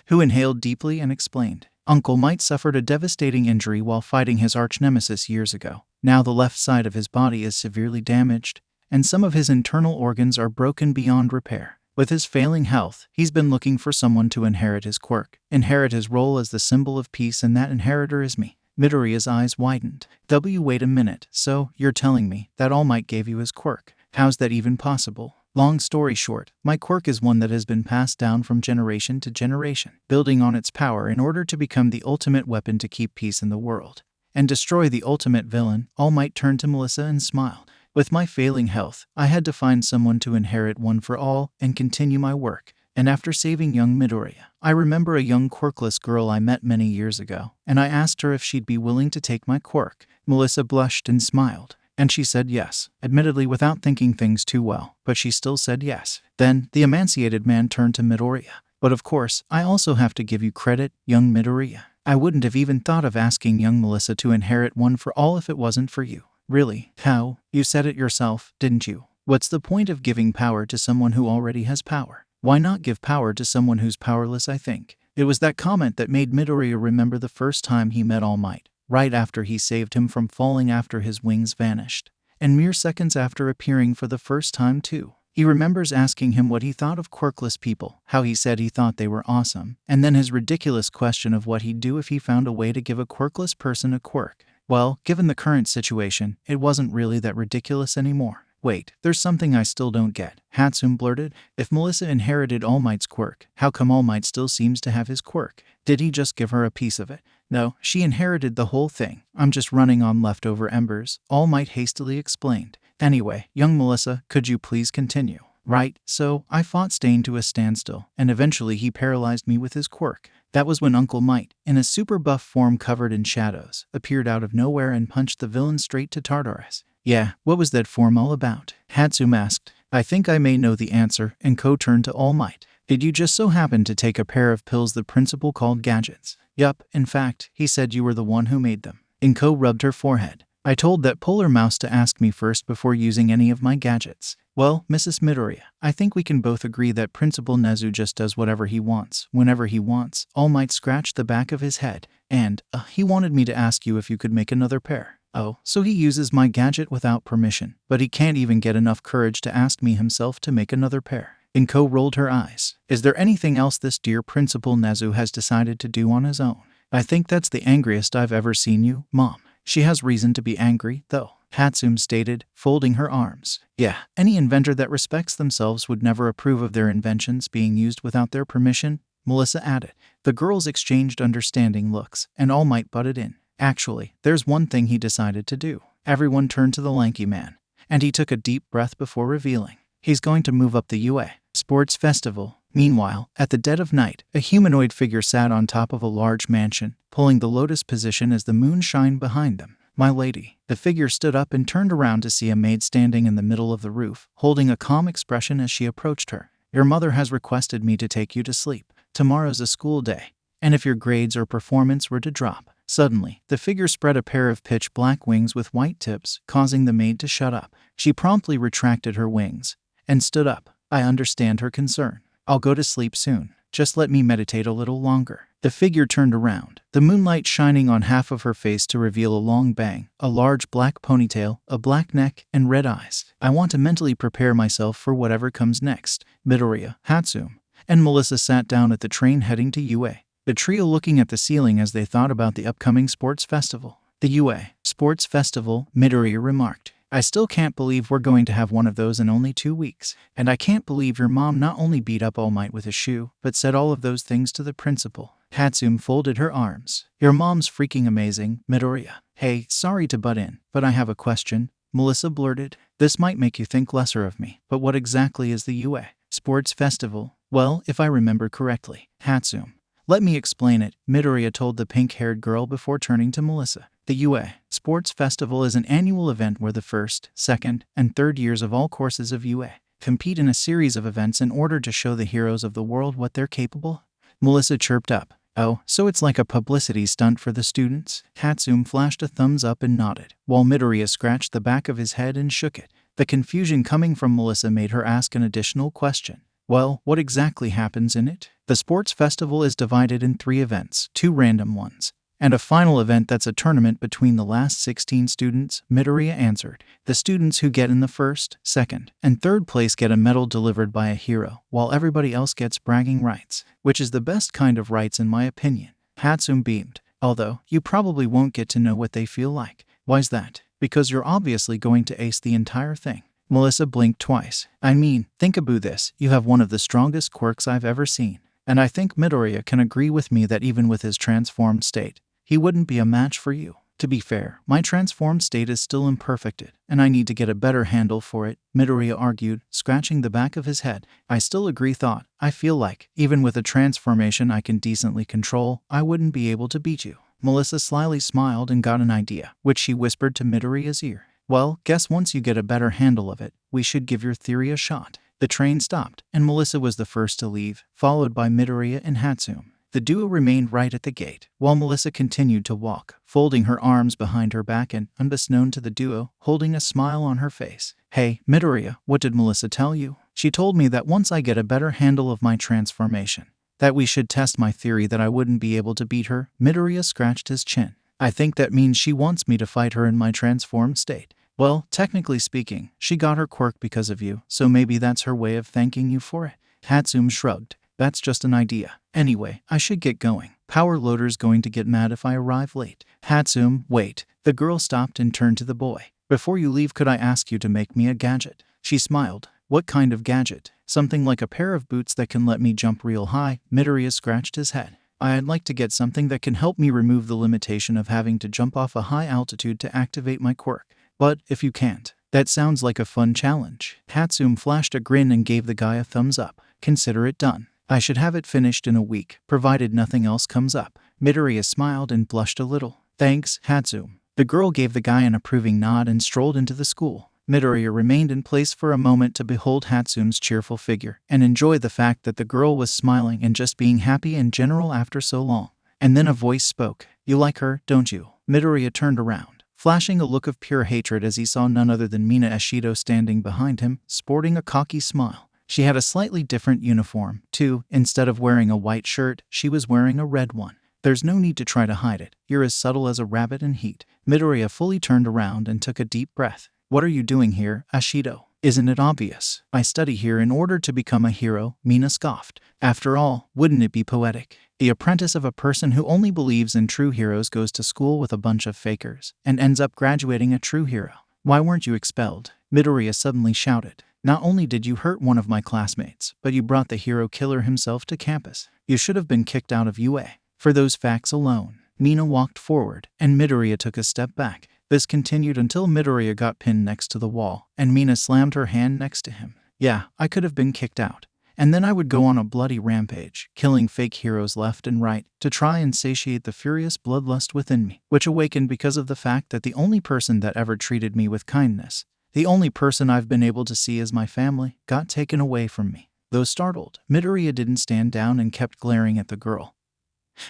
who inhaled deeply and explained. Uncle Might suffered a devastating injury while fighting his arch-nemesis years ago. Now the left side of his body is severely damaged, and some of his internal organs are broken beyond repair. With his failing health, he's been looking for someone to inherit his quirk, inherit his role as the symbol of peace, and that inheritor is me. Midoriya's eyes widened. Wait a minute, so you're telling me that All Might gave you his quirk? How's that even possible? Long story short, my quirk is one that has been passed down from generation to generation, building on its power in order to become the ultimate weapon to keep peace in the world and destroy the ultimate villain. All Might turned to Melissa and smiled. With my failing health, I had to find someone to inherit one for all and continue my work. And after saving young Midoriya, I remember a young quirkless girl I met many years ago, and I asked her if she'd be willing to take my quirk. Melissa blushed and smiled, and she said yes, admittedly without thinking things too well, but she still said yes. Then, the emaciated man turned to Midoriya. But of course, I also have to give you credit, young Midoriya. I wouldn't have even thought of asking young Melissa to inherit one for all if it wasn't for you. Really? How? You said it yourself, didn't you? What's the point of giving power to someone who already has power? Why not give power to someone who's powerless? I think it was that comment that made Midoriya remember the first time he met All Might, right after he saved him from falling after his wings vanished, and mere seconds after appearing for the first time too. He remembers asking him what he thought of quirkless people, how he said he thought they were awesome, and then his ridiculous question of what he'd do if he found a way to give a quirkless person a quirk. Well, given the current situation, it wasn't really that ridiculous anymore. Wait, there's something I still don't get, Hatsume blurted. If Melissa inherited All Might's quirk, how come All Might still seems to have his quirk? Did he just give her a piece of it? No, she inherited the whole thing. I'm just running on leftover embers, All Might hastily explained. Anyway, young Melissa, could you please continue? Right, so I fought Stain to a standstill, and eventually he paralyzed me with his quirk. That was when Uncle Might, in a super buff form covered in shadows, appeared out of nowhere and punched the villain straight to Tartarus. Yeah, what was that form all about? Hatsume asked. I think I may know the answer, and Ko turned to All Might. Did you just so happen to take a pair of pills the principal called gadgets? Yup, in fact, he said you were the one who made them. Inko rubbed her forehead. I told that polar mouse to ask me first before using any of my gadgets. Well, Mrs. Midoriya, I think we can both agree that Principal Nezu just does whatever he wants, whenever he wants. All Might scratched the back of his head. And, he wanted me to ask you if you could make another pair. Oh, so he uses my gadget without permission, but he can't even get enough courage to ask me himself to make another pair. Inko rolled her eyes. Is there anything else this dear Principal Nezu has decided to do on his own? I think that's the angriest I've ever seen you, Mom. She has reason to be angry, though, Hatsume stated, folding her arms. Yeah, any inventor that respects themselves would never approve of their inventions being used without their permission, Melissa added. The girls exchanged understanding looks, and All Might butted in. Actually, there's one thing he decided to do. Everyone turned to the lanky man, and he took a deep breath before revealing. He's going to move up the UA Sports Festival. Meanwhile, at the dead of night, a humanoid figure sat on top of a large mansion, pulling the lotus position as the moon shined behind them. My lady. The figure stood up and turned around to see a maid standing in the middle of the roof, holding a calm expression as she approached her. Your mother has requested me to take you to sleep. Tomorrow's a school day, and if your grades or performance were to drop. Suddenly, the figure spread a pair of pitch black wings with white tips, causing the maid to shut up. She promptly retracted her wings and stood up. I understand her concern. I'll go to sleep soon. Just let me meditate a little longer. The figure turned around, the moonlight shining on half of her face to reveal a long bang, a large black ponytail, a black neck, and red eyes. I want to mentally prepare myself for whatever comes next. Midoriya, Hatsume, and Melissa sat down at the train heading to UA. The trio looking at the ceiling as they thought about the upcoming sports festival. The UA Sports Festival, Midoriya remarked. I still can't believe we're going to have one of those in only 2 weeks. And I can't believe your mom not only beat up All Might with a shoe, but said all of those things to the principal. Hatsume folded her arms. Your mom's freaking amazing, Midoriya. Hey, sorry to butt in, but I have a question, Melissa blurted. This might make you think lesser of me, but what exactly is the UA Sports Festival? Well, if I remember correctly, Hatsume. Let me explain it, Midoriya told the pink-haired girl before turning to Melissa. The UA Sports Festival is an annual event where the first, second, and third years of all courses of UA compete in a series of events in order to show the heroes of the world what they're capable of. Melissa chirped up. Oh, so it's like a publicity stunt for the students? Hatsume flashed a thumbs up and nodded, while Midoriya scratched the back of his head and shook it. The confusion coming from Melissa made her ask an additional question. Well, what exactly happens in it? The sports festival is divided in 3 events, 2 random ones, And a final event that's a tournament between the last 16 students, Midoriya answered. The students who get in the first, second, and third place get a medal delivered by a hero, while everybody else gets bragging rights, which is the best kind of rights in my opinion. Hatsume beamed. Although, you probably won't get to know what they feel like. Why's that? Because you're obviously going to ace the entire thing. Melissa blinked twice. I mean, think about this, you have one of the strongest quirks I've ever seen. And I think Midoriya can agree with me that even with his transformed state, he wouldn't be a match for you. To be fair, my transformed state is still imperfected, and I need to get a better handle for it, Midoriya argued, scratching the back of his head. I still agree thought. I feel like, even with a transformation I can decently control, I wouldn't be able to beat you. Melissa slyly smiled and got an idea, which she whispered to Midoriya's ear. Well, guess once you get a better handle of it, we should give your theory a shot. The train stopped, and Melissa was the first to leave, followed by Midoriya and Hatsume. The duo remained right at the gate, while Melissa continued to walk, folding her arms behind her back and, unbeknown to the duo, holding a smile on her face. Hey, Midoriya, what did Melissa tell you? She told me that once I get a better handle of my transformation, that we should test my theory that I wouldn't be able to beat her. Midoriya scratched his chin. I think that means she wants me to fight her in my transformed state. Well, technically speaking, she got her quirk because of you, so maybe that's her way of thanking you for it. Hatsume shrugged. That's just an idea. Anyway, I should get going. Power Loader's going to get mad if I arrive late. Hatsume, wait. The girl stopped and turned to the boy. Before you leave, could I ask you to make me a gadget? She smiled. What kind of gadget? Something like a pair of boots that can let me jump real high. Midoriya scratched his head. I'd like to get something that can help me remove the limitation of having to jump off a high altitude to activate my quirk. But if you can't, that sounds like a fun challenge. Hatsume flashed a grin and gave the guy a thumbs up. Consider it done. I should have it finished in a week, provided nothing else comes up. Midoriya smiled and blushed a little. Thanks, Hatsume. The girl gave the guy an approving nod and strolled into the school. Midoriya remained in place for a moment to behold Hatsume's cheerful figure and enjoy the fact that the girl was smiling and just being happy in general after so long. And then a voice spoke. You like her, don't you? Midoriya turned around, flashing a look of pure hatred as he saw none other than Mina Ashido standing behind him, sporting a cocky smile. She had a slightly different uniform, too. Instead of wearing a white shirt, she was wearing a red one. There's no need to try to hide it. You're as subtle as a rabbit in heat. Midoriya fully turned around and took a deep breath. What are you doing here, Ashido? Isn't it obvious? I study here in order to become a hero, Mina scoffed. After all, wouldn't it be poetic? The apprentice of a person who only believes in true heroes goes to school with a bunch of fakers and ends up graduating a true hero. Why weren't you expelled? Midoriya suddenly shouted. Not only did you hurt one of my classmates, but you brought the hero killer himself to campus. You should have been kicked out of UA. For those facts alone. Mina walked forward, and Midoriya took a step back. This continued until Midoriya got pinned next to the wall, and Mina slammed her hand next to him. Yeah, I could have been kicked out. And then I would go on a bloody rampage, killing fake heroes left and right, to try and satiate the furious bloodlust within me, which awakened because of the fact that the only person that ever treated me with kindness, the only person I've been able to see as my family, got taken away from me. Though startled, Midoriya didn't stand down and kept glaring at the girl,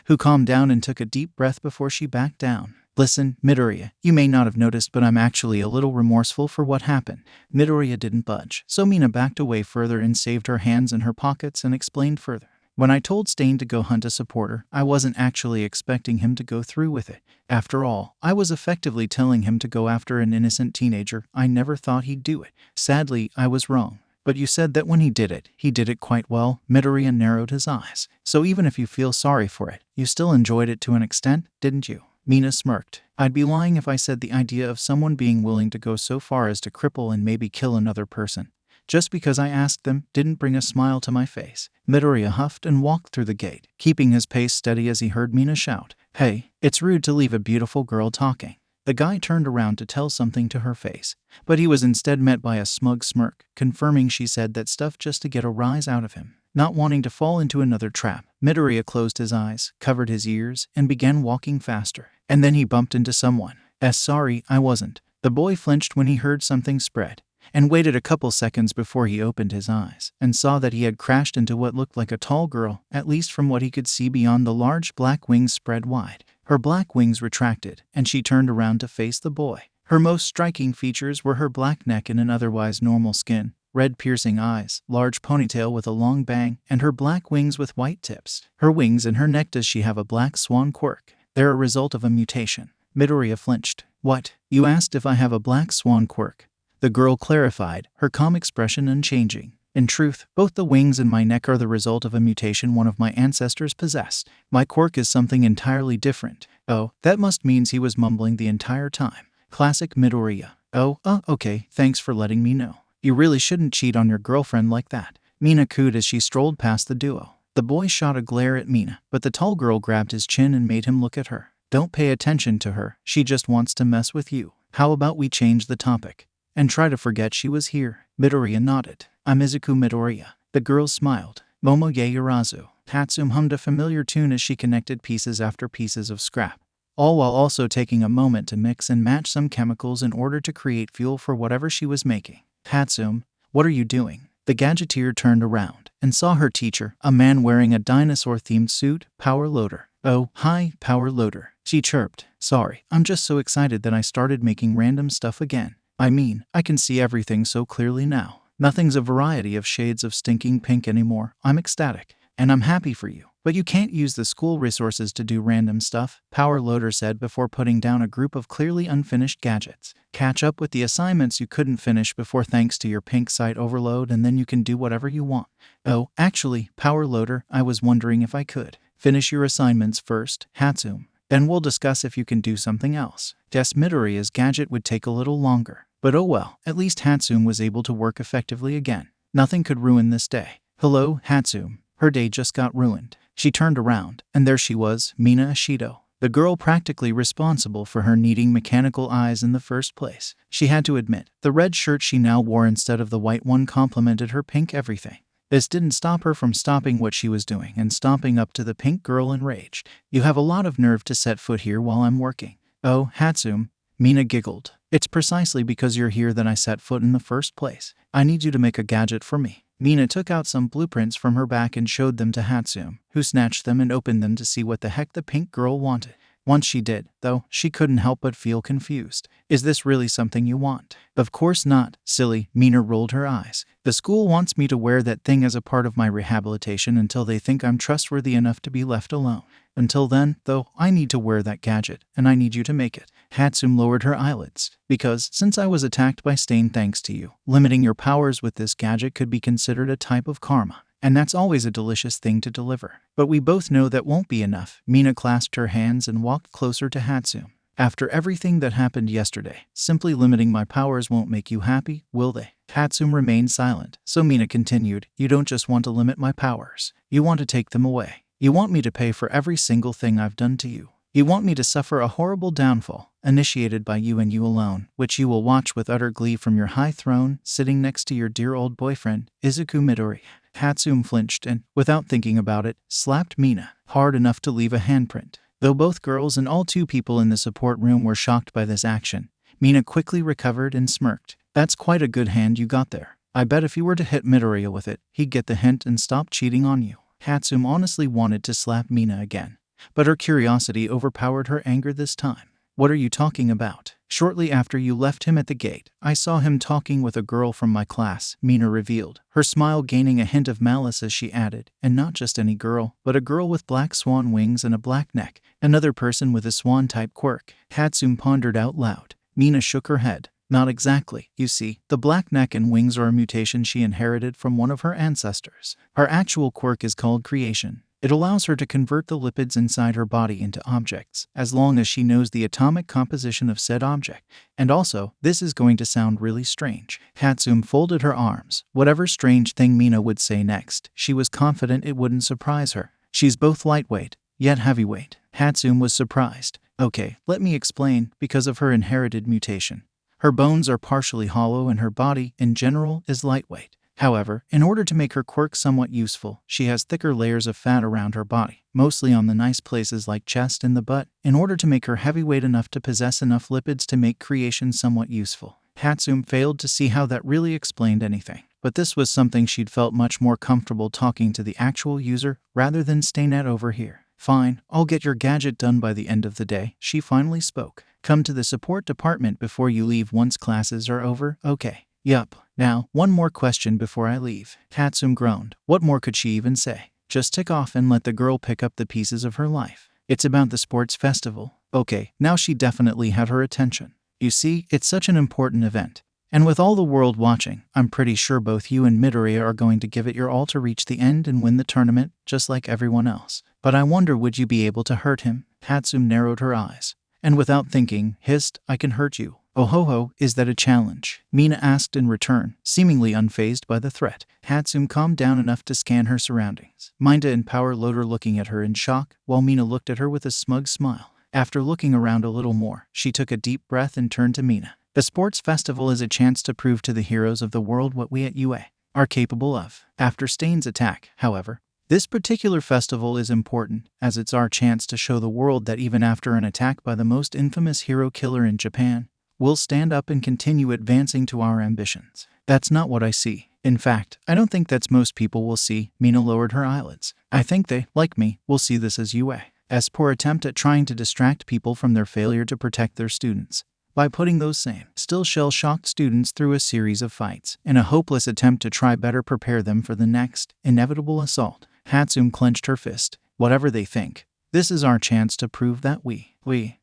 who calmed down and took a deep breath before she backed down. Listen, Midoriya, you may not have noticed, but I'm actually a little remorseful for what happened. Midoriya didn't budge, so Mina backed away further and saved her hands in her pockets and explained further. When I told Stain to go hunt a supporter, I wasn't actually expecting him to go through with it. After all, I was effectively telling him to go after an innocent teenager. I never thought he'd do it. Sadly, I was wrong. But you said that when he did it quite well. Midoriya narrowed his eyes. So even if you feel sorry for it, you still enjoyed it to an extent, didn't you? Mina smirked. I'd be lying if I said the idea of someone being willing to go so far as to cripple and maybe kill another person, just because I asked them, didn't bring a smile to my face. Midoriya huffed and walked through the gate, keeping his pace steady as he heard Mina shout, Hey, it's rude to leave a beautiful girl talking. The guy turned around to tell something to her face, but he was instead met by a smug smirk, confirming she said that stuff just to get a rise out of him. Not wanting to fall into another trap, Midoriya closed his eyes, covered his ears, and began walking faster. And then he bumped into someone. Sorry, I wasn't. The boy flinched when he heard something spread, and waited a couple seconds before he opened his eyes, and saw that he had crashed into what looked like a tall girl, at least from what he could see beyond the large black wings spread wide. Her black wings retracted, and she turned around to face the boy. Her most striking features were her black neck and an otherwise normal skin, red piercing eyes, large ponytail with a long bang, and her black wings with white tips. Her wings and her neck. Does she have a black swan quirk? They're a result of a mutation. Midoriya flinched. What? You asked if I have a black swan quirk. The girl clarified, her calm expression unchanging. In truth, both the wings and my neck are the result of a mutation one of my ancestors possessed. My quirk is something entirely different. Oh, that must means he was mumbling the entire time. Classic Midoriya. Oh, okay, thanks for letting me know. You really shouldn't cheat on your girlfriend like that. Mina cooed as she strolled past the duo. The boy shot a glare at Mina, but the tall girl grabbed his chin and made him look at her. Don't pay attention to her, she just wants to mess with you. How about we change the topic and try to forget she was here? Midoriya nodded. I'm Izuku Midoriya. The girls smiled. Momo ye Yarazu. Hatsume hummed a familiar tune as she connected pieces after pieces of scrap, all while also taking a moment to mix and match some chemicals in order to create fuel for whatever she was making. Hatsume, what are you doing? The gadgeteer turned around and saw her teacher, a man wearing a dinosaur-themed suit, Power Loader. Oh, hi, Power Loader, she chirped. Sorry, I'm just so excited that I started making random stuff again. I mean, I can see everything so clearly now. Nothing's a variety of shades of stinking pink anymore. I'm ecstatic, and I'm happy for you. But you can't use the school resources to do random stuff, Power Loader said before putting down a group of clearly unfinished gadgets. Catch up with the assignments you couldn't finish before thanks to your pink site overload, and then you can do whatever you want. Oh, actually, Power Loader, I was wondering if I could finish your assignments first, Hatsume. Then we'll discuss if you can do something else. Guess Midoriya's gadget would take a little longer. But oh well, at least Hatsume was able to work effectively again. Nothing could ruin this day. Hello, Hatsume. Her day just got ruined. She turned around, and there she was, Mina Ashido, the girl practically responsible for her needing mechanical eyes in the first place. She had to admit, the red shirt she now wore instead of the white one complemented her pink everything. This didn't stop her from stopping what she was doing and stomping up to the pink girl enraged. You have a lot of nerve to set foot here while I'm working. Oh, Hatsume, Mina giggled. It's precisely because you're here that I set foot in the first place. I need you to make a gadget for me. Mina took out some blueprints from her back and showed them to Hatsume, who snatched them and opened them to see what the heck the pink girl wanted. Once she did, though, she couldn't help but feel confused. Is this really something you want? Of course not, silly, Mina rolled her eyes. The school wants me to wear that thing as a part of my rehabilitation until they think I'm trustworthy enough to be left alone. Until then, though, I need to wear that gadget, and I need you to make it. Hatsume lowered her eyelids. Because, since I was attacked by Stain thanks to you, limiting your powers with this gadget could be considered a type of karma. And that's always a delicious thing to deliver. But we both know that won't be enough. Mina clasped her hands and walked closer to Hatsume. After everything that happened yesterday, simply limiting my powers won't make you happy, will they? Hatsume remained silent, so Mina continued, you don't just want to limit my powers. You want to take them away. You want me to pay for every single thing I've done to you. You want me to suffer a horrible downfall, initiated by you and you alone, which you will watch with utter glee from your high throne, sitting next to your dear old boyfriend, Izuku Midoriya. Hatsume flinched and, without thinking about it, slapped Mina, hard enough to leave a handprint. Though both girls and all two people in the support room were shocked by this action, Mina quickly recovered and smirked. That's quite a good hand you got there. I bet if you were to hit Midoriya with it, he'd get the hint and stop cheating on you. Hatsume honestly wanted to slap Mina again, but her curiosity overpowered her anger this time. What are you talking about? Shortly after you left him at the gate, I saw him talking with a girl from my class, Mina revealed, her smile gaining a hint of malice as she added, and not just any girl, but a girl with black swan wings and a black neck, another person with a swan-type quirk. Hatsume pondered out loud. Mina shook her head. Not exactly. You see, the black neck and wings are a mutation she inherited from one of her ancestors. Her actual quirk is called creation. It allows her to convert the lipids inside her body into objects, as long as she knows the atomic composition of said object. And also, this is going to sound really strange. Hatsume folded her arms. Whatever strange thing Mina would say next, she was confident it wouldn't surprise her. She's both lightweight, yet heavyweight. Hatsume was surprised. Okay, let me explain, because of her inherited mutation. Her bones are partially hollow and her body, in general, is lightweight. However, in order to make her quirk somewhat useful, she has thicker layers of fat around her body, mostly on the nice places like chest and the butt, in order to make her heavyweight enough to possess enough lipids to make creation somewhat useful. Hatsume failed to see how that really explained anything, but this was something she'd felt much more comfortable talking to the actual user rather than Stainet over here. Fine, I'll get your gadget done by the end of the day, she finally spoke. Come to the support department before you leave once classes are over, okay? Yup. Now, one more question before I leave. Hatsume groaned. What more could she even say? Just tick off and let the girl pick up the pieces of her life. It's about the sports festival. Okay, now she definitely had her attention. You see, it's such an important event. And with all the world watching, I'm pretty sure both you and Midoriya are going to give it your all to reach the end and win the tournament, just like everyone else. But I wonder, would you be able to hurt him? Hatsume narrowed her eyes, and without thinking, hissed, I can hurt you. Oh ho ho, is that a challenge? Mina asked in return, seemingly unfazed by the threat. Hatsume calmed down enough to scan her surroundings, Mina and Power Loader looking at her in shock, while Mina looked at her with a smug smile. After looking around a little more, she took a deep breath and turned to Mina. The sports festival is a chance to prove to the heroes of the world what we at UA are capable of. After Stain's attack, however, this particular festival is important, as it's our chance to show the world that even after an attack by the most infamous hero killer in Japan, we'll stand up and continue advancing to our ambitions. That's not what I see. In fact, I don't think that's most people will see. Mina lowered her eyelids. I think they, like me, will see this as UA's poor attempt at trying to distract people from their failure to protect their students, by putting those same, still shell-shocked students through a series of fights, in a hopeless attempt to try better prepare them for the next, inevitable assault. Hatsume clenched her fist. Whatever they think, this is our chance to prove that we.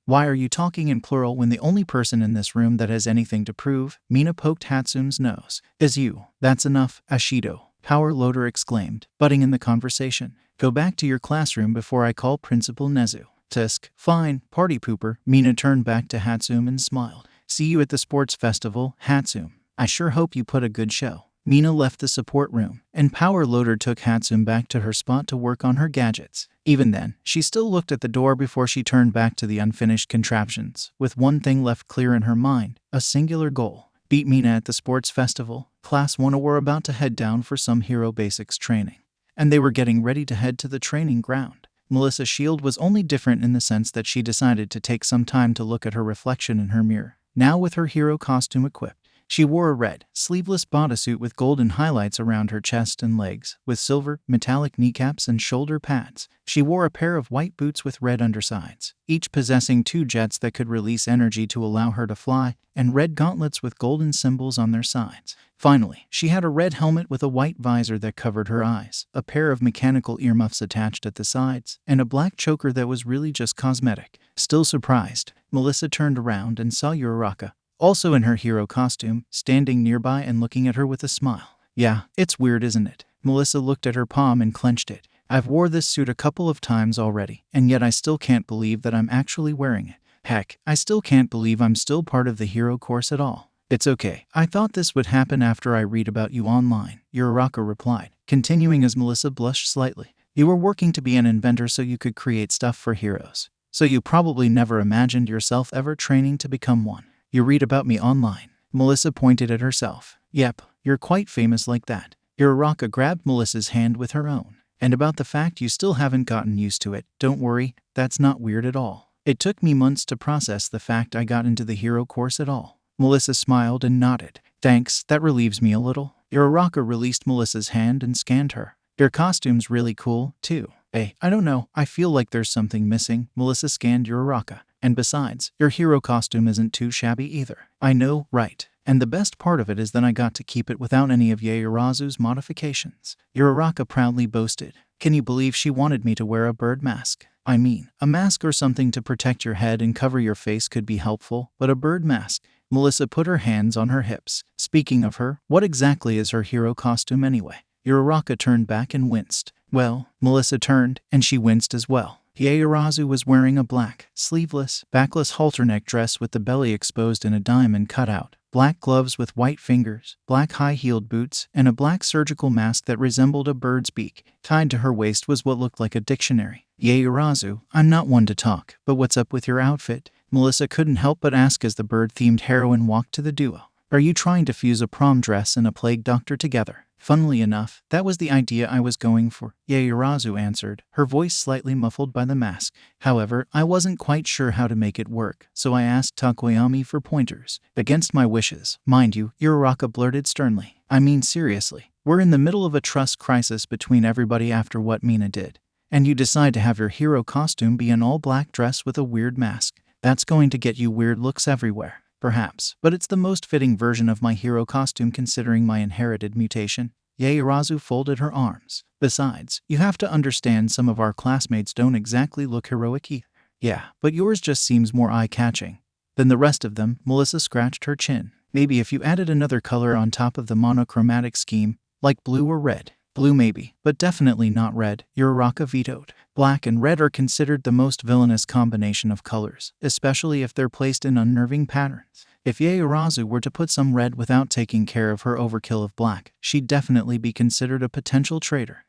Why are you talking in plural when the only person in this room that has anything to prove? Mina poked Hatsume's nose. Is you. That's enough, Ashido. Power Loader exclaimed, butting in the conversation. Go back to your classroom before I call Principal Nezu. Tisk. Fine, party pooper. Mina turned back to Hatsume and smiled. See you at the sports festival, Hatsume. I sure hope you put a good show. Mina left the support room, and Power Loader took Hatsume back to her spot to work on her gadgets. Even then, she still looked at the door before she turned back to the unfinished contraptions, with one thing left clear in her mind, a singular goal. Beat Mina at the sports festival. Class 1 were about to head down for some hero basics training, and they were getting ready to head to the training ground. Melissa's shield was only different in the sense that she decided to take some time to look at her reflection in her mirror. Now with her hero costume equipped, she wore a red, sleeveless bodysuit with golden highlights around her chest and legs, with silver, metallic kneecaps and shoulder pads. She wore a pair of white boots with red undersides, each possessing 2 jets that could release energy to allow her to fly, and red gauntlets with golden symbols on their sides. Finally, she had a red helmet with a white visor that covered her eyes, a pair of mechanical earmuffs attached at the sides, and a black choker that was really just cosmetic. Still surprised, Melissa turned around and saw Uraraka, also in her hero costume, standing nearby and looking at her with a smile. Yeah, it's weird, isn't it? Melissa looked at her palm and clenched it. I've wore this suit a couple of times already, and yet I still can't believe that I'm actually wearing it. Heck, I still can't believe I'm still part of the hero course at all. It's okay. I thought this would happen after I read about you online, Uraraka replied, continuing as Melissa blushed slightly. You were working to be an inventor so you could create stuff for heroes. So you probably never imagined yourself ever training to become one. You read about me online. Melissa pointed at herself. Yep, you're quite famous like that. Uraraka grabbed Melissa's hand with her own. And about the fact you still haven't gotten used to it, don't worry, that's not weird at all. It took me months to process the fact I got into the hero course at all. Melissa smiled and nodded. Thanks, that relieves me a little. Uraraka released Melissa's hand and scanned her. Your costume's really cool, too. Hey, I don't know, I feel like there's something missing. Melissa scanned Uraraka. And besides, your hero costume isn't too shabby either. I know, right? And the best part of it is that I got to keep it without any of Yaoyorozu's modifications. Uraraka proudly boasted. Can you believe she wanted me to wear a bird mask? I mean, a mask or something to protect your head and cover your face could be helpful, but a bird mask? Melissa put her hands on her hips. Speaking of her, what exactly is her hero costume anyway? Uraraka turned back and winced. Well, Melissa turned, and she winced as well. Yaoyorozu was wearing a black, sleeveless, backless halter-neck dress with the belly exposed and a diamond cutout, black gloves with white fingers, black high-heeled boots, and a black surgical mask that resembled a bird's beak. Tied to her waist was what looked like a dictionary. Yaoyorozu, I'm not one to talk, but what's up with your outfit? Melissa couldn't help but ask as the bird-themed heroine walked to the duo. Are you trying to fuse a prom dress and a plague doctor together? Funnily enough, that was the idea I was going for, Yaoyorozu answered, her voice slightly muffled by the mask. However, I wasn't quite sure how to make it work, so I asked Takoyami for pointers. Against my wishes, mind you, Uraraka blurted sternly. I mean seriously, we're in the middle of a trust crisis between everybody after what Mina did. And you decide to have your hero costume be an all-black dress with a weird mask. That's going to get you weird looks everywhere. Perhaps, but it's the most fitting version of my hero costume considering my inherited mutation. Yaoyorozu folded her arms. Besides, you have to understand some of our classmates don't exactly look heroic either. Yeah, but yours just seems more eye-catching than the rest of them. Melissa scratched her chin. Maybe if you added another color on top of the monochromatic scheme, like blue or red. Blue maybe, but definitely not red. Uraraka vetoed. Black and red are considered the most villainous combination of colors, especially if they're placed in unnerving patterns. If Yaoyorozu were to put some red without taking care of her overkill of black, she'd definitely be considered a potential traitor.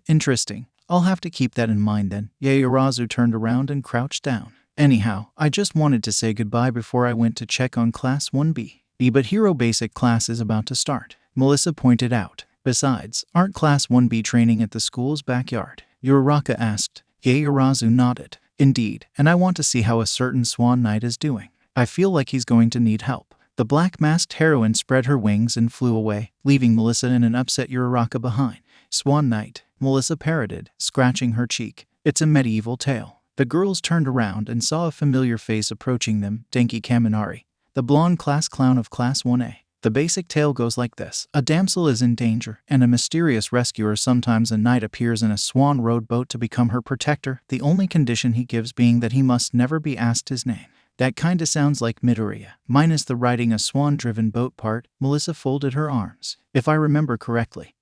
Interesting. I'll have to keep that in mind then. Yaoyorozu turned around and crouched down. Anyhow, I just wanted to say goodbye before I went to check on Class 1B. But Hero Basic class is about to start, Melissa pointed out. Besides, aren't Class 1B training at the school's backyard? Uraraka asked. Yaoyorozu nodded. Indeed, and I want to see how a certain Swan Knight is doing. I feel like he's going to need help. The black-masked heroine spread her wings and flew away, leaving Melissa and an upset Uraraka behind. Swan Knight, Melissa parroted, scratching her cheek. It's a medieval tale. The girls turned around and saw a familiar face approaching them, Denki Kaminari, the blonde class clown of Class 1A. The basic tale goes like this. A damsel is in danger, and a mysterious rescuer, sometimes a knight, appears in a swan rowboat to become her protector, the only condition he gives being that he must never be asked his name. That kinda sounds like Midoriya, minus the riding a swan-driven boat part. Melissa folded her arms. If I remember correctly,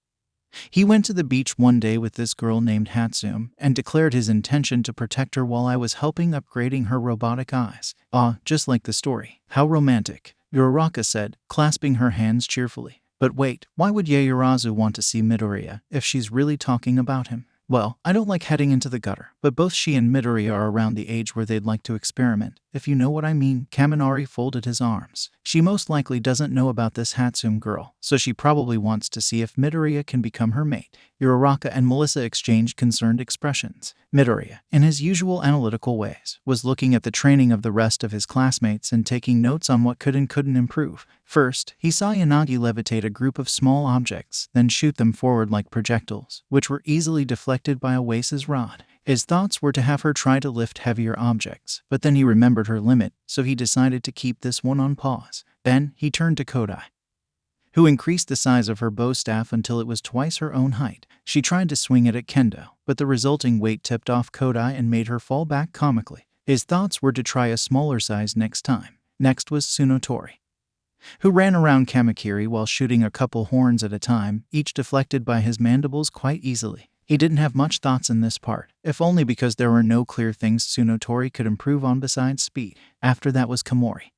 he went to the beach one day with this girl named Hatsume and declared his intention to protect her while I was helping upgrading her robotic eyes. Ah, just like the story. How romantic, Uraraka said, clasping her hands cheerfully. But wait, why would Yaoyorozu want to see Midoriya if she's really talking about him? Well, I don't like heading into the gutter, but both she and Midoriya are around the age where they'd like to experiment, if you know what I mean. Kaminari folded his arms. She most likely doesn't know about this Hatsume girl, so she probably wants to see if Midoriya can become her mate. Uraraka and Melissa exchanged concerned expressions. Midoriya, in his usual analytical ways, was looking at the training of the rest of his classmates and taking notes on what could and couldn't improve. First, he saw Yanagi levitate a group of small objects, then shoot them forward like projectiles, which were easily deflected by Oasis' rod. His thoughts were to have her try to lift heavier objects, but then he remembered her limit, so he decided to keep this one on pause. Then, he turned to Kodai, who increased the size of her bow staff until it was twice her own height. She tried to swing it at Kendo, but the resulting weight tipped off Kodai and made her fall back comically. His thoughts were to try a smaller size next time. Next was Tsunotori, who ran around Kamakiri while shooting a couple horns at a time, each deflected by his mandibles quite easily. He didn't have much thoughts in this part, if only because there were no clear things Tsunotori could improve on besides speed. After that was Komori,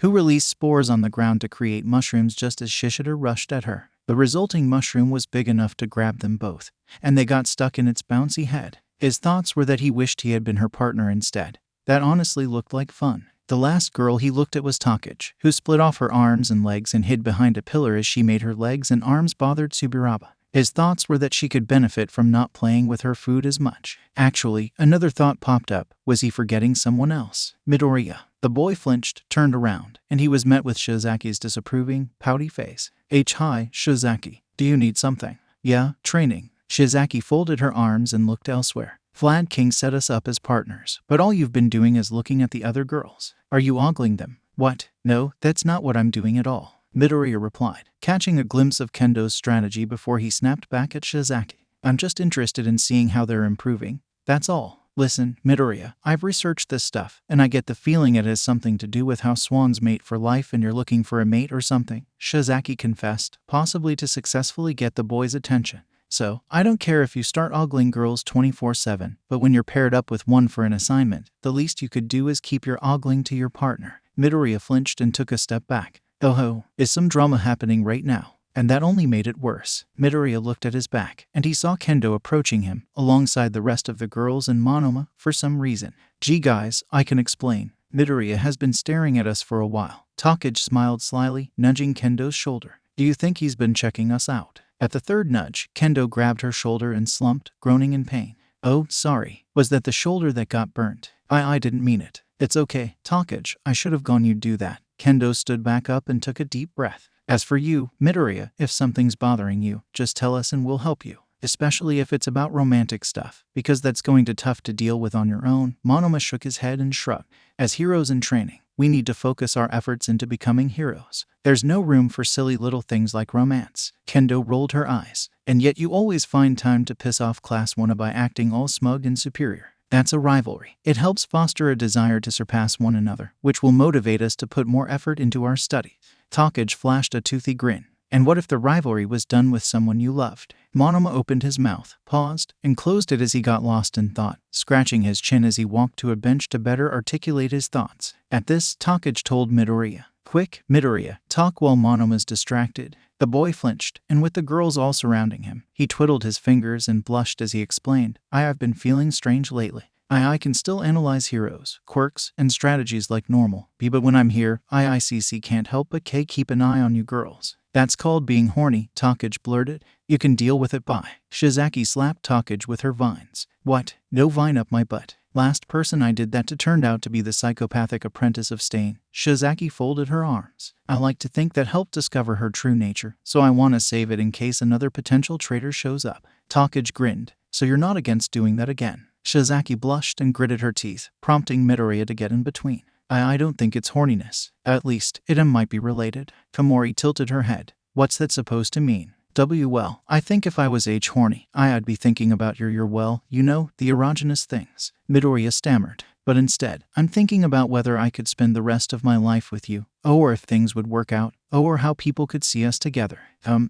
who released spores on the ground to create mushrooms just as Shishida rushed at her. The resulting mushroom was big enough to grab them both, and they got stuck in its bouncy head. His thoughts were that he wished he had been her partner instead. That honestly looked like fun. The last girl he looked at was Takage, who split off her arms and legs and hid behind a pillar as she made her legs and arms bothered Tsuburaba. His thoughts were that she could benefit from not playing with her food as much. Actually, another thought popped up. Was he forgetting someone else? Midoriya. The boy flinched, turned around, and he was met with Shizaki's disapproving, pouty face. Hi, Shizaki. Do you need something? Yeah, training. Shizaki folded her arms and looked elsewhere. Vlad King set us up as partners, but all you've been doing is looking at the other girls. Are you ogling them? What? No, that's not what I'm doing at all, Midoriya replied, catching a glimpse of Kendo's strategy before he snapped back at Shizaki. I'm just interested in seeing how they're improving. That's all. Listen, Midoriya, I've researched this stuff, and I get the feeling it has something to do with how swans mate for life and you're looking for a mate or something, Shizaki confessed, possibly to successfully get the boy's attention. So, I don't care if you start ogling girls 24/7, but when you're paired up with one for an assignment, the least you could do is keep your ogling to your partner. Midoriya flinched and took a step back. Oh, is some drama happening right now? And that only made it worse. Midoriya looked at his back, and he saw Kendo approaching him, alongside the rest of the girls and Monoma, for some reason. Gee guys, I can explain. Midoriya has been staring at us for a while. Takage smiled slyly, nudging Kendo's shoulder. Do you think he's been checking us out? At the third nudge, Kendo grabbed her shoulder and slumped, groaning in pain. Oh, sorry. Was that the shoulder that got burnt? I didn't mean it. It's okay, Takage, I should have gone. You'd do that. Kendo stood back up and took a deep breath. As for you, Midoriya, if something's bothering you, just tell us and we'll help you. Especially if it's about romantic stuff, because that's going to tough to deal with on your own. Monoma shook his head and shrugged. As heroes in training, We need to focus our efforts into becoming heroes. There's no room for silly little things like romance. Kendo rolled her eyes. And yet you always find time to piss off Class 1 by acting all smug and superior. That's a rivalry. It helps foster a desire to surpass one another, which will motivate us to put more effort into our study. Takage flashed a toothy grin. And what if the rivalry was done with someone you loved? Monoma opened his mouth, paused, and closed it as he got lost in thought, scratching his chin as he walked to a bench to better articulate his thoughts. At this, Takage told Midoriya, "Quick, Midoriya, talk while Monoma's distracted." The boy flinched, and with the girls all surrounding him, he twiddled his fingers and blushed as he explained, "I have been feeling strange lately. I can still analyze heroes, quirks, and strategies like normal, but when I'm here, IICC can't help but keep an eye on you girls." "That's called being horny," Takage blurted. "You can deal with it by." Shizaki slapped Takage with her vines. "What? No vine up my butt. Last person I did that to turned out to be the psychopathic apprentice of Stain." Shizaki folded her arms. "I like to think that helped discover her true nature, so I want to save it in case another potential traitor shows up." Takage grinned. "So you're not against doing that again?" Shizaki blushed and gritted her teeth, prompting Midoriya to get in between. I don't think it's horniness. At least, it might be related." Komori tilted her head. "What's that supposed to mean?" Well, I think if I was horny, I'd be thinking about well, you know, the erogenous things." Midoriya stammered. "But instead, I'm thinking about whether I could spend the rest of my life with you. Or if things would work out. Or how people could see us together."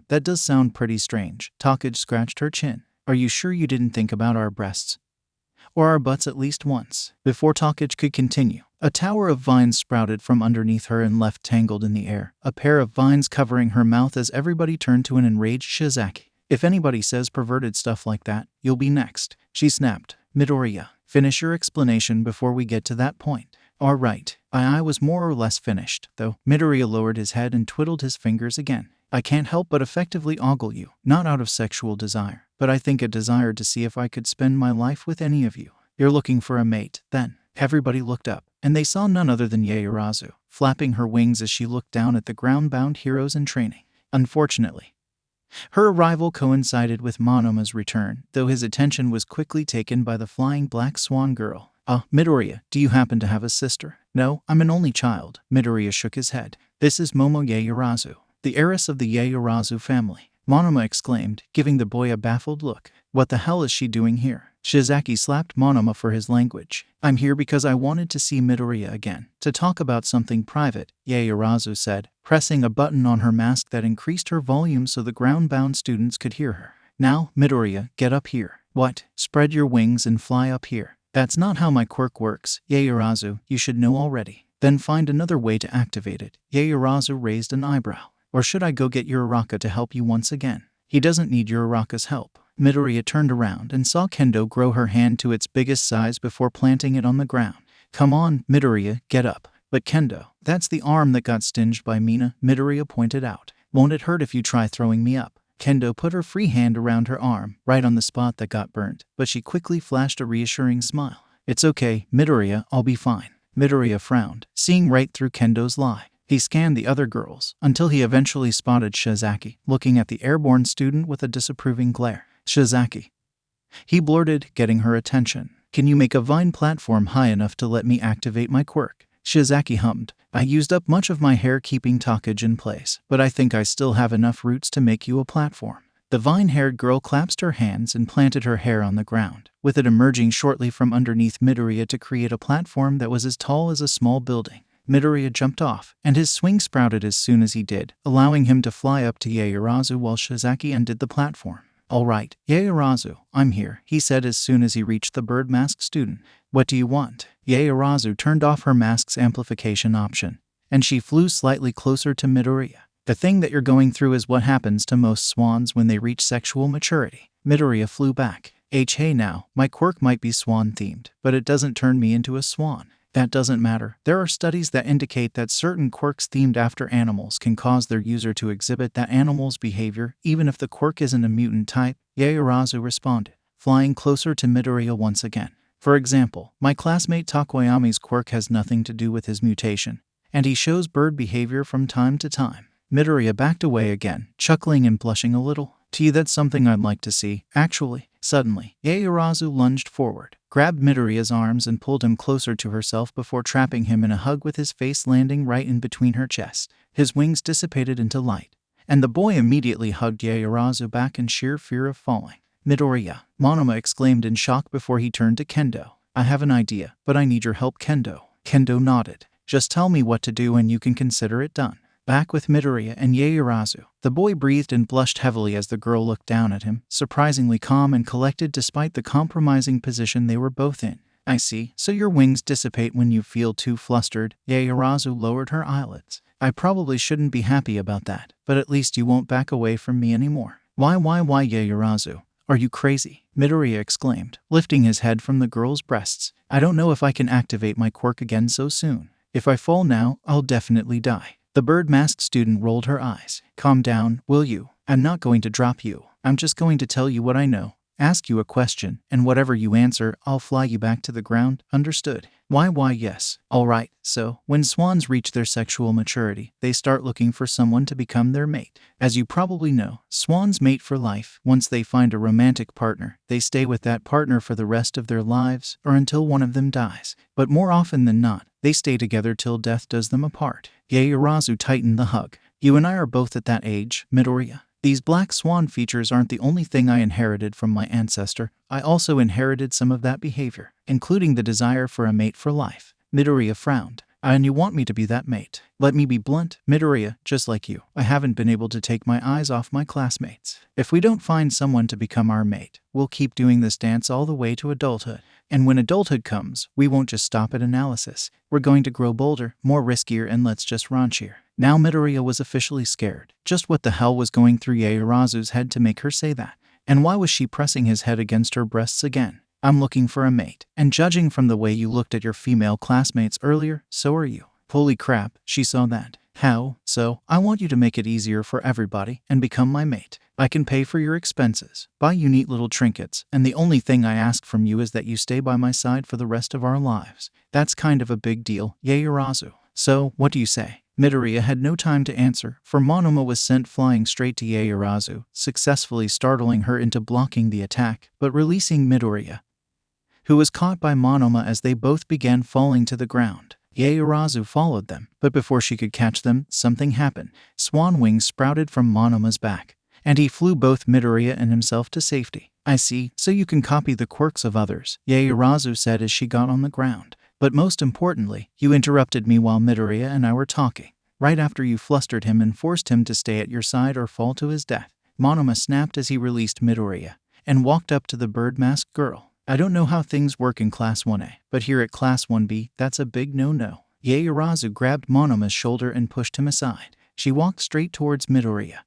That does sound pretty strange." Takage scratched her chin. "Are you sure you didn't think about our breasts? Or our butts at least once?" Before Takage could continue, a tower of vines sprouted from underneath her and left tangled in the air, a pair of vines covering her mouth as everybody turned to an enraged Shizaki. "If anybody says perverted stuff like that, you'll be next," she snapped. "Midoriya, finish your explanation before we get to that point." "All right, I was more or less finished, though." Midoriya lowered his head and twiddled his fingers again. "I can't help but effectively ogle you, not out of sexual desire, but I think a desire to see if I could spend my life with any of you." "You're looking for a mate, then?" Everybody looked up, and they saw none other than Yaoyorozu, flapping her wings as she looked down at the ground-bound heroes in training. Unfortunately, her arrival coincided with Monoma's return, though his attention was quickly taken by the flying black swan girl. Midoriya, do you happen to have a sister?" "No, I'm an only child." Midoriya shook his head. "This is Momo Yaoyorozu, the heiress of the Yaoyorozu family," Monoma exclaimed, giving the boy a baffled look. "What the hell is she doing here?" Shizaki slapped Monoma for his language. "I'm here because I wanted to see Midoriya again, to talk about something private," Yaoyorozu said, pressing a button on her mask that increased her volume so the ground-bound students could hear her. "Now, Midoriya, get up here." "What? Spread your wings and fly up here." "That's not how my quirk works, Yaoyorozu, you should know already." "Then find another way to activate it." Yaoyorozu raised an eyebrow. "Or should I go get Uraraka to help you once again?" "He doesn't need Uraraka's help." Midoriya turned around and saw Kendo grow her hand to its biggest size before planting it on the ground. "Come on, Midoriya, get up." "But Kendo, that's the arm that got singed by Mina," Midoriya pointed out. "Won't it hurt if you try throwing me up?" Kendo put her free hand around her arm, right on the spot that got burnt, but she quickly flashed a reassuring smile. "It's okay, Midoriya, I'll be fine." Midoriya frowned, seeing right through Kendo's lie. He scanned the other girls, until he eventually spotted Shizaki, looking at the airborne student with a disapproving glare. "Shizaki," he blurted, getting her attention. "Can you make a vine platform high enough to let me activate my quirk?" Shizaki hummed. "I used up much of my hair keeping Takage in place, but I think I still have enough roots to make you a platform." The vine-haired girl clasped her hands and planted her hair on the ground, with it emerging shortly from underneath Midoriya to create a platform that was as tall as a small building. Midoriya jumped off, and his swing sprouted as soon as he did, allowing him to fly up to Yaoyorozu while Shizaki undid the platform. "All right, Yaoyorozu, I'm here," he said as soon as he reached the bird-masked student. "What do you want?" Yaoyorozu turned off her mask's amplification option, and she flew slightly closer to Midoriya. "The thing that you're going through is what happens to most swans when they reach sexual maturity." Midoriya flew back. Hey now, my quirk might be swan-themed, but it doesn't turn me into a swan." "That doesn't matter. There are studies that indicate that certain quirks themed after animals can cause their user to exhibit that animal's behavior, even if the quirk isn't a mutant type," Yaoyorozu responded, flying closer to Midoriya once again. "For example, my classmate Takoyami's quirk has nothing to do with his mutation, and he shows bird behavior from time to time." Midoriya backed away again, chuckling and blushing a little. "That's something I'd like to see, actually." Suddenly, Yaoyorozu lunged forward, grabbed Midoriya's arms and pulled him closer to herself before trapping him in a hug with his face landing right in between her chest. His wings dissipated into light, and the boy immediately hugged Yaoyorozu back in sheer fear of falling. "Midoriya," Monoma exclaimed in shock before he turned to Kendo. "I have an idea, but I need your help, Kendo." Kendo nodded. "Just tell me what to do and you can consider it done." Back with Midoriya and Yaoyorozu, the boy breathed and blushed heavily as the girl looked down at him, surprisingly calm and collected despite the compromising position they were both in. "I see, so your wings dissipate when you feel too flustered." Yaoyorozu lowered her eyelids. "I probably shouldn't be happy about that, but at least you won't back away from me anymore." Why, Yaoyorozu? Are you crazy?" Midoriya exclaimed, lifting his head from the girl's breasts. "I don't know if I can activate my quirk again so soon. If I fall now, I'll definitely die." The bird-masked student rolled her eyes. "Calm down, will you? I'm not going to drop you. I'm just going to tell you what I know, ask you a question, and whatever you answer, I'll fly you back to the ground, understood?" Why, yes. Alright, so, when swans reach their sexual maturity, they start looking for someone to become their mate. As you probably know, swans mate for life. Once they find a romantic partner, they stay with that partner for the rest of their lives, or until one of them dies. But more often than not, they stay together till death does them apart. Yaoyorozu tightened the hug. "You and I are both at that age, Midoriya. These black swan features aren't the only thing I inherited from my ancestor. I also inherited some of that behavior, including the desire for a mate for life." Midoriya frowned. "And you want me to be that mate?" "Let me be blunt, Midoriya, just like you, I haven't been able to take my eyes off my classmates. If we don't find someone to become our mate, we'll keep doing this dance all the way to adulthood. And when adulthood comes, we won't just stop at analysis. We're going to grow bolder, more riskier, and let's just raunchier." Now Midoriya was officially scared. Just what the hell was going through Yaoyorozu's head to make her say that? And why was she pressing his head against her breasts again? "I'm looking for a mate, and judging from the way you looked at your female classmates earlier, so are you." Holy crap, she saw that. "How? So, I want you to make it easier for everybody and become my mate. I can pay for your expenses, buy you neat little trinkets, and the only thing I ask from you is that you stay by my side for the rest of our lives. That's kind of a big deal, Yaoyorozu. So, what do you say?" Midoriya had no time to answer, for Monoma was sent flying straight to Yaoyorozu, successfully startling her into blocking the attack, but releasing Midoriya, who was caught by Monoma as they both began falling to the ground. Yaoyorozu followed them, but before she could catch them, something happened. Swan wings sprouted from Monoma's back, and he flew both Midoriya and himself to safety. "I see, so you can copy the quirks of others," Yaoyorozu said as she got on the ground. "But most importantly, you interrupted me while Midoriya and I were talking, right after you flustered him and forced him to stay at your side or fall to his death." Monoma snapped as he released Midoriya, and walked up to the bird-masked girl. "I don't know how things work in Class 1A, but here at Class 1B, that's a big no-no." Yaoyorozu grabbed Monoma's shoulder and pushed him aside. She walked straight towards Midoriya,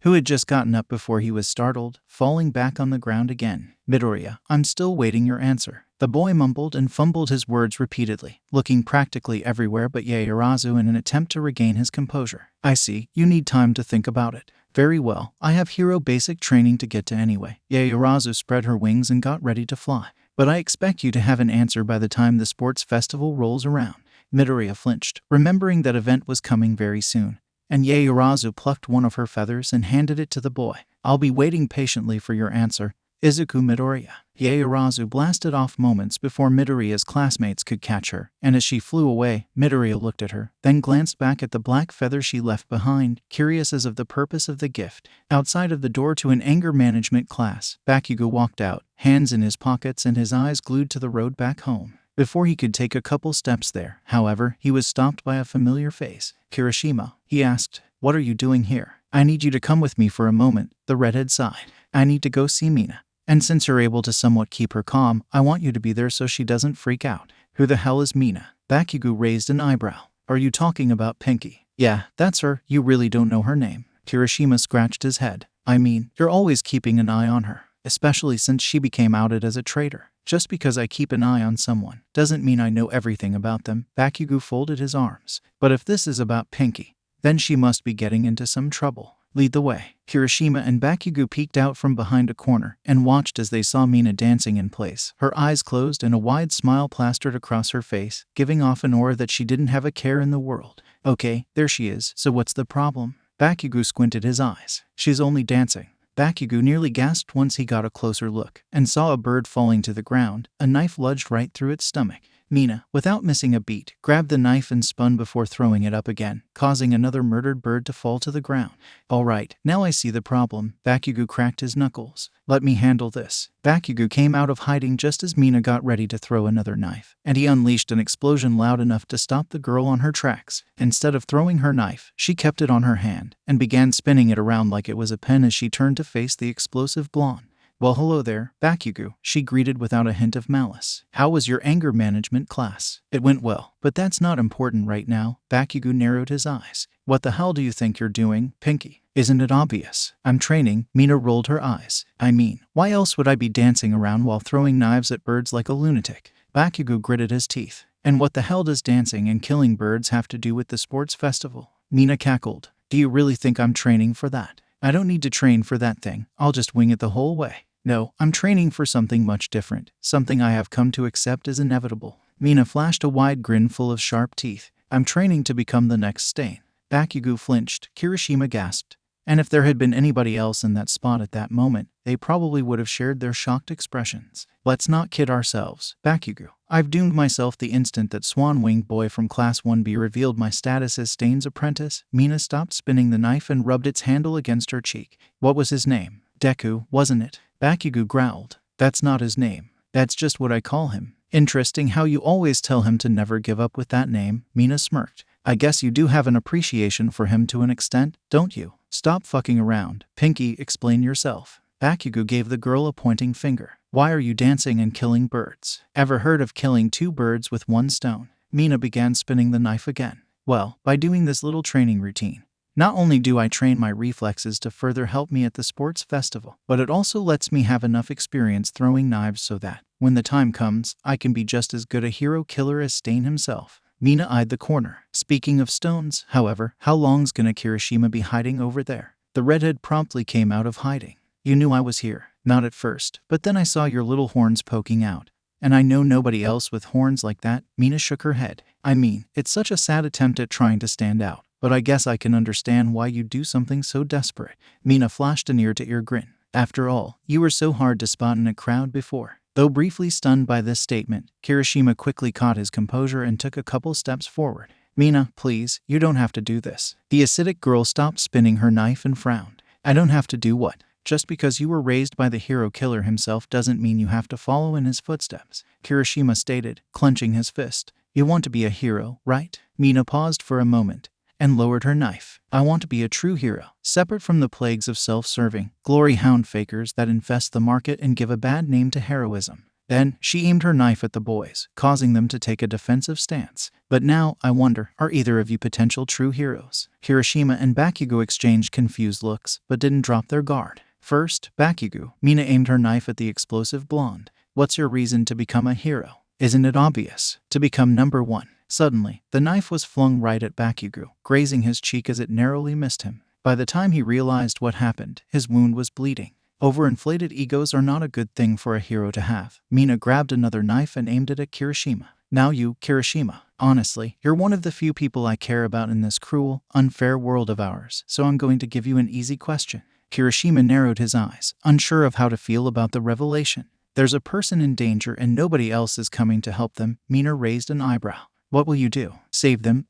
who had just gotten up before he was startled, falling back on the ground again. "Midoriya, I'm still waiting your answer." The boy mumbled and fumbled his words repeatedly, looking practically everywhere but Yaoyorozu in an attempt to regain his composure. "I see, you need time to think about it. Very well, I have hero basic training to get to anyway." Yaoyorozu spread her wings and got ready to fly. "But I expect you to have an answer by the time the sports festival rolls around." Midoriya flinched, remembering that event was coming very soon, and Yaoyorozu plucked one of her feathers and handed it to the boy. "I'll be waiting patiently for your answer, Izuku Midoriya." Yaoyorozu blasted off moments before Midoriya's classmates could catch her, and as she flew away, Midoriya looked at her, then glanced back at the black feather she left behind, curious as of the purpose of the gift. Outside of the door to an anger management class, Bakugo walked out, hands in his pockets and his eyes glued to the road back home. Before he could take a couple steps there, however, he was stopped by a familiar face. "Kirishima," he asked, "what are you doing here?" "I need you to come with me for a moment," the redhead sighed. "I need to go see Mina. And since you're able to somewhat keep her calm, I want you to be there so she doesn't freak out." "Who the hell is Mina?" Bakugo raised an eyebrow. "Are you talking about Pinky?" "Yeah, that's her. You really don't know her name." Kirishima scratched his head. "I mean, you're always keeping an eye on her, especially since she became outed as a traitor. Just because I keep an eye on someone doesn't mean I know everything about them." Bakugo folded his arms. "But if this is about Pinky, then she must be getting into some trouble. Lead the way." Kirishima and Bakugo peeked out from behind a corner and watched as they saw Mina dancing in place, her eyes closed and a wide smile plastered across her face, giving off an aura that she didn't have a care in the world. "Okay, there she is, so what's the problem?" Bakugo squinted his eyes. "She's only dancing. Bakugo nearly gasped once he got a closer look and saw a bird falling to the ground, a knife lodged right through its stomach. Mina, without missing a beat, grabbed the knife and spun before throwing it up again, causing another murdered bird to fall to the ground. Alright, now I see the problem. Bakugo cracked his knuckles. Let me handle this. Bakugo came out of hiding just as Mina got ready to throw another knife, and he unleashed an explosion loud enough to stop the girl on her tracks. Instead of throwing her knife, she kept it on her hand and began spinning it around like it was a pen as she turned to face the explosive blonde. Well, hello there, Bakugo, she greeted without a hint of malice. How was your anger management class? It went well, but that's not important right now. Bakugo narrowed his eyes. What the hell do you think you're doing, Pinky? Isn't it obvious? I'm training. Mina rolled her eyes. I mean, why else would I be dancing around while throwing knives at birds like a lunatic? Bakugo gritted his teeth. And what the hell does dancing and killing birds have to do with the sports festival? Mina cackled. Do you really think I'm training for that? I don't need to train for that thing. I'll just wing it the whole way. No, I'm training for something much different, something I have come to accept as inevitable. Mina flashed a wide grin full of sharp teeth. I'm training to become the next Stain. Bakugo flinched. Kirishima gasped. And if there had been anybody else in that spot at that moment, they probably would have shared their shocked expressions. Let's not kid ourselves, Bakugo. I've doomed myself the instant that Swan-Winged Boy from Class 1B revealed my status as Stain's apprentice. Mina stopped spinning the knife and rubbed its handle against her cheek. What was his name? Deku, wasn't it? Bakugo growled. That's not his name. That's just what I call him. Interesting how you always tell him to never give up with that name. Mina smirked. I guess you do have an appreciation for him to an extent, don't you? Stop fucking around. Pinky, explain yourself. Bakugo gave the girl a pointing finger. Why are you dancing and killing birds? Ever heard of killing two birds with one stone? Mina began spinning the knife again. Well, by doing this little training routine. Not only do I train my reflexes to further help me at the sports festival, but it also lets me have enough experience throwing knives so that, when the time comes, I can be just as good a hero killer as Stain himself. Mina eyed the corner. Speaking of stones, however, how long's gonna Kirishima be hiding over there? The redhead promptly came out of hiding. You knew I was here. Not at first, but then I saw your little horns poking out. And I know nobody else with horns like that. Mina shook her head. I mean, it's such a sad attempt at trying to stand out. But I guess I can understand why you'd do something so desperate. Mina flashed an ear-to-ear grin. After all, you were so hard to spot in a crowd before. Though briefly stunned by this statement, Kirishima quickly caught his composure and took a couple steps forward. Mina, please, you don't have to do this. The acidic girl stopped spinning her knife and frowned. I don't have to do what? Just because you were raised by the hero killer himself doesn't mean you have to follow in his footsteps, Kirishima stated, clenching his fist. You want to be a hero, right? Mina paused for a moment and lowered her knife. I want to be a true hero, separate from the plagues of self-serving, glory hound fakers that infest the market and give a bad name to heroism. Then, she aimed her knife at the boys, causing them to take a defensive stance. But now, I wonder, are either of you potential true heroes? Kirishima and Bakugo exchanged confused looks, but didn't drop their guard. First, Bakugo. Mina aimed her knife at the explosive blonde. What's your reason to become a hero? Isn't it obvious? To become number one. Suddenly, the knife was flung right at Bakugo, grazing his cheek as it narrowly missed him. By the time he realized what happened, his wound was bleeding. Overinflated egos are not a good thing for a hero to have. Mina grabbed another knife and aimed it at Kirishima. Now you, Kirishima. Honestly, you're one of the few people I care about in this cruel, unfair world of ours, so I'm going to give you an easy question. Kirishima narrowed his eyes, unsure of how to feel about the revelation. There's a person in danger and nobody else is coming to help them. Mina raised an eyebrow. What will you do? Save them?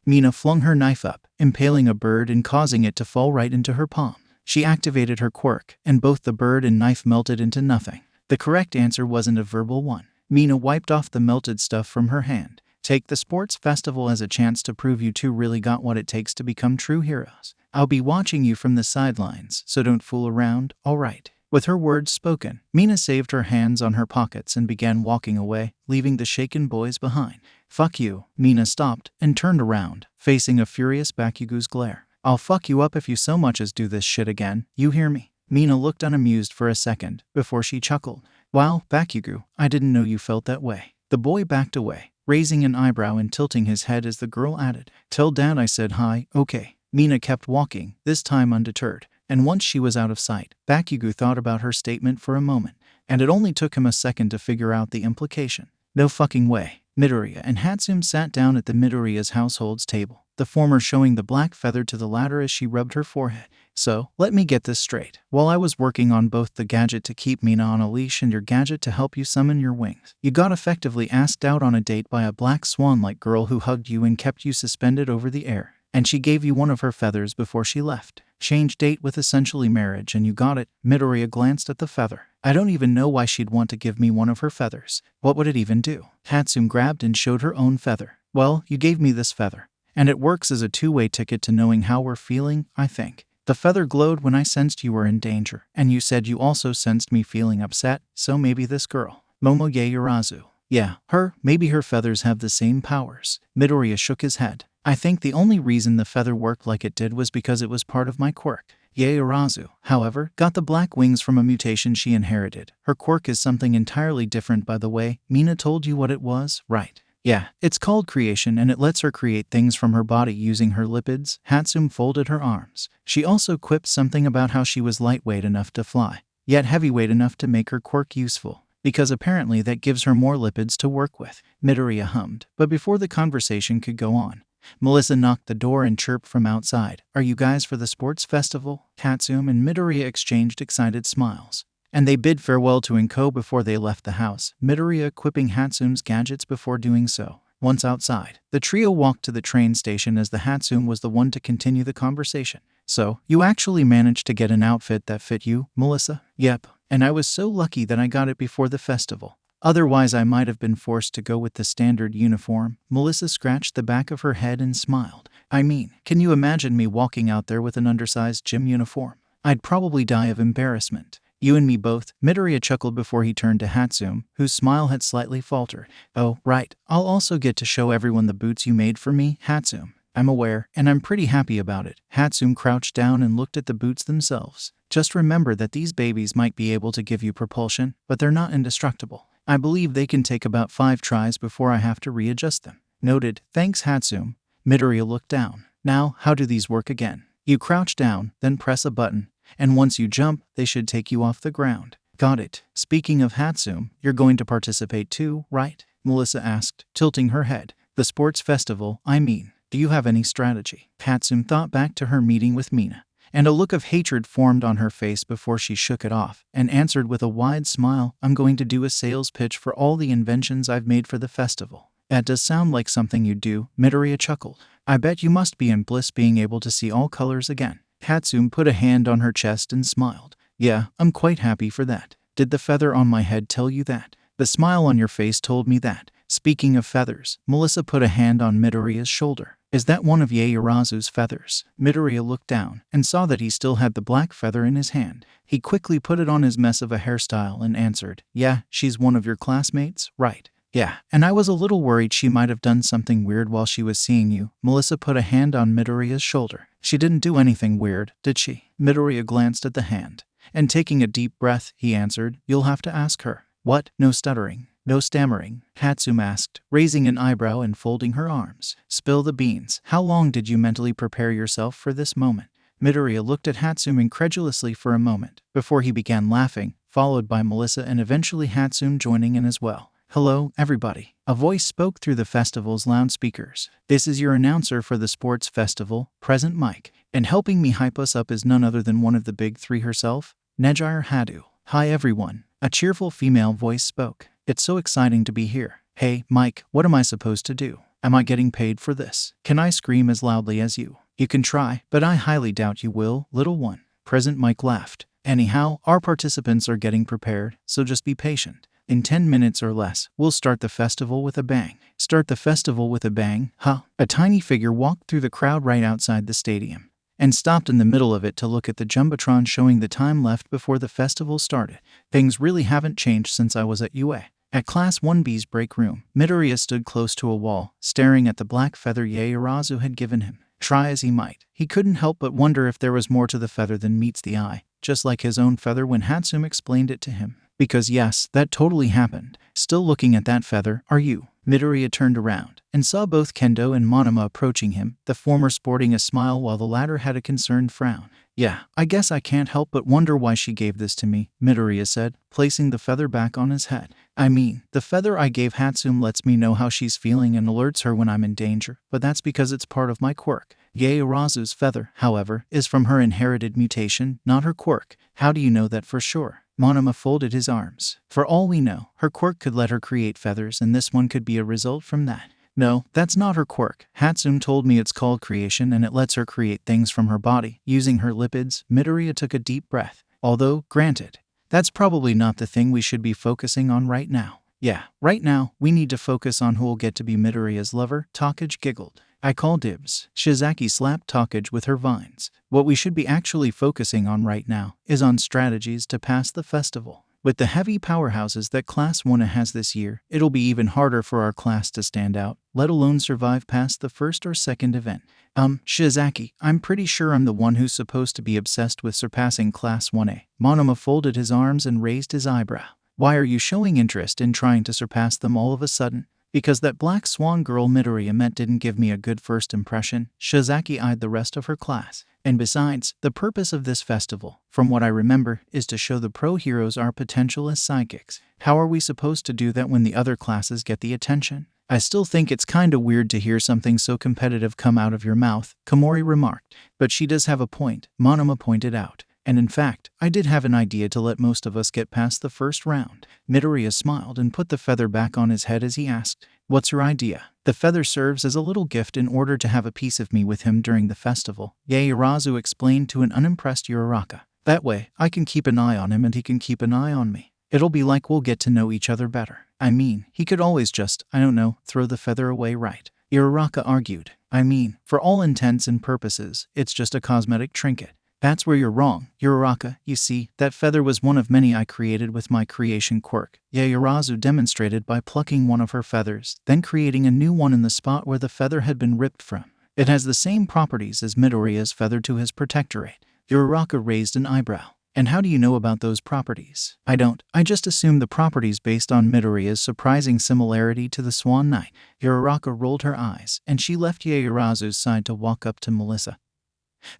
Mina flung her knife up, impaling a bird and causing it to fall right into her palm. She activated her quirk, and both the bird and knife melted into nothing. The correct answer wasn't a verbal one. Mina wiped off the melted stuff from her hand. Take the sports festival as a chance to prove you two really got what it takes to become true heroes. I'll be watching you from the sidelines, so don't fool around, alright? With her words spoken, Mina saved her hands on her pockets and began walking away, leaving the shaken boys behind. Fuck you. Mina stopped and turned around, facing a furious Bakugo's glare. I'll fuck you up if you so much as do this shit again, you hear me? Mina looked unamused for a second, before she chuckled. Wow, Bakugo, I didn't know you felt that way. The boy backed away, raising an eyebrow and tilting his head as the girl added, Tell Dad I said hi, okay. Mina kept walking, this time undeterred. And once she was out of sight, Bakugo thought about her statement for a moment, and it only took him a second to figure out the implication. No fucking way. Midoriya and Hatsume sat down at the Midoriya's household's table. the former showing the black feather to the latter as she rubbed her forehead. So, let me get this straight. While I was working on both the gadget to keep Mina on a leash and your gadget to help you summon your wings, you got effectively asked out on a date by a black swan-like girl who hugged you and kept you suspended over the air. And she gave you one of her feathers before she left. Change date with essentially marriage and you got it. Midoriya glanced at the feather. I don't even know why she'd want to give me one of her feathers. What would it even do? Hatsume grabbed and showed her own feather. Well, you gave me this feather. And it works as a two-way ticket to knowing how we're feeling, I think. The feather glowed when I sensed you were in danger, and you said you also sensed me feeling upset, so maybe this girl. Yaoyorozu. Yeah, her, maybe her feathers have the same powers. Midoriya shook his head. I think the only reason the feather worked like it did was because it was part of my quirk. Yaoyorozu, however, got the black wings from a mutation she inherited. Her quirk is something entirely different, by the way. Mina told you what it was, right? Yeah, it's called creation and it lets her create things from her body using her lipids. Hatsume folded her arms. She also quipped something about how she was lightweight enough to fly, yet heavyweight enough to make her quirk useful, because apparently that gives her more lipids to work with. Midoriya hummed, but before the conversation could go on, Melissa knocked the door and chirped from outside. Are you guys for the sports festival? Hatsume and Midoriya exchanged excited smiles, and they bid farewell to Inko before they left the house, Midoriya equipping Hatsume's gadgets before doing so. Once outside, the trio walked to the train station as the Hatsume was the one to continue the conversation. So, you actually managed to get an outfit that fit you, Melissa? Yep, and I was so lucky that I got it before the festival. Otherwise, I might have been forced to go with the standard uniform. Melissa scratched the back of her head and smiled. I mean, can you imagine me walking out there with an undersized gym uniform? I'd probably die of embarrassment. You and me both, Midoriya chuckled before he turned to Hatsume, whose smile had slightly faltered. Oh, right, I'll also get to show everyone the boots you made for me, Hatsume. I'm aware, and I'm pretty happy about it. Hatsume crouched down and looked at the boots themselves. Just remember that these babies might be able to give you propulsion, but they're not indestructible. I believe they can take about 5 tries before I have to readjust them. Noted. Thanks, Hatsume. Midoriya looked down. Now, how do these work again? You crouch down, then press a button, and once you jump, they should take you off the ground. Got it. Speaking of Hatsume, you're going to participate too, right? Melissa asked, tilting her head. The sports festival, I mean. Do you have any strategy? Hatsume thought back to her meeting with Mina, and a look of hatred formed on her face before she shook it off, and answered with a wide smile, I'm going to do a sales pitch for all the inventions I've made for the festival. That does sound like something you'd do, Midoriya chuckled. I bet you must be in bliss being able to see all colors again. Hatsume put a hand on her chest and smiled. Yeah, I'm quite happy for that. Did the feather on my head tell you that? The smile on your face told me that. Speaking of feathers, Melissa put a hand on Midoriya's shoulder. Is that one of Yaoyorozu's feathers? Midoriya looked down and saw that he still had the black feather in his hand. He quickly put it on his mess of a hairstyle and answered, yeah, she's one of your classmates, right? Yeah, and I was a little worried she might have done something weird while she was seeing you. Melissa put a hand on Midoriya's shoulder. She didn't do anything weird, did she? Midoriya glanced at the hand, and taking a deep breath, he answered, you'll have to ask her. What? No stuttering. No stammering, Hatsume asked, raising an eyebrow and folding her arms. Spill the beans. How long did you mentally prepare yourself for this moment? Midoriya looked at Hatsume incredulously for a moment, before he began laughing, followed by Melissa and eventually Hatsume joining in as well. Hello, everybody. A voice spoke through the festival's loudspeakers. This is your announcer for the sports festival, Present Mike. And helping me hype us up is none other than one of the big three herself, Nejire Hadu. Hi everyone. A cheerful female voice spoke. It's so exciting to be here. Hey, Mike, what am I supposed to do? Am I getting paid for this? Can I scream as loudly as you? You can try, but I highly doubt you will, little one. Present Mike laughed. Anyhow, our participants are getting prepared, so just be patient. In 10 minutes or less, we'll start the festival with a bang. Start the festival with a bang? Huh? A tiny figure walked through the crowd right outside the stadium, and stopped in the middle of it to look at the Jumbotron showing the time left before the festival started. Things really haven't changed since I was at UA. At Class 1B's break room, Midoriya stood close to a wall, staring at the black feather Yaoyorozu had given him. Try as he might, he couldn't help but wonder if there was more to the feather than meets the eye, just like his own feather when Hatsume explained it to him. Because yes, that totally happened. Still looking at that feather, are you? Midoriya turned around, and saw both Kendo and Monoma approaching him, the former sporting a smile while the latter had a concerned frown. Yeah, I guess I can't help but wonder why she gave this to me, Midoriya said, placing the feather back on his head. I mean, the feather I gave Hatsume lets me know how she's feeling and alerts her when I'm in danger, but that's because it's part of my quirk. Yaoyorozu's feather, however, is from her inherited mutation, not her quirk. How do you know that for sure? Monoma folded his arms. For all we know, her quirk could let her create feathers, and this one could be a result from that. No, that's not her quirk. Hatsume told me it's called creation and it lets her create things from her body. Using her lipids, Midoriya took a deep breath. Although, granted, that's probably not the thing we should be focusing on right now. Yeah, right now, we need to focus on who'll get to be Midoriya's lover, Takage giggled. I call dibs. Shizaki slapped Takage with her vines. What we should be actually focusing on right now is on strategies to pass the festival. With the heavy powerhouses that Class 1 has this year, it'll be even harder for our class to stand out, let alone survive past the first or second event. Shizaki, I'm pretty sure I'm the one who's supposed to be obsessed with surpassing Class 1A. Monoma folded his arms and raised his eyebrow. Why are you showing interest in trying to surpass them all of a sudden? Because that black swan girl Midoriya met didn't give me a good first impression. Shizaki eyed the rest of her class. And besides, the purpose of this festival, from what I remember, is to show the pro heroes our potential as sidekicks. How are we supposed to do that when the other classes get the attention? I still think it's kinda weird to hear something so competitive come out of your mouth, Komori remarked. But she does have a point, Monoma pointed out. And in fact, I did have an idea to let most of us get past the first round. Midoriya smiled and put the feather back on his head as he asked, "What's your idea?" The feather serves as a little gift in order to have a piece of me with him during the festival, Yaoyorozu explained to an unimpressed Uraraka. That way, I can keep an eye on him and he can keep an eye on me. It'll be like we'll get to know each other better. I mean, he could always just, I don't know, throw the feather away, right? Uraraka argued. I mean, for all intents and purposes, it's just a cosmetic trinket. That's where you're wrong, Uraraka. You see, that feather was one of many I created with my creation quirk. Yaoyorozu demonstrated by plucking one of her feathers, then creating a new one in the spot where the feather had been ripped from. It has the same properties as Midoriya's feather to his protectorate. Uraraka raised an eyebrow. And how do you know about those properties? I don't. I just assume the properties based on Midoriya's surprising similarity to the Swan Knight. Uraraka rolled her eyes, and she left Yaoyorozu's side to walk up to Melissa,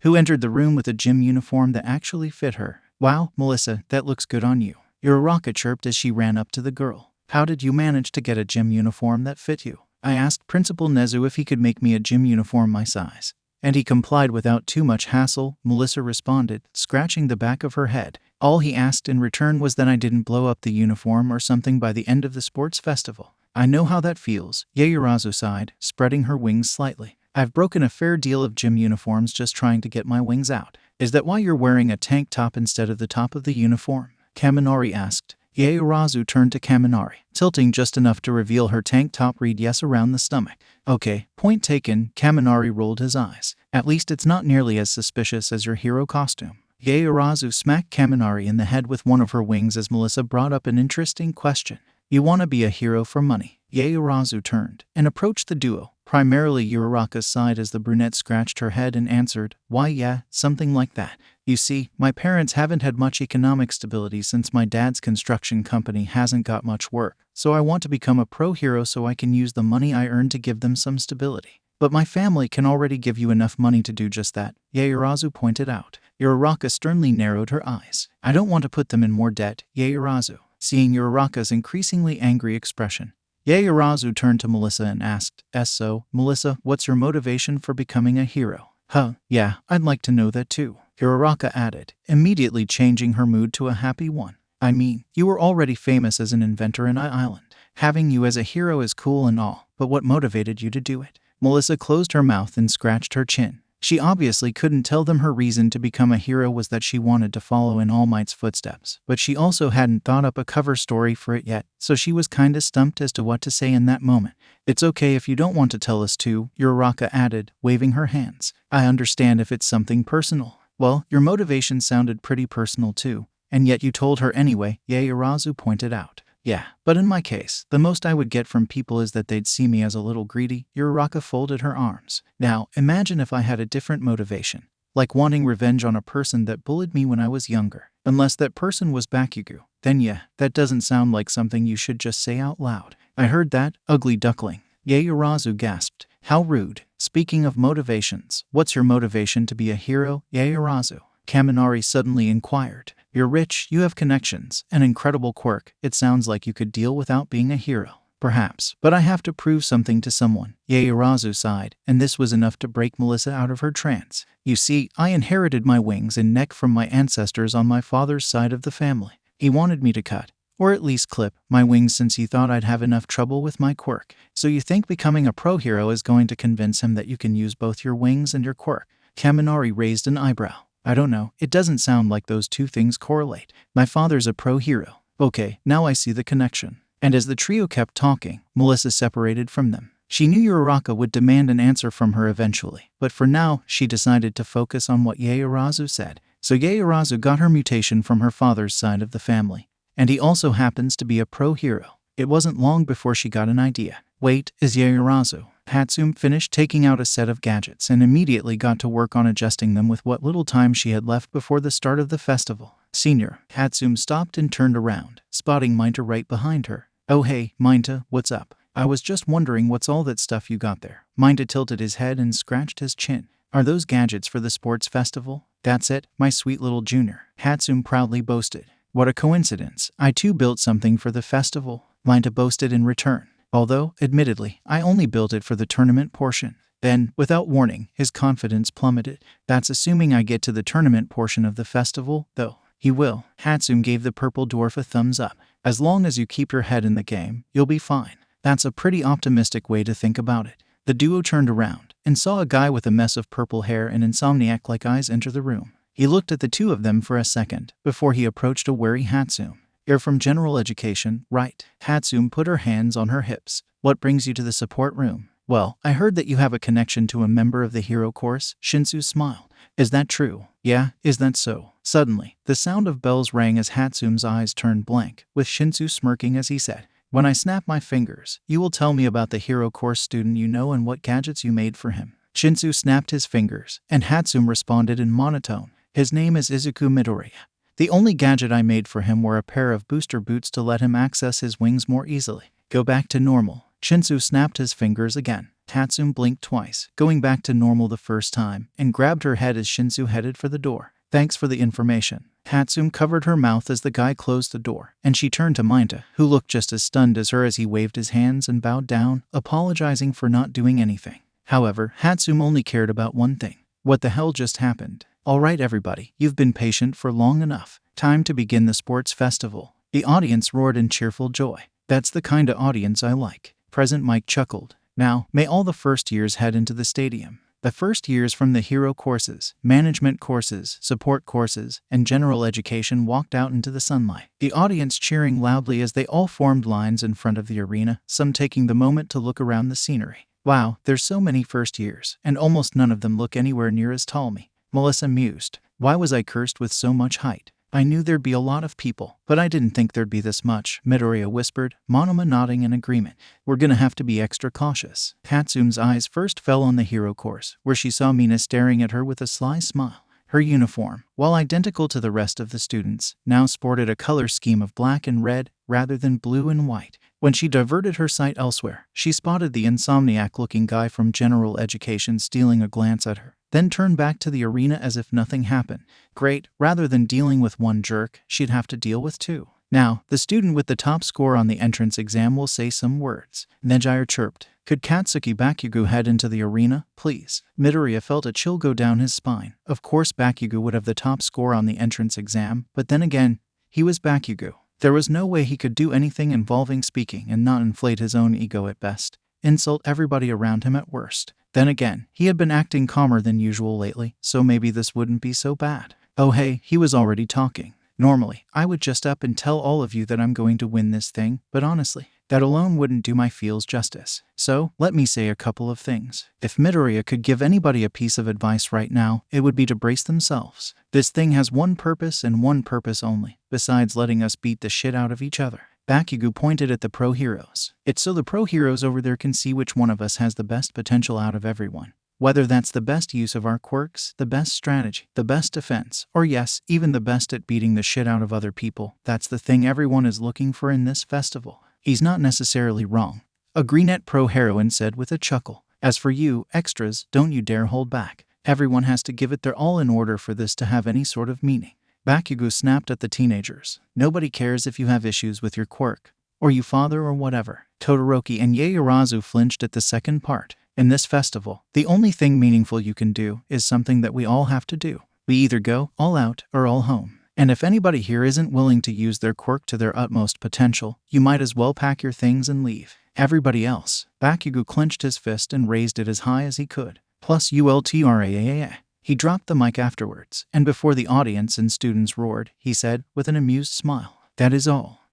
who entered the room with a gym uniform that actually fit her. Wow, Melissa, that looks good on you. Uraraka chirped as she ran up to the girl. How did you manage to get a gym uniform that fit you? I asked Principal Nezu if he could make me a gym uniform my size. And he complied without too much hassle, Melissa responded, scratching the back of her head. All he asked in return was that I didn't blow up the uniform or something by the end of the sports festival. I know how that feels, Yaoyorozu sighed, spreading her wings slightly. I've broken a fair deal of gym uniforms just trying to get my wings out. Is that why you're wearing a tank top instead of the top of the uniform? Kaminari asked. Yaoyorozu turned to Kaminari, tilting just enough to reveal her tank top read yes around the stomach. Okay, point taken, Kaminari rolled his eyes. At least it's not nearly as suspicious as your hero costume. Yaoyorozu smacked Kaminari in the head with one of her wings as Melissa brought up an interesting question. You want to be a hero for money? Yaoyorozu turned and approached the duo, primarily Uraraka's side as the brunette scratched her head and answered, why yeah, something like that. You see, my parents haven't had much economic stability since my dad's construction company hasn't got much work, so I want to become a pro hero so I can use the money I earn to give them some stability. But my family can already give you enough money to do just that, Yaoyorozu pointed out. Uraraka sternly narrowed her eyes. I don't want to put them in more debt, Yaoyorozu. Seeing Uraraka's increasingly angry expression, Yaoyorozu turned to Melissa and asked, so, Melissa, what's your motivation for becoming a hero? Huh, yeah, I'd like to know that too, Uraraka added, immediately changing her mood to a happy one. I mean, you were already famous as an inventor in Island. Having you as a hero is cool and all, but what motivated you to do it? Melissa closed her mouth and scratched her chin. She obviously couldn't tell them her reason to become a hero was that she wanted to follow in All Might's footsteps, but she also hadn't thought up a cover story for it yet, so she was kinda stumped as to what to say in that moment. It's okay if you don't want to tell us too, Uraraka added, waving her hands. I understand if it's something personal. Well, your motivation sounded pretty personal too, and yet you told her anyway, Yaoyorozu pointed out. Yeah, but in my case, the most I would get from people is that they'd see me as a little greedy, Uraraka folded her arms. Now, imagine if I had a different motivation, like wanting revenge on a person that bullied me when I was younger. Unless that person was Bakugo, then yeah, that doesn't sound like something you should just say out loud. I heard that, ugly duckling. Yaoyorozu gasped. How rude. Speaking of motivations, what's your motivation to be a hero, Yaoyorozu? Kaminari suddenly inquired. You're rich, you have connections, an incredible quirk. It sounds like you could deal without being a hero. Perhaps, but I have to prove something to someone. Yaoyorozu sighed, and this was enough to break Melissa out of her trance. You see, I inherited my wings and neck from my ancestors on my father's side of the family. He wanted me to cut, or at least clip, my wings since he thought I'd have enough trouble with my quirk. So you think becoming a pro hero is going to convince him that you can use both your wings and your quirk? Kaminari raised an eyebrow. I don't know, it doesn't sound like those two things correlate. My father's a pro hero. Okay, now I see the connection. And as the trio kept talking, Melissa separated from them. She knew Uraraka would demand an answer from her eventually, but for now, she decided to focus on what Yaoyorozu said. So Yaoyorozu got her mutation from her father's side of the family, and he also happens to be a pro hero. It wasn't long before she got an idea. Wait, is Yaoyorozu? Hatsume finished taking out a set of gadgets and immediately got to work on adjusting them with what little time she had left before the start of the festival. Senior, Hatsume stopped and turned around, spotting Minta right behind her. Oh hey, Minta, what's up? I was just wondering what's all that stuff you got there. Minta tilted his head and scratched his chin. Are those gadgets for the sports festival? That's it, my sweet little junior, Hatsume proudly boasted. What a coincidence, I too built something for the festival, Minta boasted in return. Although, admittedly, I only built it for the tournament portion. Then, without warning, his confidence plummeted. That's assuming I get to the tournament portion of the festival, though. He will. Hatsume gave the purple dwarf a thumbs up. As long as you keep your head in the game, you'll be fine. That's a pretty optimistic way to think about it. The duo turned around and saw a guy with a mess of purple hair and insomniac-like eyes enter the room. He looked at the two of them for a second before he approached a wary Hatsume. You're from general education, right? Hatsume put her hands on her hips. What brings you to the support room? Well, I heard that you have a connection to a member of the hero course, Shinsu smiled. Is that true? Yeah, is that so? Suddenly, the sound of bells rang as Hatsume's eyes turned blank, with Shinsu smirking as he said, When I snap my fingers, you will tell me about the hero course student you know and what gadgets you made for him. Shinsu snapped his fingers, and Hatsume responded in monotone. His name is Izuku Midoriya. The only gadget I made for him were a pair of booster boots to let him access his wings more easily. Go back to normal. Shinsu snapped his fingers again. Hatsume blinked twice, going back to normal the first time, and grabbed her head as Shinsu headed for the door. Thanks for the information. Hatsume covered her mouth as the guy closed the door, and she turned to Minta, who looked just as stunned as her as he waved his hands and bowed down, apologizing for not doing anything. However, Hatsume only cared about one thing. What the hell just happened? All right, everybody, you've been patient for long enough. Time to begin the sports festival. The audience roared in cheerful joy. That's the kind of audience I like. President Mike chuckled. Now, may all the first years head into the stadium. The first years from the hero courses, management courses, support courses, and general education walked out into the sunlight, the audience cheering loudly as they all formed lines in front of the arena, some taking the moment to look around the scenery. Wow, there's so many first years, and almost none of them look anywhere near as tall me. Melissa mused. Why was I cursed with so much height? I knew there'd be a lot of people, but I didn't think there'd be this much, Midoriya whispered, Monoma nodding in agreement. We're gonna have to be extra cautious. Hatsume's eyes first fell on the hero course, where she saw Mina staring at her with a sly smile. Her uniform, while identical to the rest of the students, now sported a color scheme of black and red, rather than blue and white. When she diverted her sight elsewhere, she spotted the insomniac-looking guy from general education stealing a glance at her, then turned back to the arena as if nothing happened. Great, rather than dealing with one jerk, she'd have to deal with two. Now, the student with the top score on the entrance exam will say some words. Nejire chirped. Could Katsuki Bakugo head into the arena, please? Midoriya felt a chill go down his spine. Of course Bakugo would have the top score on the entrance exam, but then again, he was Bakugo. There was no way he could do anything involving speaking and not inflate his own ego at best, insult everybody around him at worst. Then again, he had been acting calmer than usual lately, so maybe this wouldn't be so bad. Oh hey, he was already talking. Normally, I would just up and tell all of you that I'm going to win this thing, but honestly, that alone wouldn't do my feels justice. So, let me say a couple of things. If Midoriya could give anybody a piece of advice right now, it would be to brace themselves. This thing has one purpose and one purpose only, besides letting us beat the shit out of each other. Bakugo pointed at the pro heroes. It's so the pro heroes over there can see which one of us has the best potential out of everyone. Whether that's the best use of our quirks, the best strategy, the best defense, or yes, even the best at beating the shit out of other people, that's the thing everyone is looking for in this festival. He's not necessarily wrong. A Greenette Pro heroine said with a chuckle. As for you, extras, don't you dare hold back. Everyone has to give it their all in order for this to have any sort of meaning. Bakugo snapped at the teenagers. Nobody cares if you have issues with your quirk, or you father or whatever. Todoroki and Yaoyorozu flinched at the second part. In this festival, the only thing meaningful you can do is something that we all have to do. We either go all out or all home. And if anybody here isn't willing to use their quirk to their utmost potential, you might as well pack your things and leave. Everybody else. Bakugo clenched his fist and raised it as high as he could. Plus ultra. He dropped the mic afterwards, and before the audience and students roared, he said, with an amused smile, "That is all.